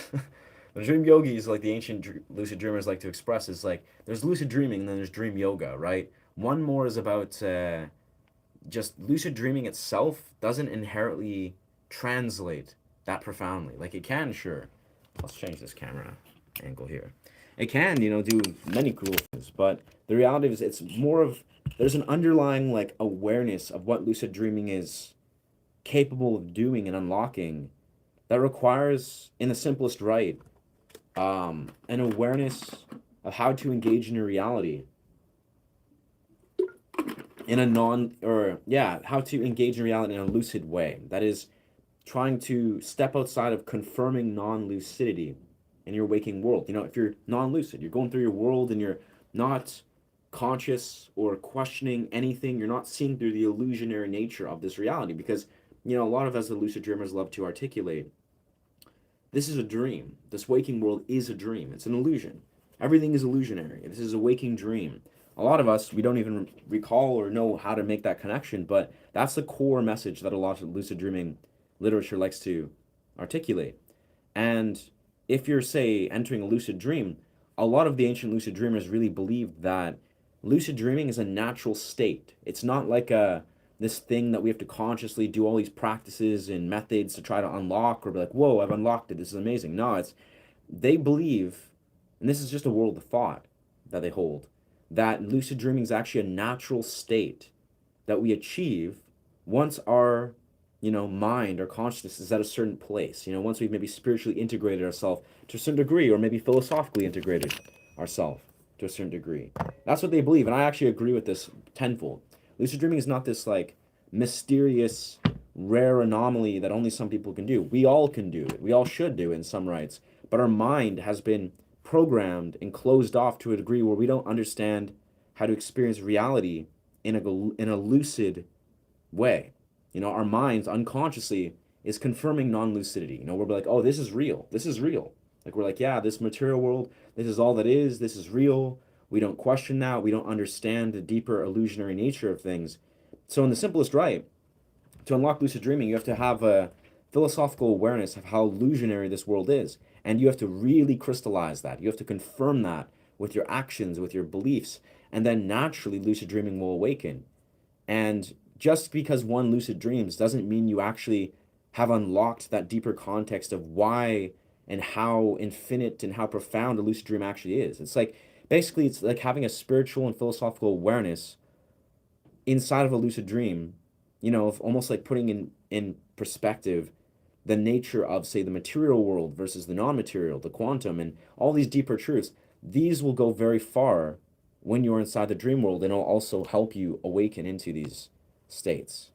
The dream yogis, like the ancient lucid dreamers like to express, is like there's lucid dreaming and then there's dream yoga, right? One more is about just lucid dreaming itself doesn't inherently translate that profoundly. Like it can, sure. Let's change this camera angle here. It can, do many cool things, but the reality is it's more of there's an underlying like awareness of what lucid dreaming is capable of doing and unlocking that requires, in the simplest right, an awareness of how to engage in your reality in a how to engage in reality in a lucid way. That is trying to step outside of confirming non-lucidity in your waking world. If you're non-lucid, you're going through your world and you're not conscious or questioning anything. You're not seeing through the illusionary nature of this reality because, a lot of us, the lucid dreamers, love to articulate, this is a dream. This waking world is a dream. It's an illusion. Everything is illusionary. This is a waking dream. A lot of us, we don't even recall or know how to make that connection, but that's the core message that a lot of lucid dreaming literature likes to articulate. And if you're, say, entering a lucid dream, a lot of the ancient lucid dreamers really believed that lucid dreaming is a natural state. It's not like this thing that we have to consciously do all these practices and methods to try to unlock or be like, whoa, I've unlocked it. This is amazing. No, they believe and this is just a world of thought that they hold, that lucid dreaming is actually a natural state that we achieve once our, mind or consciousness is at a certain place. Once we've maybe spiritually integrated ourselves to a certain degree, or maybe philosophically integrated ourselves to a certain degree. That's what they believe, and I actually agree with this tenfold. Lucid dreaming is not this like mysterious, rare anomaly that only some people can do. We all can do it. We all should do it in some rights. But our mind has been programmed and closed off to a degree where we don't understand how to experience reality in a lucid way. Our minds unconsciously is confirming non-lucidity. We're like, oh, this is real. This is real. Like we're like, yeah, this material world, this is all that is. This is real. We don't question that. We don't understand the deeper illusionary nature of things. So in the simplest right, to unlock lucid dreaming, you have to have a philosophical awareness of how illusionary this world is. And you have to really crystallize that. You have to confirm that with your actions, with your beliefs. And then naturally, lucid dreaming will awaken. And just because one lucid dreams doesn't mean you actually have unlocked that deeper context of why and how infinite and how profound a lucid dream actually is. It's like, basically, it's like having a spiritual and philosophical awareness inside of a lucid dream, of almost like putting in perspective the nature of, say, the material world versus the non-material, the quantum, and all these deeper truths. These will go very far when you're inside the dream world, and it'll also help you awaken into these states.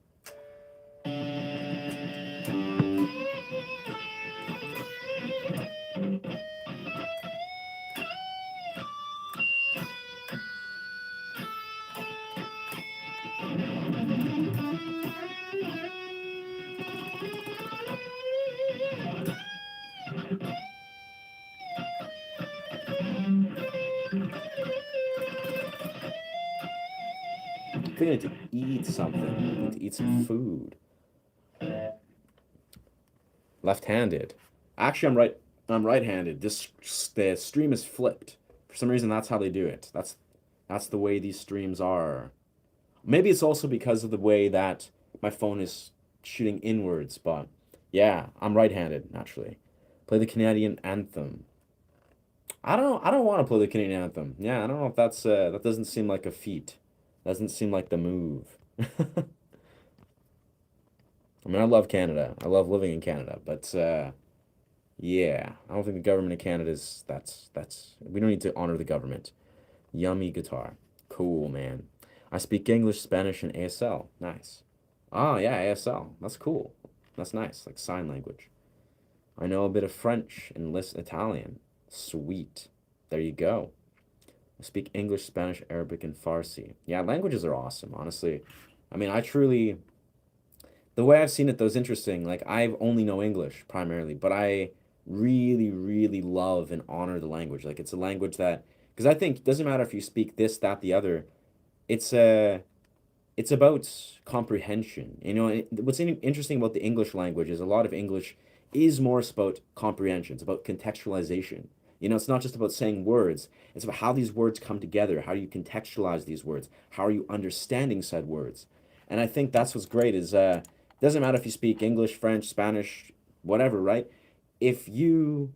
I think I need to eat something. I need to eat some food. Left-handed. Actually, I'm right-handed. The stream is flipped. For some reason, that's how they do it. That's the way these streams are. Maybe it's also because of the way that my phone is shooting inwards, but yeah, I'm right-handed, naturally. Play the Canadian anthem. I don't want to play the Canadian anthem. Yeah, I don't know if that doesn't seem like a feat. Doesn't seem like the move. I mean, I love Canada. I love living in Canada, but yeah, I don't think the government of Canada is that's we don't need to honor the government. Yummy guitar. Cool, man. I speak English, Spanish, and ASL. Nice. Ah, yeah, ASL. That's cool. That's nice, like sign language. I know a bit of French and less Italian. Sweet. There you go. I speak English, Spanish, Arabic, and Farsi. Yeah, languages are awesome, honestly. I mean, the way I've seen it, though, is interesting. Like, I only know English primarily, but I really, really love and honor the language. Like, it's a language that, because I think it doesn't matter if you speak this, that, the other. It's it's about comprehension. What's interesting about the English language is a lot of English is more about comprehension. It's about contextualization. It's not just about saying words. It's about how these words come together. How do you contextualize these words? How are you understanding said words? And I think that's what's great is it doesn't matter if you speak English, French, Spanish, whatever, right? If you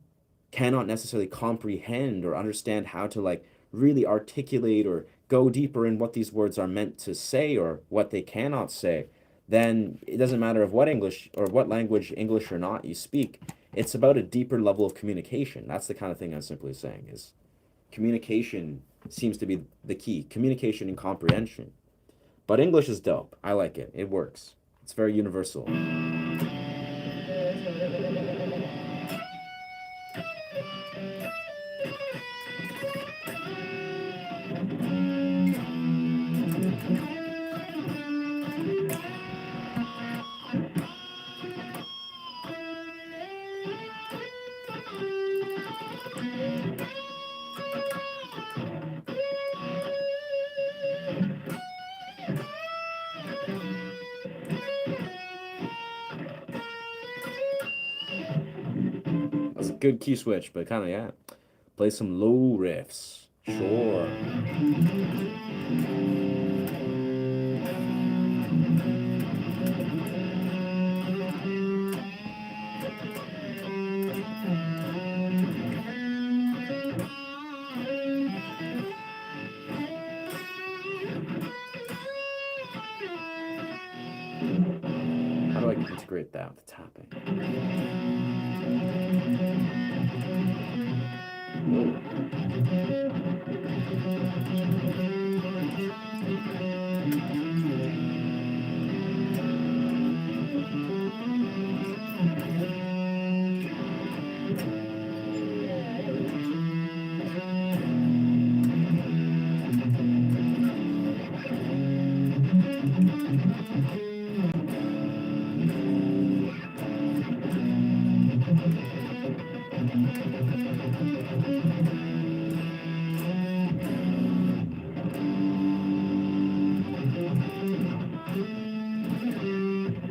cannot necessarily comprehend or understand how to like really articulate or go deeper in what these words are meant to say or what they cannot say, then it doesn't matter of what English or what language, English or not, you speak. It's about a deeper level of communication. That's the kind of thing I'm simply saying is communication seems to be the key. Communication and comprehension. But English is dope. I like it. It works. It's very universal. That's a good key switch, but kind of, yeah. Play some low riffs. Sure. integrate that with tapping.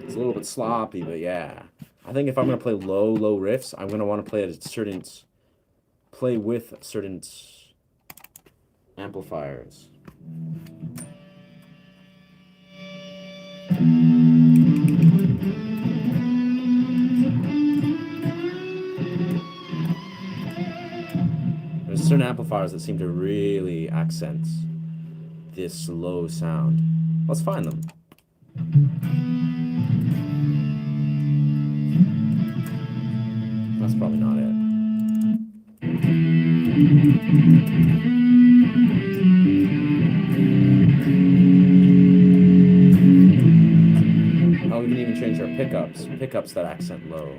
It's a little bit sloppy, but yeah. I think if I'm gonna play low riffs, I'm gonna want to play with certain amplifiers. There's certain amplifiers that seem to really accent this low sound. Let's find them. That's probably not it. Oh, we can even change our pickups that accent low.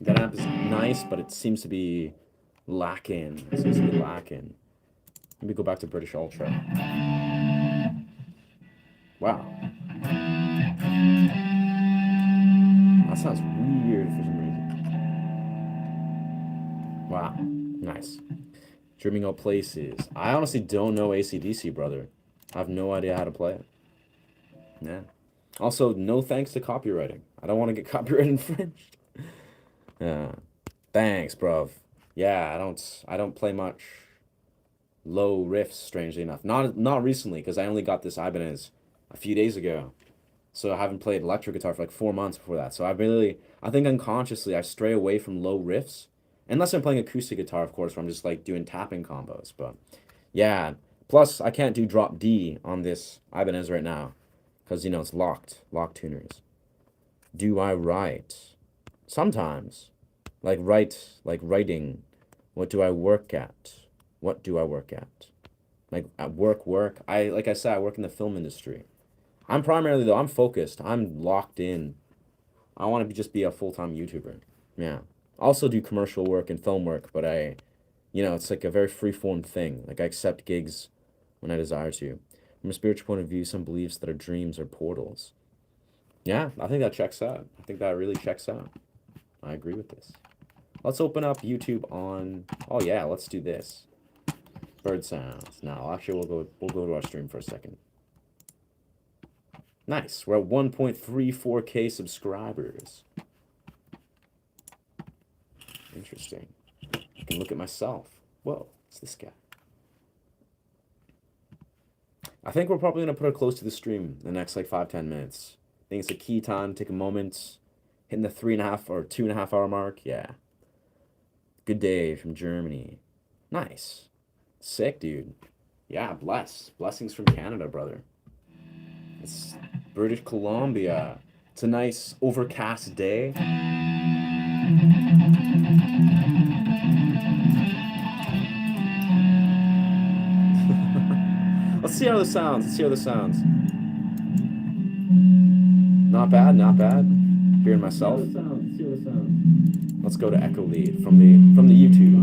That amp is nice, but it seems to be lacking. Let me go back to British Ultra. Wow. That sounds weird for some reason. Wow. Nice. Dreaming Out Places. I honestly don't know AC/DC, brother. I have no idea how to play it. Yeah. Also, no thanks to copywriting. I don't want to get copyright infringed. Yeah. Thanks, bruv. Yeah, I don't play much low riffs, strangely enough. Not recently, because I only got this Ibanez a few days ago. So I haven't played electric guitar for like 4 months before that. So I think unconsciously I stray away from low riffs. Unless I'm playing acoustic guitar, of course, where I'm just like doing tapping combos. But yeah. Plus, I can't do drop D on this Ibanez right now. Because, you know, it's locked tuners. Do I write? Sometimes. Like writing. What do I work at? What do I work at? Like at work. Like I said, I work in the film industry. I'm focused. I'm locked in. I want to just be a full-time YouTuber. Yeah. Also do commercial work and film work, but it's like a very free-form thing. Like I accept gigs when I desire to. From a spiritual point of view, some believes that our dreams are portals. Yeah, I think that checks out. I think that really checks out. I agree with this. Let's open up YouTube on... Oh yeah, let's do this. Bird sounds. Now, actually, we'll go to our stream for a second. Nice. We're at 1.34K subscribers. Interesting. I can look at myself. Whoa, it's this guy. I think we're probably going to put it close to the stream in the next like 5-10 minutes. I think it's a key time. Take a moment. Hitting the 3.5 or 2.5 hour mark. Yeah. Good day from Germany. Nice. Sick, dude. Yeah, blessings from Canada, brother. It's British Columbia. It's a nice overcast day. Let's see how this sounds. Not bad. Hearing myself. Let's go to echo lead from the YouTube.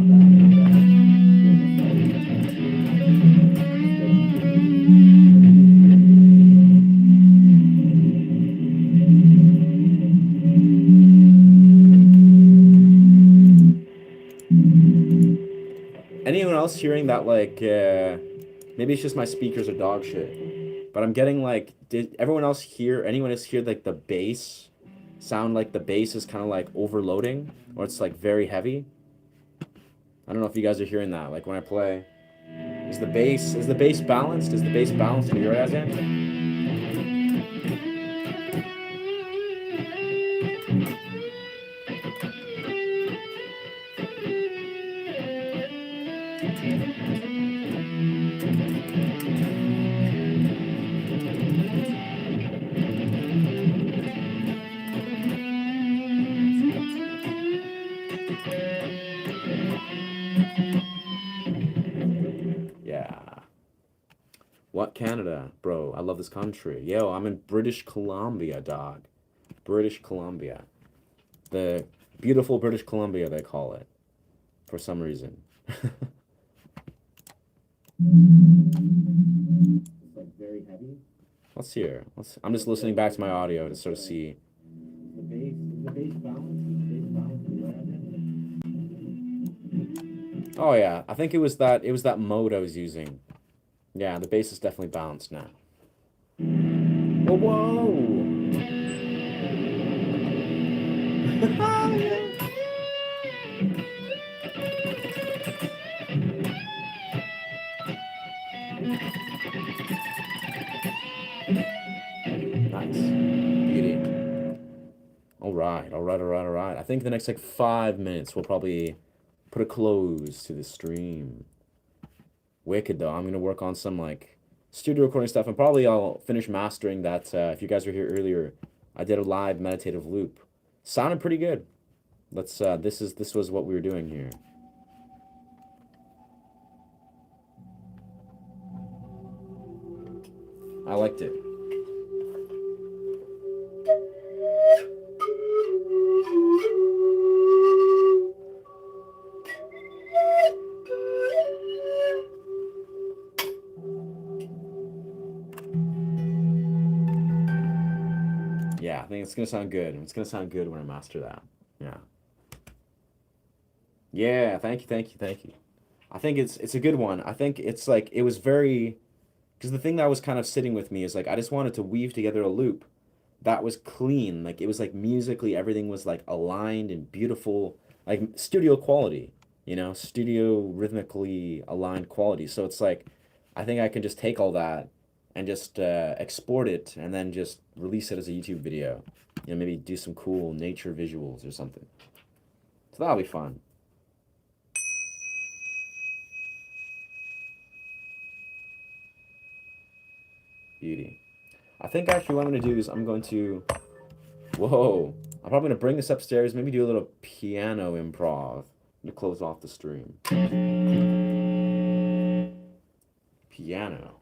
Anyone else hearing that like Maybe it's just my speakers are dog shit. But I'm getting like, did anyone else hear like the bass sound like the bass is kind of like overloading or it's like very heavy? I don't know if you guys are hearing that. Like when I play, is the bass balanced? Is the bass balanced in your guys' end? Yeah. What Canada, bro? I love this country. Yo, I'm in British Columbia, dog. British Columbia. The beautiful British Columbia, they call it, for some reason. It's like very heavy. Let's hear. I'm just listening back to my audio to sort of see. Is the bass balanced? Oh yeah, I think it was that mode I was using. Yeah, the bass is definitely balanced now. Whoa, whoa! Nice. Beauty. All right, all right, all right, all right. I think the next like 5 minutes we'll probably put a close to the stream. Wicked though. I'm gonna work on some like studio recording stuff, and probably I'll finish mastering that. If you guys were here earlier, I did a live meditative loop. Sounded pretty good. Let's. This was what we were doing here. I liked it. Yeah, I think it's gonna sound good. It's gonna sound good when I master that. Yeah. Yeah, thank you, thank you, thank you. I think it's a good one. I think it's like it was very because the thing that was kind of sitting with me is like I just wanted to weave together a loop that was clean. Like it was like musically everything was like aligned and beautiful, like studio quality, studio rhythmically aligned quality. So it's like I think I can just take all that and just export it and then just release it as a YouTube video. Maybe do some cool nature visuals or something. So that'll be fun. Beauty. I think actually what I'm going to do is I'm going to, whoa, I'm probably going to bring this upstairs, maybe do a little piano improv to close off the stream. Piano.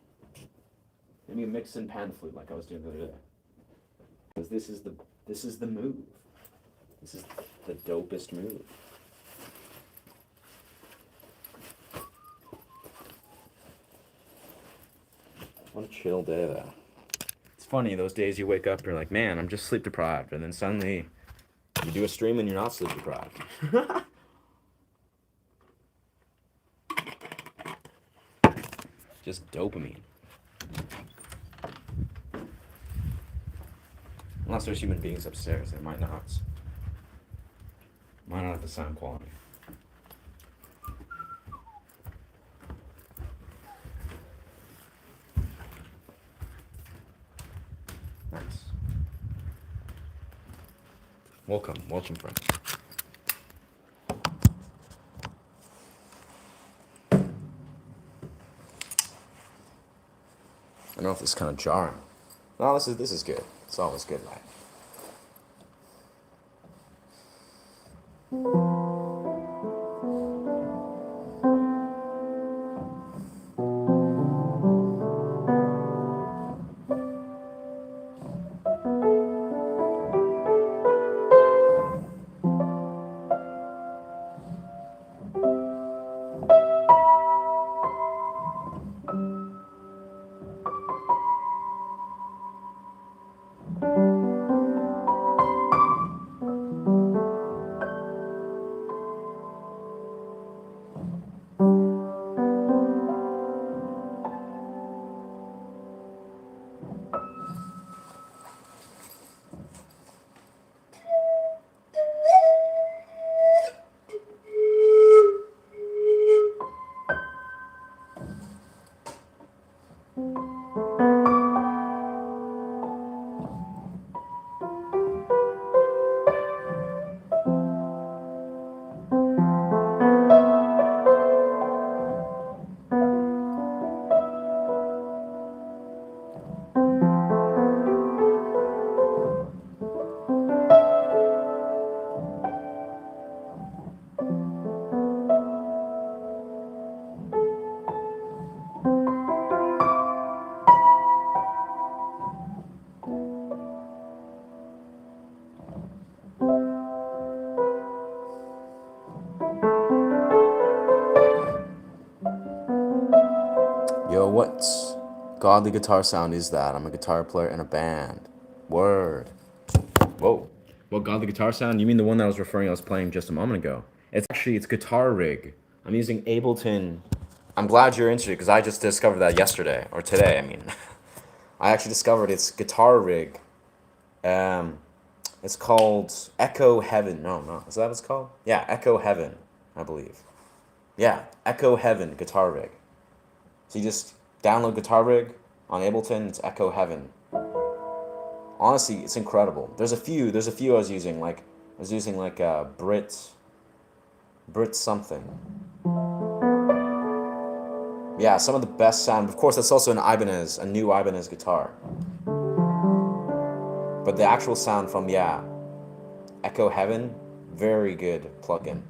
Maybe a mix and pan flute like I was doing the other day. Because this is the move. This is the dopest move. What a chill day though. It's funny, those days you wake up, you're like, man, I'm just sleep deprived, and then suddenly you do a stream and you're not sleep deprived. Just dopamine. Unless there's human beings upstairs, they might not have the sound quality. Nice. Welcome, friend. I don't know if this is kind of jarring. No, this is good. It's always good, right? Godly guitar sound is that? I'm a guitar player in a band. Word. Whoa. What godly guitar sound? You mean the one that I was playing just a moment ago? It's guitar rig. I'm using Ableton. I'm glad you're interested because I just discovered that yesterday, or today, I mean. I actually discovered it's guitar rig. It's called Echo Heaven. No. Is that what it's called? Yeah, Echo Heaven, I believe. Yeah, Echo Heaven guitar rig. So you just download guitar rig on Ableton. It's Echo Heaven. Honestly, it's incredible. There's a few I was using like Brit something. Yeah, some of the best sound. Of course, that's also a new Ibanez guitar. But the actual sound from Echo Heaven, very good plugin.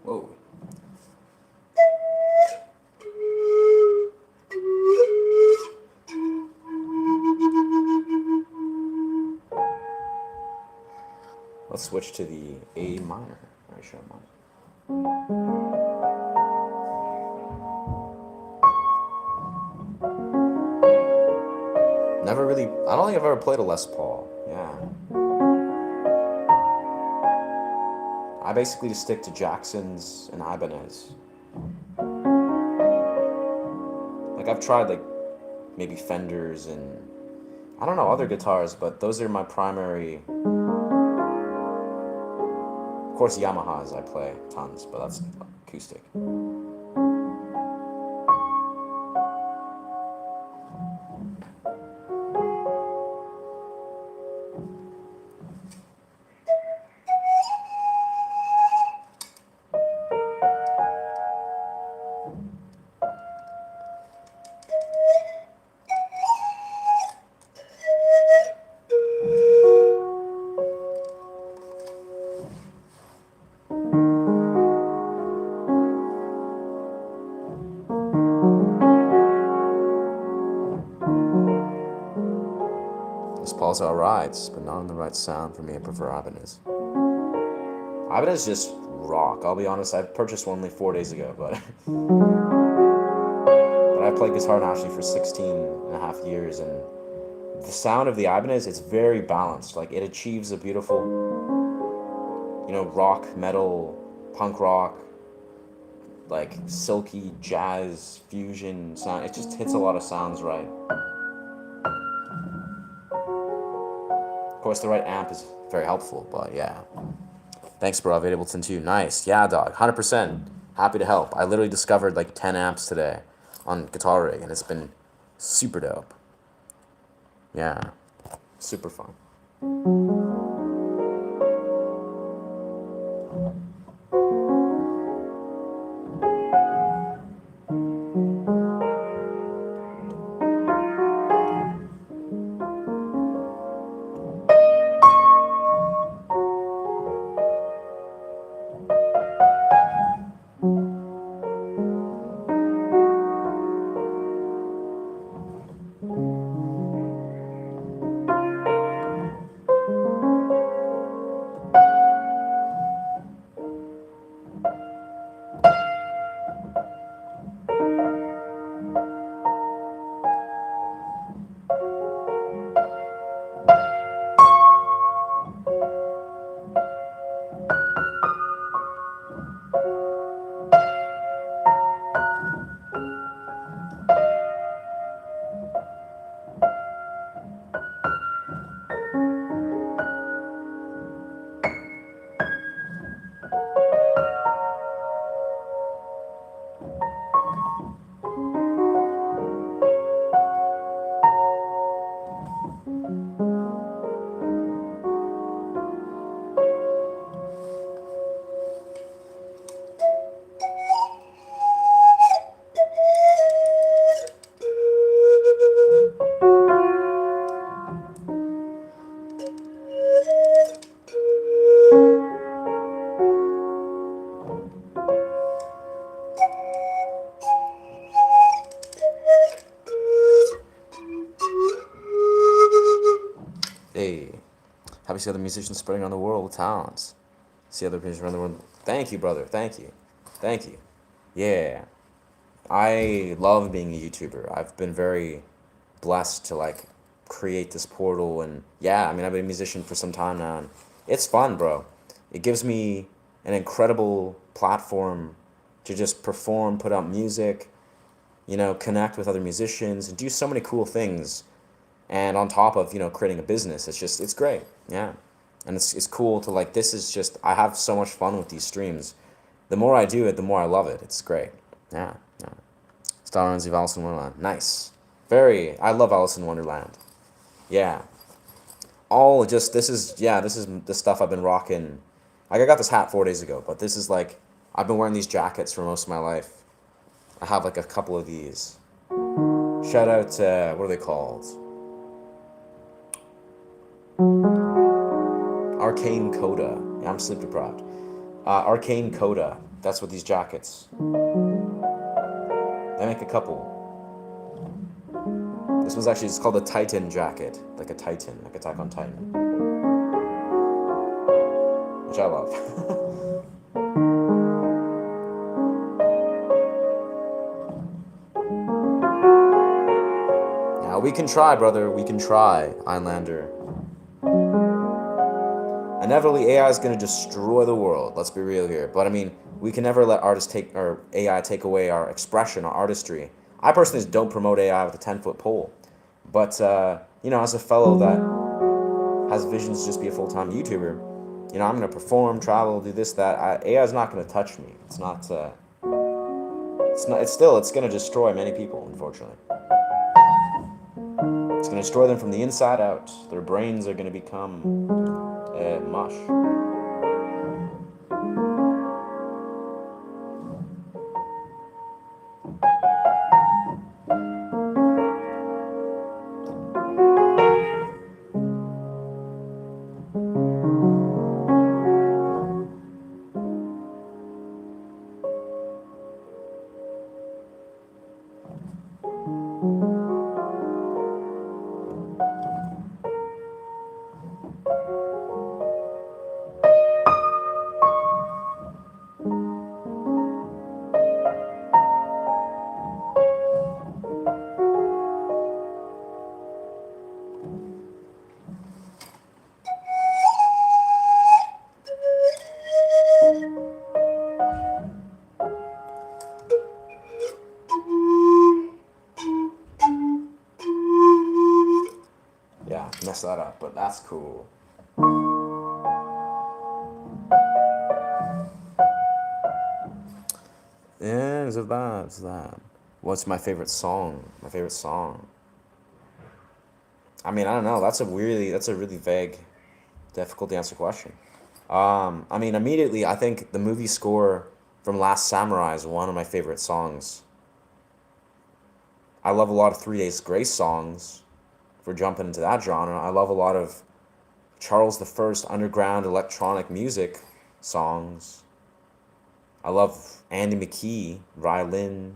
Whoa. Let's switch to the A minor. Very sure minor. I don't think I've ever played a Les Paul. Yeah. I basically just stick to Jacksons and Ibanez. Like I've tried like maybe Fenders and I don't know other guitars, but those are my primary. Of course, Yamahas I play tons, but that's acoustic. Paul's alright, but not on the right sound for me. I prefer Ibanez. Ibanez just rock. I'll be honest, I purchased one only 4 days ago, but I played guitar naturally for 16 and a half years, and the sound of the Ibanez, it's very balanced. Like it achieves a beautiful, rock, metal, punk rock, like silky jazz fusion sound. It just hits a lot of sounds right. Of course, the right amp is very helpful, but yeah. Thanks, bro. I've been Ableton too. Nice. Yeah, dog. 100%. Happy to help. I literally discovered like 10 amps today on Guitar Rig, and it's been super dope. Yeah. Super fun. Hey, happy to see other musicians spreading around the world with talents. See other musicians around the world. Thank you, brother. Thank you. Thank you. Yeah. I love being a YouTuber. I've been very blessed to like create this portal, and yeah, I mean, I've been a musician for some time now, and it's fun, bro. It gives me an incredible platform to just perform, put out music, you know, connect with other musicians, and do so many cool things. And on top of, you know, creating a business, it's great. Yeah. And it's cool to like, this is just, I have so much fun with these streams. The more I do it, the more I love it. It's great. Yeah. Yeah. Star Runs of Alice in Wonderland. Nice. Very, I love Alice in Wonderland. Yeah. All just, this is the stuff I've been rocking. Like, I got this hat 4 days ago, but this is like, I've been wearing these jackets for most of my life. I have like a couple of these. Shout out, what are they called? Arcane Coda. Yeah, I'm sleep deprived. Arcane Coda. That's what these jackets. They make a couple. This one's actually, it's called a Titan jacket. Like a Titan, like Attack on Titan. Which I love. Now we can try, brother. We can try, Einlander. Inevitably, AI is going to destroy the world. Let's be real here. But I mean, we can never let AI take away our expression, our artistry. I personally don't promote AI with a 10-foot pole. But, you know, as a fellow that has visions to just be a full-time YouTuber, you know, I'm going to perform, travel, do this, that. AI is not going to touch me. It's going to destroy many people, unfortunately. It's going to destroy them from the inside out. Their brains are going to become mush. Mess that up, but that's cool. Yeah, it's that. What's my favorite song? My favorite song. I mean, I don't know. That's a really vague, difficult to answer question. I mean, immediately, I think the movie score from Last Samurai is one of my favorite songs. I love a lot of 3 Days Grace songs. If we're jumping into that genre, I love a lot of Charles I underground electronic music songs. I love Andy McKee, Rylin,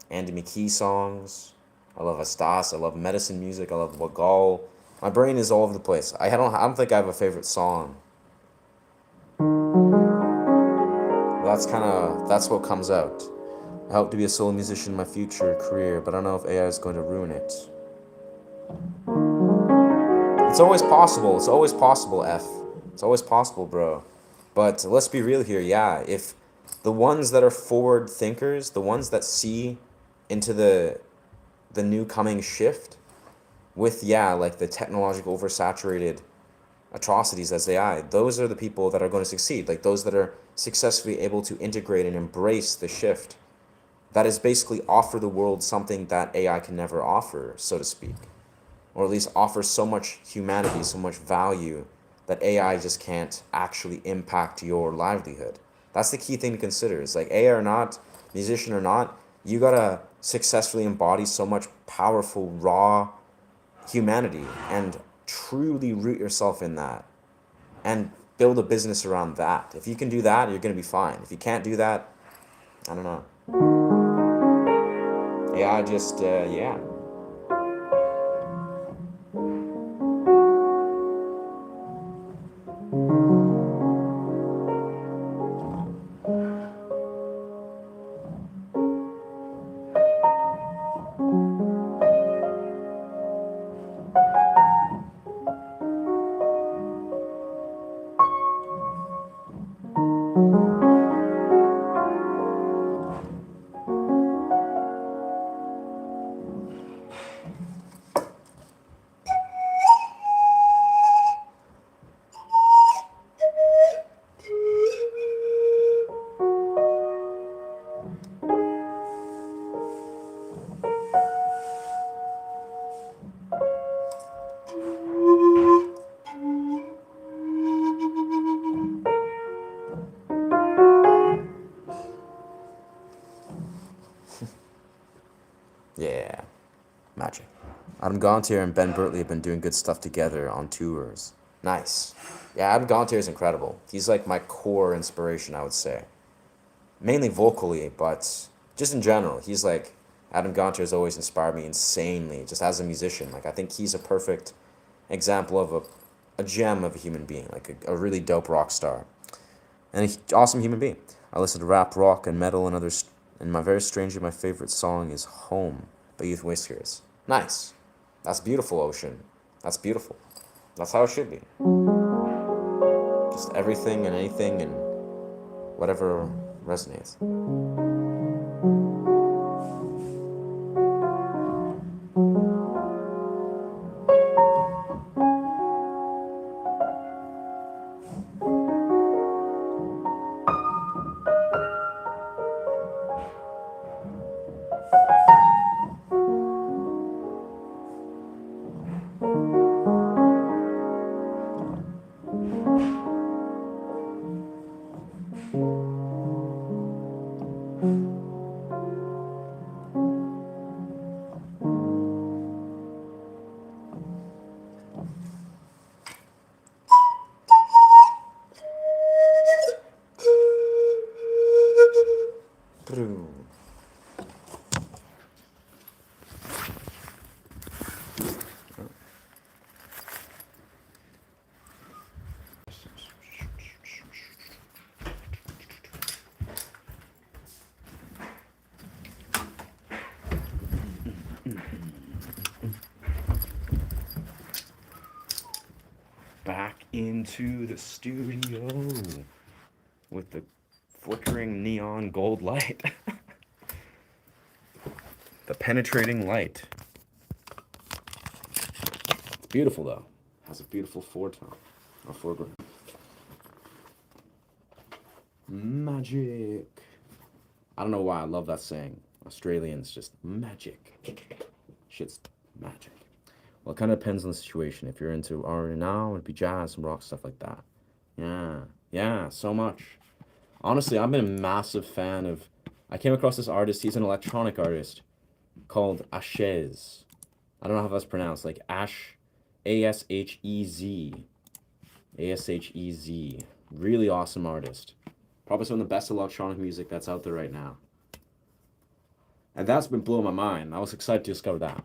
Andy McKee songs. I love Astas. I love medicine music. I love Wagal. My brain is all over the place. I don't think I have a favorite song. That's what comes out. I hope to be a solo musician in my future career, but I don't know if AI is going to ruin it. It's always possible. It's always possible, F. It's always possible, bro. But let's be real here. Yeah, if the ones that are forward thinkers, the ones that see into the new coming shift with, yeah, like the technological oversaturated atrocities as AI, those are the people that are going to succeed. Like those that are successfully able to integrate and embrace the shift. That is basically offer the world something that AI can never offer, so to speak. Or at least offer so much humanity, so much value that AI just can't actually impact your livelihood. That's the key thing to consider. It's like AI or not, musician or not, you gotta successfully embody so much powerful, raw humanity and truly root yourself in that and build a business around that. If you can do that, you're gonna be fine. If you can't do that, I don't know. AI just, yeah. Adam Gontier and Ben Bertley have been doing good stuff together on tours. Nice. Yeah, Adam Gontier is incredible. He's like my core inspiration, I would say. Mainly vocally, but just in general. He's like, Adam Gontier has always inspired me insanely, just as a musician. Like, I think he's a perfect example of a gem of a human being, like a really dope rock star. And an awesome human being. I listen to rap, rock, and metal and others, and very strangely, my favorite song is Home by Youth Whiskers. Nice. That's beautiful, Ocean. That's beautiful. That's how it should be. Just everything and anything and whatever resonates. Back into the studio with the flickering neon gold light. The penetrating light. It's beautiful though. It has a beautiful foretone or foreground. Magic. I don't know why I love that saying. Australians just magic. Shit's magic. Well, it kind of depends on the situation. If you're into R&B now, it'd be jazz and rock, stuff like that. Yeah, so much. Honestly, I've been a massive fan of... I came across this artist. He's an electronic artist called Ashez. I don't know how that's pronounced. Like Ash, A-S-H-E-Z. A-S-H-E-Z. Really awesome artist. Probably some of the best electronic music that's out there right now. And that's been blowing my mind. I was excited to discover that.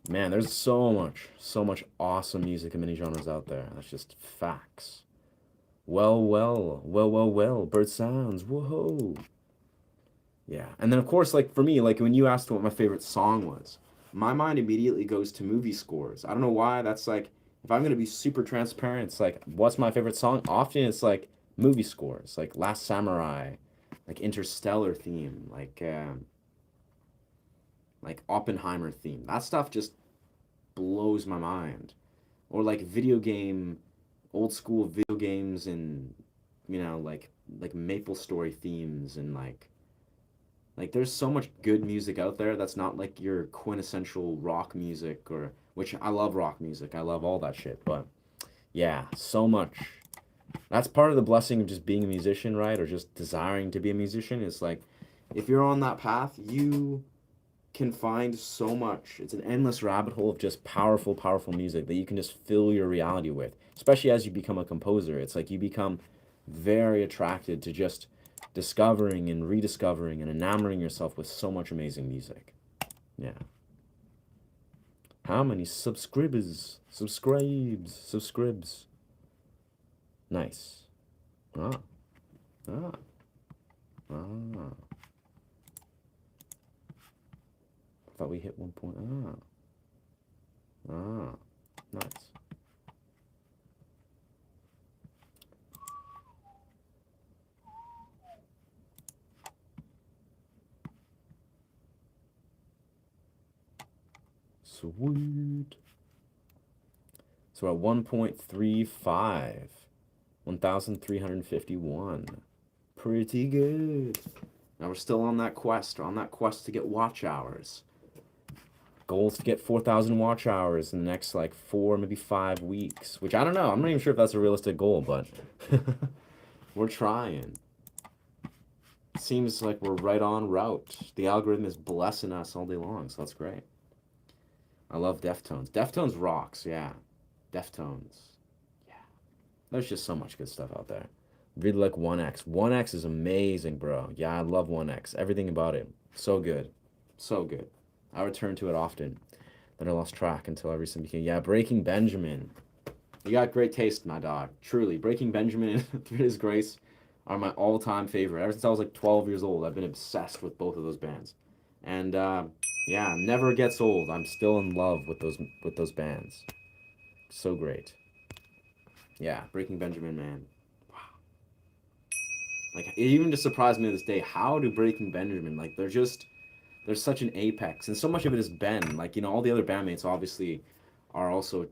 Man, there's so much awesome music in many genres out there. That's just facts. Well, bird sounds, whoa. Yeah, and then of course, like for me, like when you asked what my favorite song was, my mind immediately goes to movie scores. I don't know why, that's like, if I'm gonna be super transparent, it's like, what's my favorite song? Often it's like movie scores, like Last Samurai, like Interstellar theme, like Oppenheimer theme. That stuff just blows my mind. Or like old school video games and, you know, like Maple Story themes and like there's so much good music out there that's not like your quintessential rock music which I love rock music. I love all that shit, but yeah, so much. That's part of the blessing of just being a musician, right? Or just desiring to be a musician. It's like, if you're on that path, you can find so much. It's an endless rabbit hole of just powerful music that you can just fill your reality with. Especially as you become a composer. It's like you become very attracted to just discovering and rediscovering and enamoring yourself with so much amazing music. Yeah. How many subscribes? Nice. Ah. Thought we hit 1 point. Nice. Sweet. So we're at 1.35. 1,351. Pretty good. Now we're still on that quest. We're on that quest to get watch hours. Goal is to get 4,000 watch hours in the next like 4, maybe 5 weeks. Which I don't know. I'm not even sure if that's a realistic goal, but we're trying. Seems like we're right on route. The algorithm is blessing us all day long, so that's great. I love Deftones. Deftones rocks, yeah. Deftones. Yeah. There's just so much good stuff out there. Really like 1X. 1X is amazing, bro. Yeah, I love 1X. Everything about it. So good. So good. I return to it often. Then I lost track until I recently became... Yeah, Breaking Benjamin. You got great taste, my dog. Truly. Breaking Benjamin and Through His Grace are my all-time favorite. Ever since I was like 12 years old, I've been obsessed with both of those bands. And yeah, never gets old. I'm still in love with those bands. So great. Yeah, Breaking Benjamin, man. Wow. Like it even just surprised me to this day. How do Breaking Benjamin, like they're such an apex, and so much of it is Ben. Like, all the other bandmates obviously are also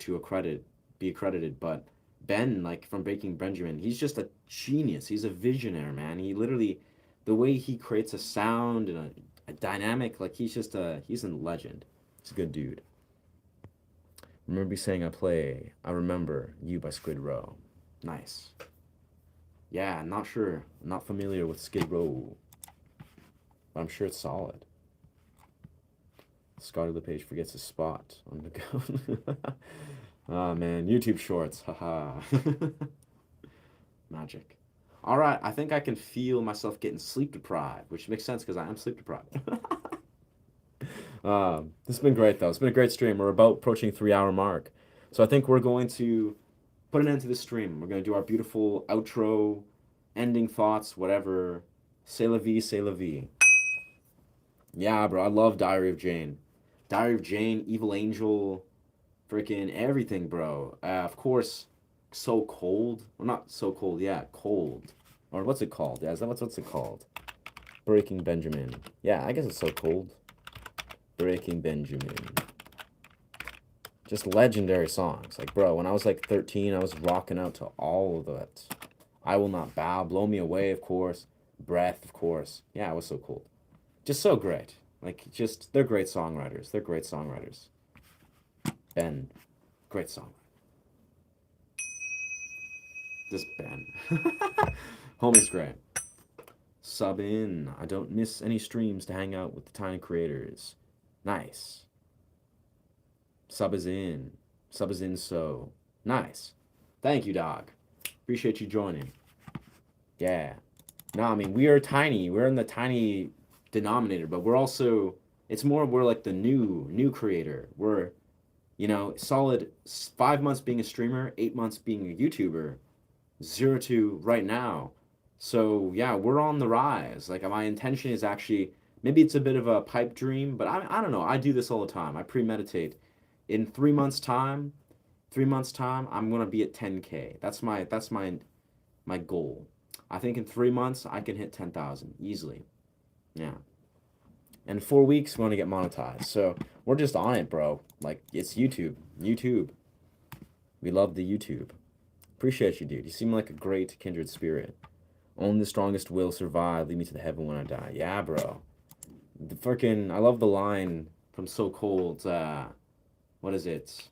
be accredited, but Ben, like from Breaking Benjamin, he's just a genius. He's a visionary, man. He literally, the way he creates a sound and a dynamic, like he's a legend. He's a good dude. Remember me saying I remember you by Skid Row. Nice. Yeah, not sure. I'm not familiar with Skid Row, but I'm sure it's solid. Scotty LePage forgets his spot on the go. Oh man, YouTube Shorts, haha. Magic. All right, I think I can feel myself getting sleep deprived, which makes sense because I am sleep deprived. This has been great though. It's been a great stream. We're about approaching 3 hour mark, so I think we're going to put an end to this stream. We're going to do our beautiful outro, ending thoughts, whatever. C'est la vie, c'est la vie. Yeah, bro, I love Diary of Jane. Diary of Jane, Evil Angel, freaking everything, bro. Of course, So Cold. Well, not So Cold, yeah, Cold. Or what's it called? Yeah, is that what's it called? Breaking Benjamin. Yeah, I guess it's So Cold. Breaking Benjamin. Just legendary songs. Like, bro, when I was like 13, I was rocking out to all of that. I Will Not Bow, Blow Me Away, of course. Breath, of course. Yeah, it was so cool. Just so great. Like, they're great songwriters. They're great songwriters. Ben, great song. This Ben. Homie's great. Sub in. I don't miss any streams to hang out with the tiny creators. Nice. Sub is in. Sub is in so. Nice. Thank you, dog. Appreciate you joining. Yeah. No, I mean, we are tiny. We're in the tiny denominator, but we're also, we're like the new creator. We're, solid 5 months being a streamer, 8 months being a YouTuber, 0 to right now. So yeah, we're on the rise. Like my intention is actually, maybe it's a bit of a pipe dream, but I don't know. I do this all the time. I premeditate. In 3 months time, I'm gonna be at 10K. That's my goal. I think in 3 months I can hit 10,000 easily. Yeah. And 4 weeks we want to get monetized. So we're just on it, bro. Like it's YouTube. We love the YouTube. Appreciate you, dude. You seem like a great kindred spirit. Only the strongest will survive. Lead me to the heaven when I die. Yeah, bro. I love the line from So Cold. What is it?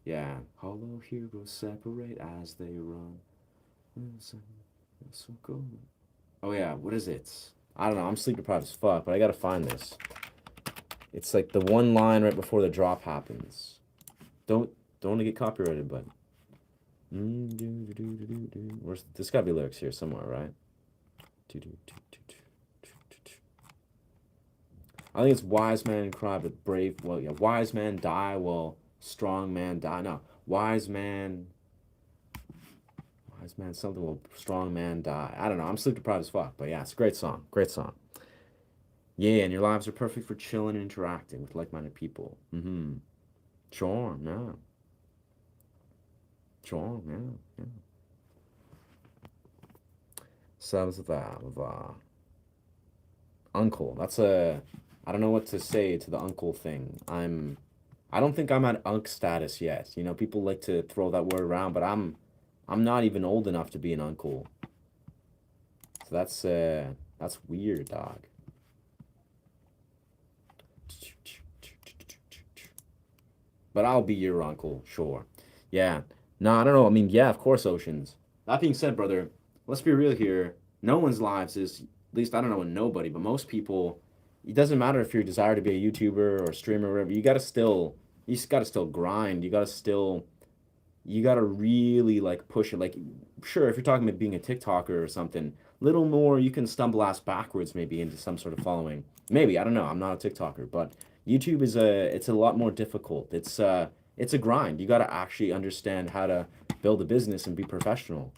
Yeah. Hollow heroes separate as they run. So cold. Oh yeah, what is it? I don't know. I'm sleep deprived as fuck, but I gotta find this. It's like the one line right before the drop happens. Don't want to get copyrighted, but there's gotta be lyrics here somewhere, right? I think it's wise man cry, but brave. Well, yeah, wise man die while strong man die. No, wise man, something will strong man die. I don't know. I'm sleep deprived as fuck, but yeah, it's a great song. Great song. Yeah, and your lives are perfect for chilling and interacting with like-minded people. Sure, yeah. Sure, yeah. Uncle. I don't know what to say to the uncle thing. I don't think I'm at unk status yet. People like to throw that word around, but I'm not even old enough to be an uncle. So that's weird, dog. But I'll be your uncle, sure. Yeah. No, I don't know. I mean, yeah, of course, Oceans. That being said, brother, let's be real here. No one's lives is, at least I don't know nobody, but most people, it doesn't matter if you desire to be a YouTuber or a streamer or whatever, you gotta still You just gotta still grind. You gotta really like push it. Like, sure, if you're talking about being a TikToker or something, little more you can stumble ass backwards maybe into some sort of following. Maybe, I don't know. I'm not a TikToker, but YouTube is it's a lot more difficult. It's a grind. You gotta actually understand how to build a business and be professional.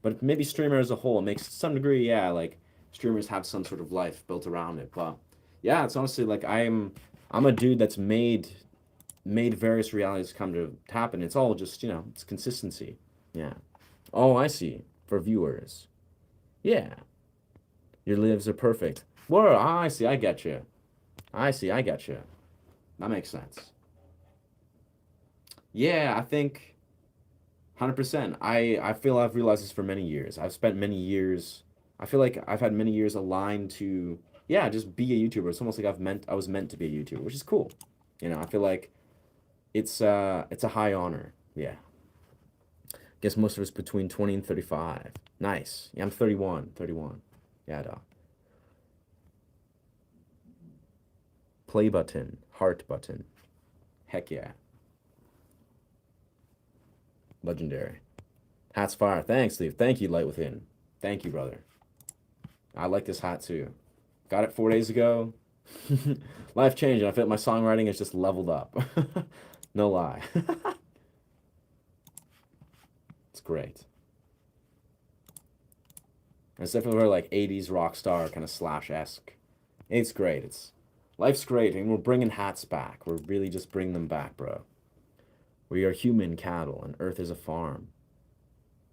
But maybe streamer as a whole, it makes some degree, yeah, like streamers have some sort of life built around it. But yeah, it's honestly like I'm a dude that's made various realities come to happen. It's all just, it's consistency. Yeah. Oh, I see. For viewers. Yeah. Your lives are perfect. Whoa, I see. I get you. I see. I get you. That makes sense. Yeah, I think 100%. I feel I've realized this for many years. I've spent many years. I feel like I've had many years aligned to, yeah, just be a YouTuber. It's almost like I was meant to be a YouTuber, which is cool. I feel like it's a high honor. Yeah. Guess most of us between 20 and 35. Nice. Yeah, I'm 31. 31. Yeah, dog. Play button. Heart button. Heck yeah. Legendary. Hat's fire. Thanks, Steve. Thank you, Light Within. Thank you, brother. I like this hat too. Got it 4 days ago. Life changing. I feel like my songwriting is just leveled up. No lie. It's great. It's definitely very like 80s rock star kind of slash-esque. It's great. Life's great, and we're bringing hats back. We're really just bringing them back, bro. We are human cattle, and Earth is a farm.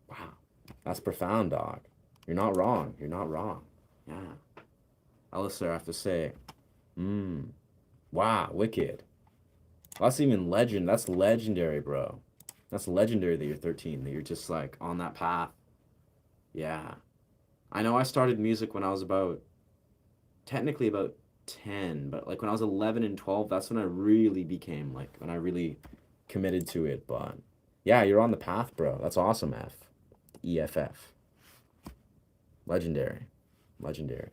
Wow, that's profound, dog. You're not wrong. You're not wrong. Yeah. Alistair, I have to say, wow, wicked. That's even legend. That's legendary, bro. That's legendary that you're 13, that you're just like on that path. Yeah. I know I started music when I was technically about 10, but like when I was 11 and 12, that's when I really became like, when I really committed to it. But yeah, you're on the path, bro. That's awesome, EFF. Legendary. Legendary.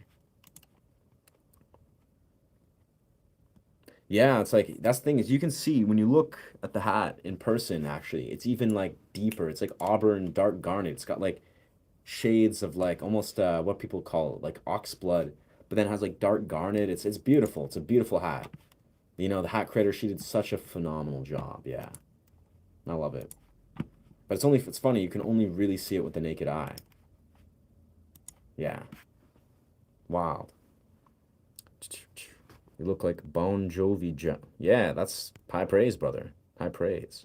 Yeah, it's like that's the thing is you can see when you look at the hat in person, actually, it's even like deeper. It's like auburn, dark garnet. It's got like shades of like almost what people call like ox blood, but then it has like dark garnet. It's beautiful. It's a beautiful hat. The hat creator, she did such a phenomenal job. Yeah. I love it. But it's funny, you can only really see it with the naked eye. Yeah. Wild. You look like Bon Jovi. Yeah, that's high praise, brother. High praise.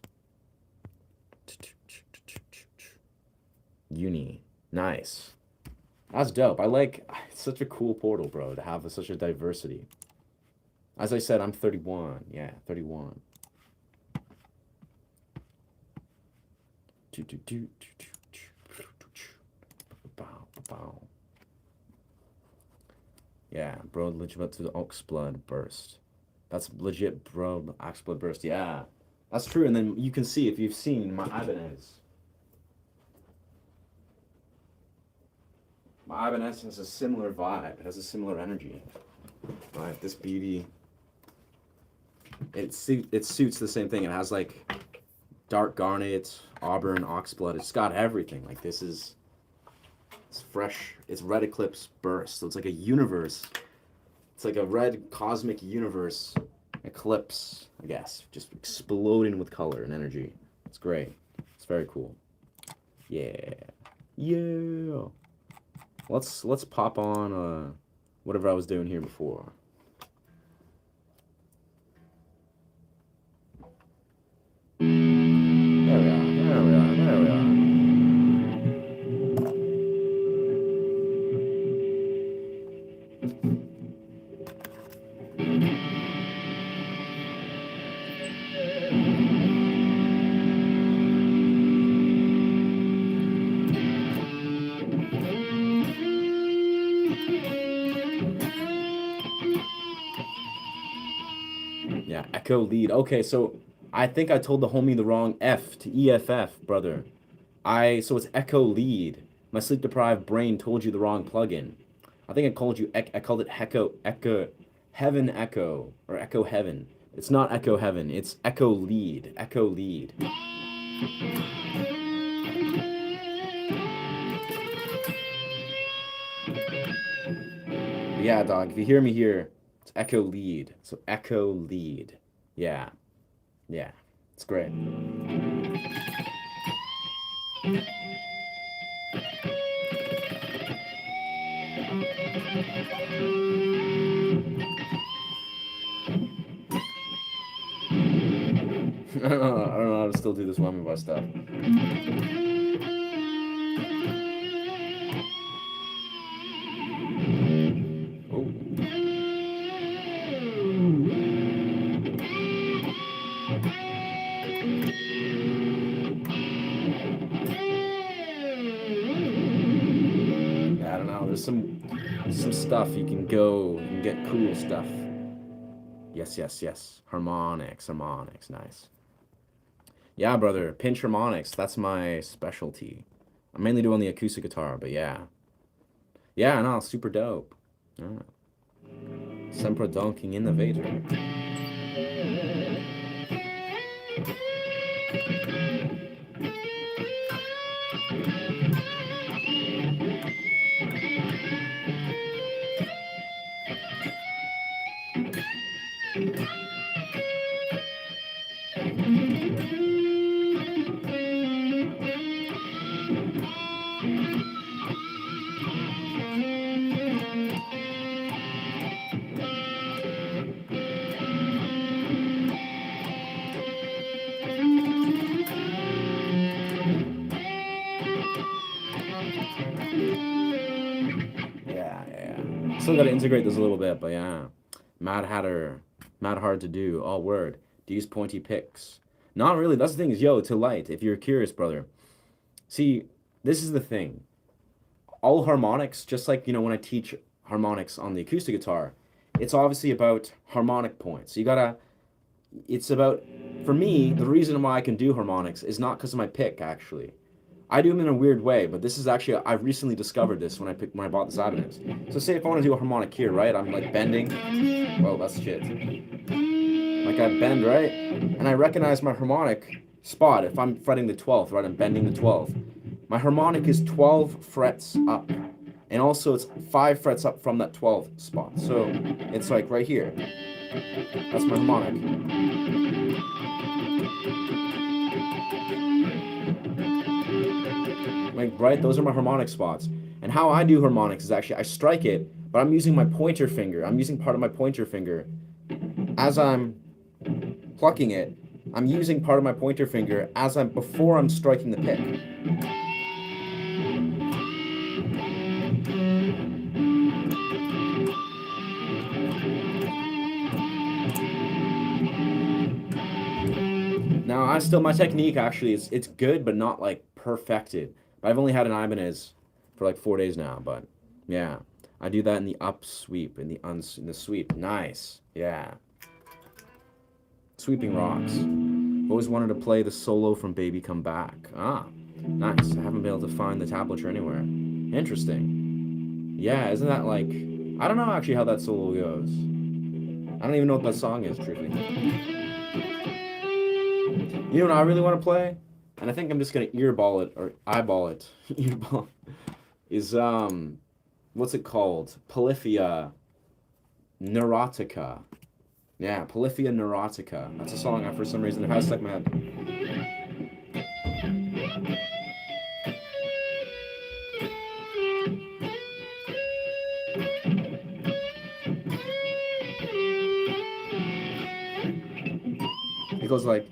Uni. Nice. That's dope. It's such a cool portal, bro, to have such a diversity. As I said, I'm 31. Yeah, 31. Yeah, bro, legit about to the ox blood burst. That's legit, bro, ox blood burst. Yeah, that's true. And then you can see, if you've seen my Ibanez. My Ibanez has a similar vibe. It has a similar energy. Right, this beauty. It suits the same thing. It has like dark garnet, auburn, oxblood. It's got everything. Like it's fresh. It's red eclipse burst. So it's like a universe. It's like a red cosmic universe eclipse, I guess, just exploding with color and energy. It's great. It's very cool. Yeah. Yeah. Let's pop on whatever I was doing here before. There we are. There we are. There we are. Yeah, echo lead. Okay, so I think I told the homie the wrong F to EFF, brother. So it's echo lead. My sleep deprived brain told you the wrong plugin. I think I called it Heaven Echo or Echo Heaven. It's not echo heaven. It's echo lead. Echo lead. Yeah, dog. If you hear me here, it's echo lead. So echo lead. Yeah. Yeah. It's great. I don't know how to still do this whammy bar stuff. Oh. Yeah, I don't know. There's some stuff you can get cool stuff. Yes, yes, yes. Harmonics, nice. Yeah, brother, pinch harmonics, that's my specialty. I'm mainly doing the acoustic guitar, but yeah. Yeah, no, super dope. Yeah. Sempre donking innovator. Still got to integrate this a little bit, but yeah. Mad hard to do. All word. Do you use pointy picks? Not really. That's the thing is, yo, to light. If you're curious, brother. See, this is the thing. All harmonics, just like, when I teach harmonics on the acoustic guitar, it's obviously about harmonic points. It's about, for me, the reason why I can do harmonics is not because of my pick, actually. I do them in a weird way, but this is actually, I recently discovered this when I bought this Ibanez. So say if I want to do a harmonic here, right? I'm like bending. Whoa, that's shit. Like I bend, right? And I recognize my harmonic spot. If I'm fretting the 12th, right? I'm bending the 12th. My harmonic is 12 frets up. And also it's 5 frets up from that 12 spot. So it's like right here. That's my harmonic. Like, right, those are my harmonic spots. And how I do harmonics is actually I strike it, but I'm using my pointer finger. I'm using part of my pointer finger. As I'm plucking it, I'm using part of my pointer finger before I'm striking the pick. Now, my technique actually it's good, but not like perfected. But I've only had an Ibanez for like 4 days now, but yeah. I do that in the up sweep, in the sweep. Nice. Yeah. Sweeping rocks. Always wanted to play the solo from Baby Come Back. Ah, nice. I haven't been able to find the tablature anywhere. Interesting. Yeah, isn't that like... I don't know actually how that solo goes. I don't even know what that song is, truthfully. You know what I really want to play? And I think I'm just going to earball it, or eyeball it. Earball. Is, what's it called? Polyphia Neurotica. Yeah, Polyphia Neurotica. That's a song I, for some reason, it has stuck in my head. It goes like...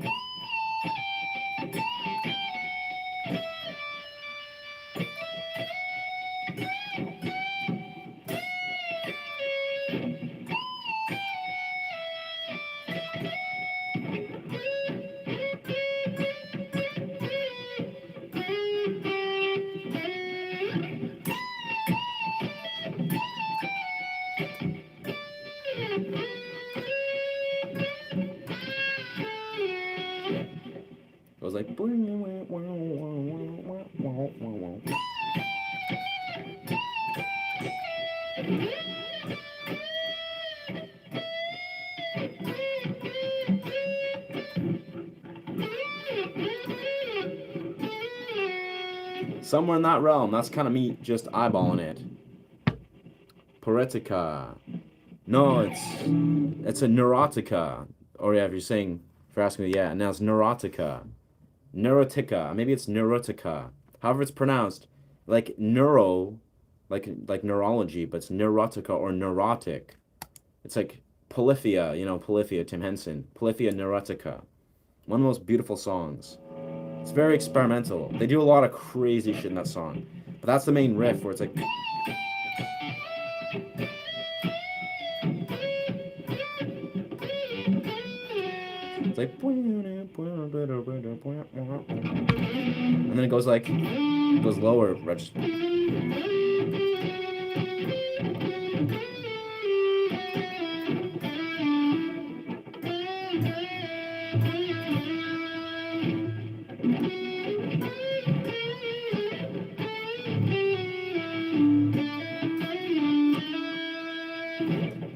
It was like... Somewhere in that realm. That's kind of me just eyeballing it. Poetica. No, it's a neurotica. Or yeah, if you're saying, if you're asking me, yeah, now it's neurotica. Neurotica. Maybe it's neurotica. However it's pronounced. Like neuro, like neurology, but it's neurotica or neurotic. It's like Polyphia, you know, Polyphia, Tim Henson. Polyphia neurotica. One of the most beautiful songs. It's very experimental. They do a lot of crazy shit in that song. But that's the main riff where it's like... It's like... And then it goes like... It goes lower register.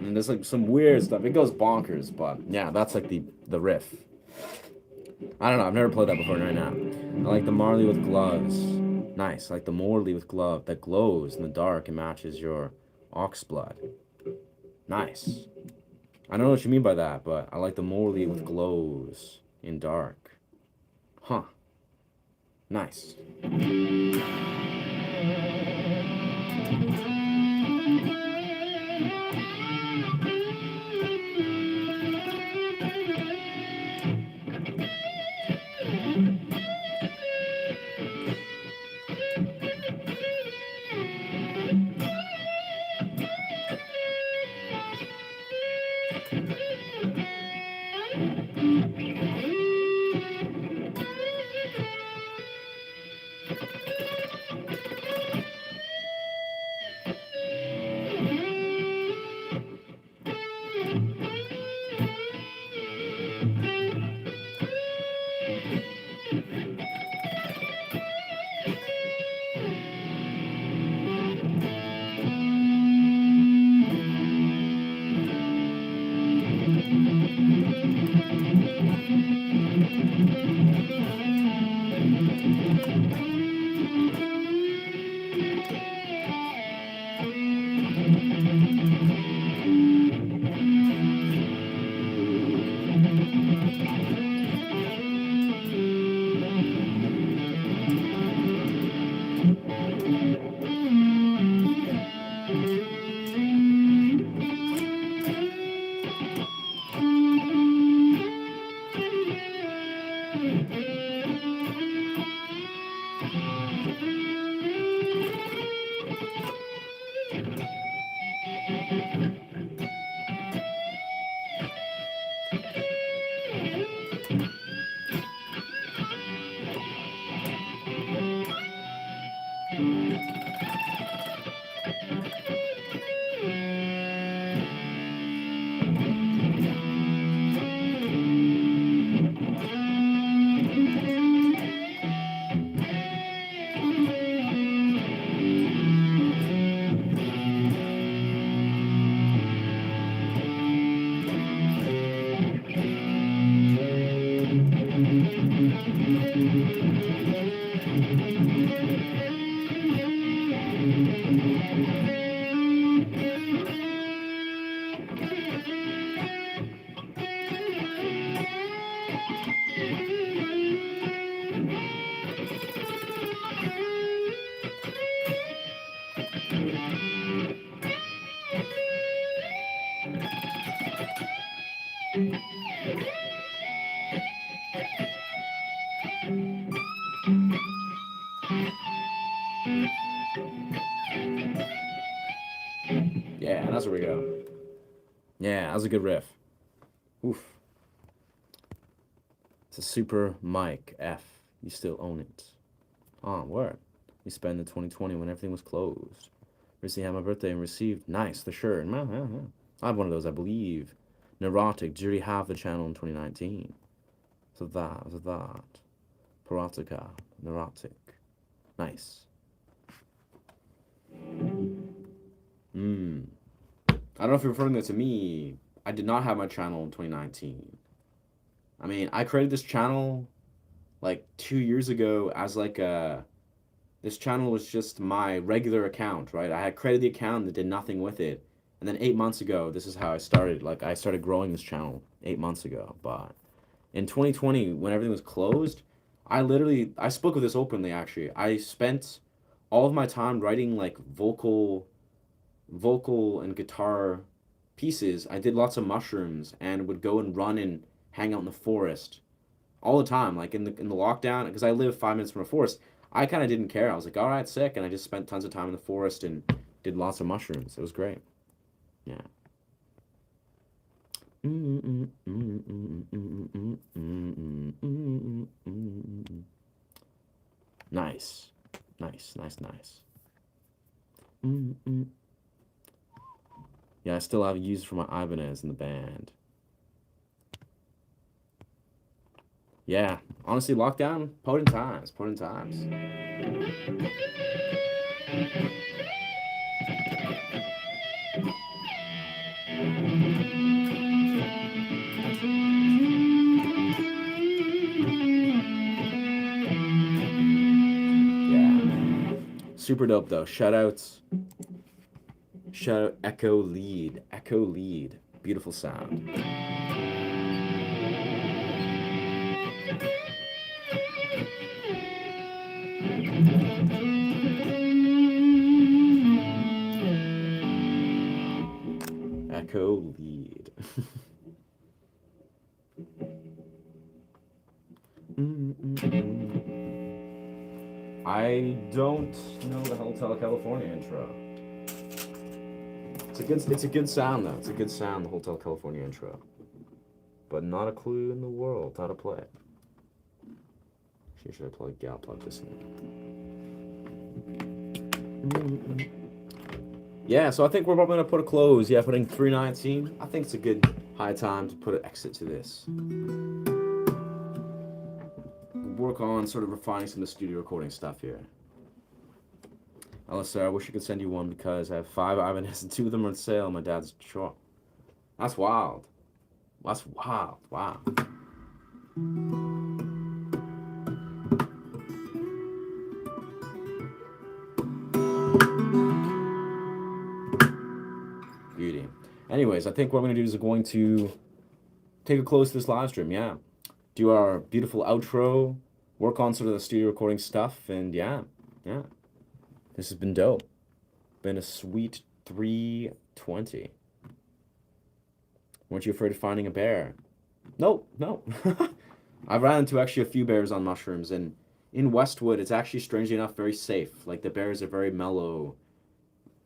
And there's like some weird stuff. It goes bonkers, but yeah, that's like the riff. I don't know. I've never played that before right now. I like the Marley with gloves. Nice. I like the Morley with glove that glows in the dark and matches your ox blood. Nice. I don't know what you mean by that, but I like the Morley with glows in dark. Huh. Nice. Yeah, that's where we go. Yeah, that was a good riff. Oof. It's a super mic F. You still own it. Oh, word. You spent in 2020 when everything was closed. Recently had my birthday and received nice the shirt. Yeah. I have one of those, I believe. Neurotic. Did you already have the channel in 2019? So that. Parotica. Neurotic. Nice. I don't know if you're referring to me. I did not have my channel in 2019. I mean, I created this channel like 2 years ago as like a This channel was just my regular account, right? I had created the account that did nothing with it. And then 8 months ago, this is how I started. Like, I started growing this channel 8 months ago. But in 2020, when everything was closed, I spoke of this openly, actually. I spent all of my time writing, like, vocal and guitar pieces. I did lots of mushrooms and would go and run and hang out in the forest all the time, like in the lockdown, because I live 5 minutes from a forest. I kind of didn't care. I was like, all right, sick, and I just spent tons of time in the forest and did lots of mushrooms. It was great. Yeah. Nice, nice, nice, nice. Yeah, I still have use for my Ibanez in the band. Yeah, honestly, lockdown, potent times, potent times. Yeah, super dope though. Shout out Echo Lead, Echo Lead, beautiful sound. Echo Lead. I don't know the Hotel California intro. It's a good sound though. It's a good sound, the Hotel California intro. But not a clue in the world how to play it. Should I plug this in? Yeah, so I think we're probably gonna put a close. Yeah, putting 319. I think it's a good high time to put an exit to this. Work on sort of refining some of the studio recording stuff here. Alistair, I wish I could send you one because I have 5 Ibanez and 2 of them are on sale on my dad's shop. That's wild. That's wild. Wow. Beauty. Anyways, I think what I'm going to do is I'm going to take a close to this live stream, yeah. Do our beautiful outro, work on sort of the studio recording stuff, and yeah. This has been dope. Been a sweet 320. Weren't you afraid of finding a bear? No. I've ran into actually a few bears on mushrooms, and in Westwood, it's actually, strangely enough, very safe. Like, the bears are very mellow.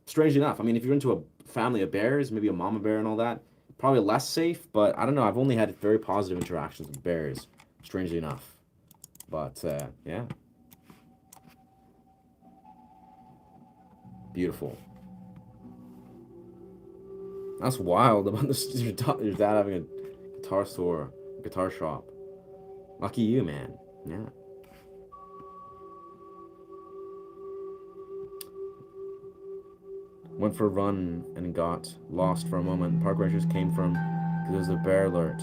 Strangely enough, I mean, if you're into a family of bears, maybe a mama bear and all that, probably less safe, but I don't know. I've only had very positive interactions with bears, strangely enough. But, yeah. Beautiful. That's wild about this, your dad having a guitar store, guitar shop. Lucky you, man. Yeah. Went for a run and got lost for a moment. Park rangers came from because there was a bear alert.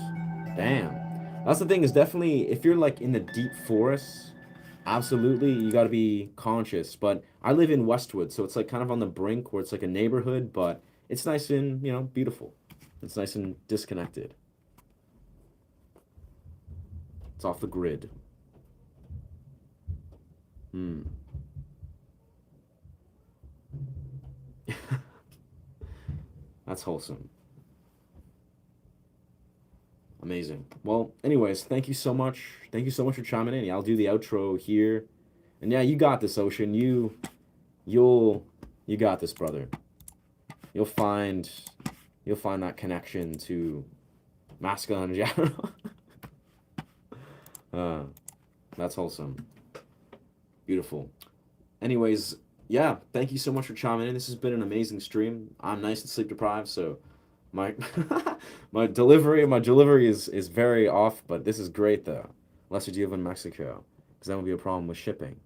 Damn. That's the thing, is definitely, if you're like in the deep forest, absolutely, you got to be conscious. But I live in Westwood, so it's like kind of on the brink where it's like a neighborhood, but it's nice and, beautiful. It's nice and disconnected. It's off the grid. That's wholesome. Amazing. Well, anyways, thank you so much. Thank you so much for chiming in. I'll do the outro here. And yeah, you got this, Ocean. You got this, brother. You'll find that connection to masculine in general. That's wholesome. Beautiful. Anyways, yeah, thank you so much for chiming in. This has been an amazing stream. I'm nice and sleep deprived, so my my delivery is very off, but this is great though. Unless you live in Mexico, because that would be a problem with shipping.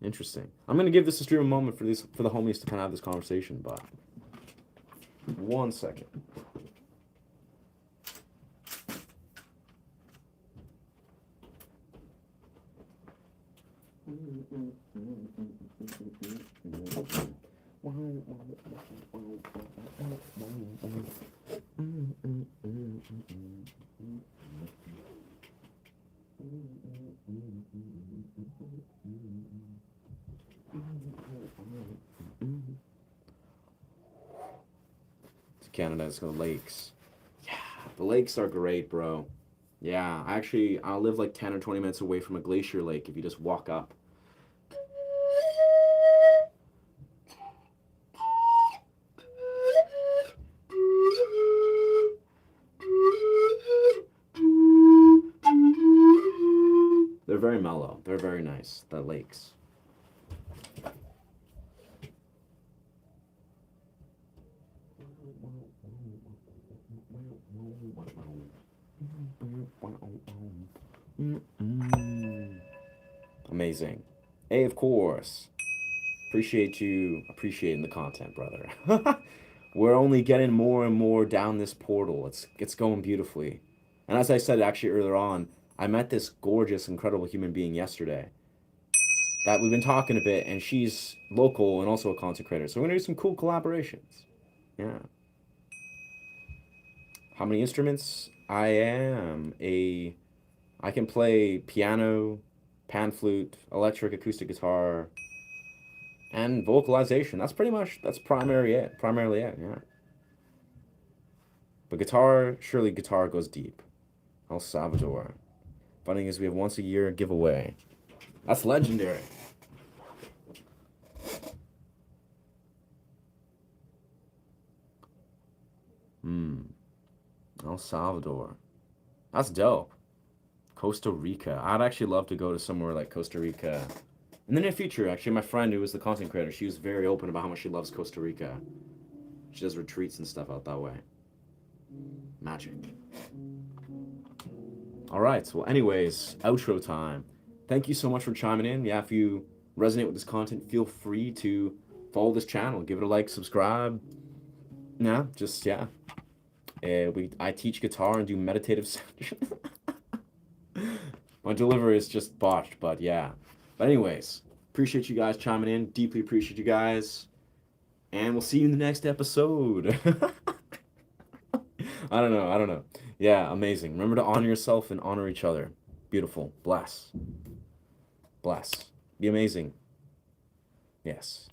Interesting. I'm gonna give this a stream a moment for the homies to kind of have this conversation, but 1 second. To Canada, let's go lakes. Yeah, the lakes are great, bro. Yeah, actually, I live like 10 or 20 minutes away from a glacier lake if you just walk up. They're very mellow. They're very nice, the lakes. Amazing. Hey, of course. Appreciate you appreciating the content, brother. We're only getting more and more down this portal. It's going beautifully. And as I said actually earlier on, I met this gorgeous, incredible human being yesterday that we've been talking a bit, and she's local and also a content creator. So we're gonna do some cool collaborations. Yeah. How many instruments? I can play piano, pan flute, electric acoustic guitar, and vocalization. That's primarily it, yeah. But guitar, surely guitar goes deep. El Salvador. Funny is we have once a year giveaway. That's legendary. El Salvador. That's dope. Costa Rica. I'd actually love to go to somewhere like Costa Rica. In the near future, actually, my friend who was the content creator, she was very open about how much she loves Costa Rica. She does retreats and stuff out that way. Magic. All right. Well, anyways, outro time. Thank you so much for chiming in. Yeah, if you resonate with this content, feel free to follow this channel. Give it a like, subscribe. Yeah, just, yeah. I teach guitar and do meditative sessions. My delivery is just botched, but yeah. But anyways, appreciate you guys chiming in. Deeply appreciate you guys. And we'll see you in the next episode. I don't know. Yeah, amazing. Remember to honor yourself and honor each other. Beautiful. Bless. Bless. Be amazing. Yes.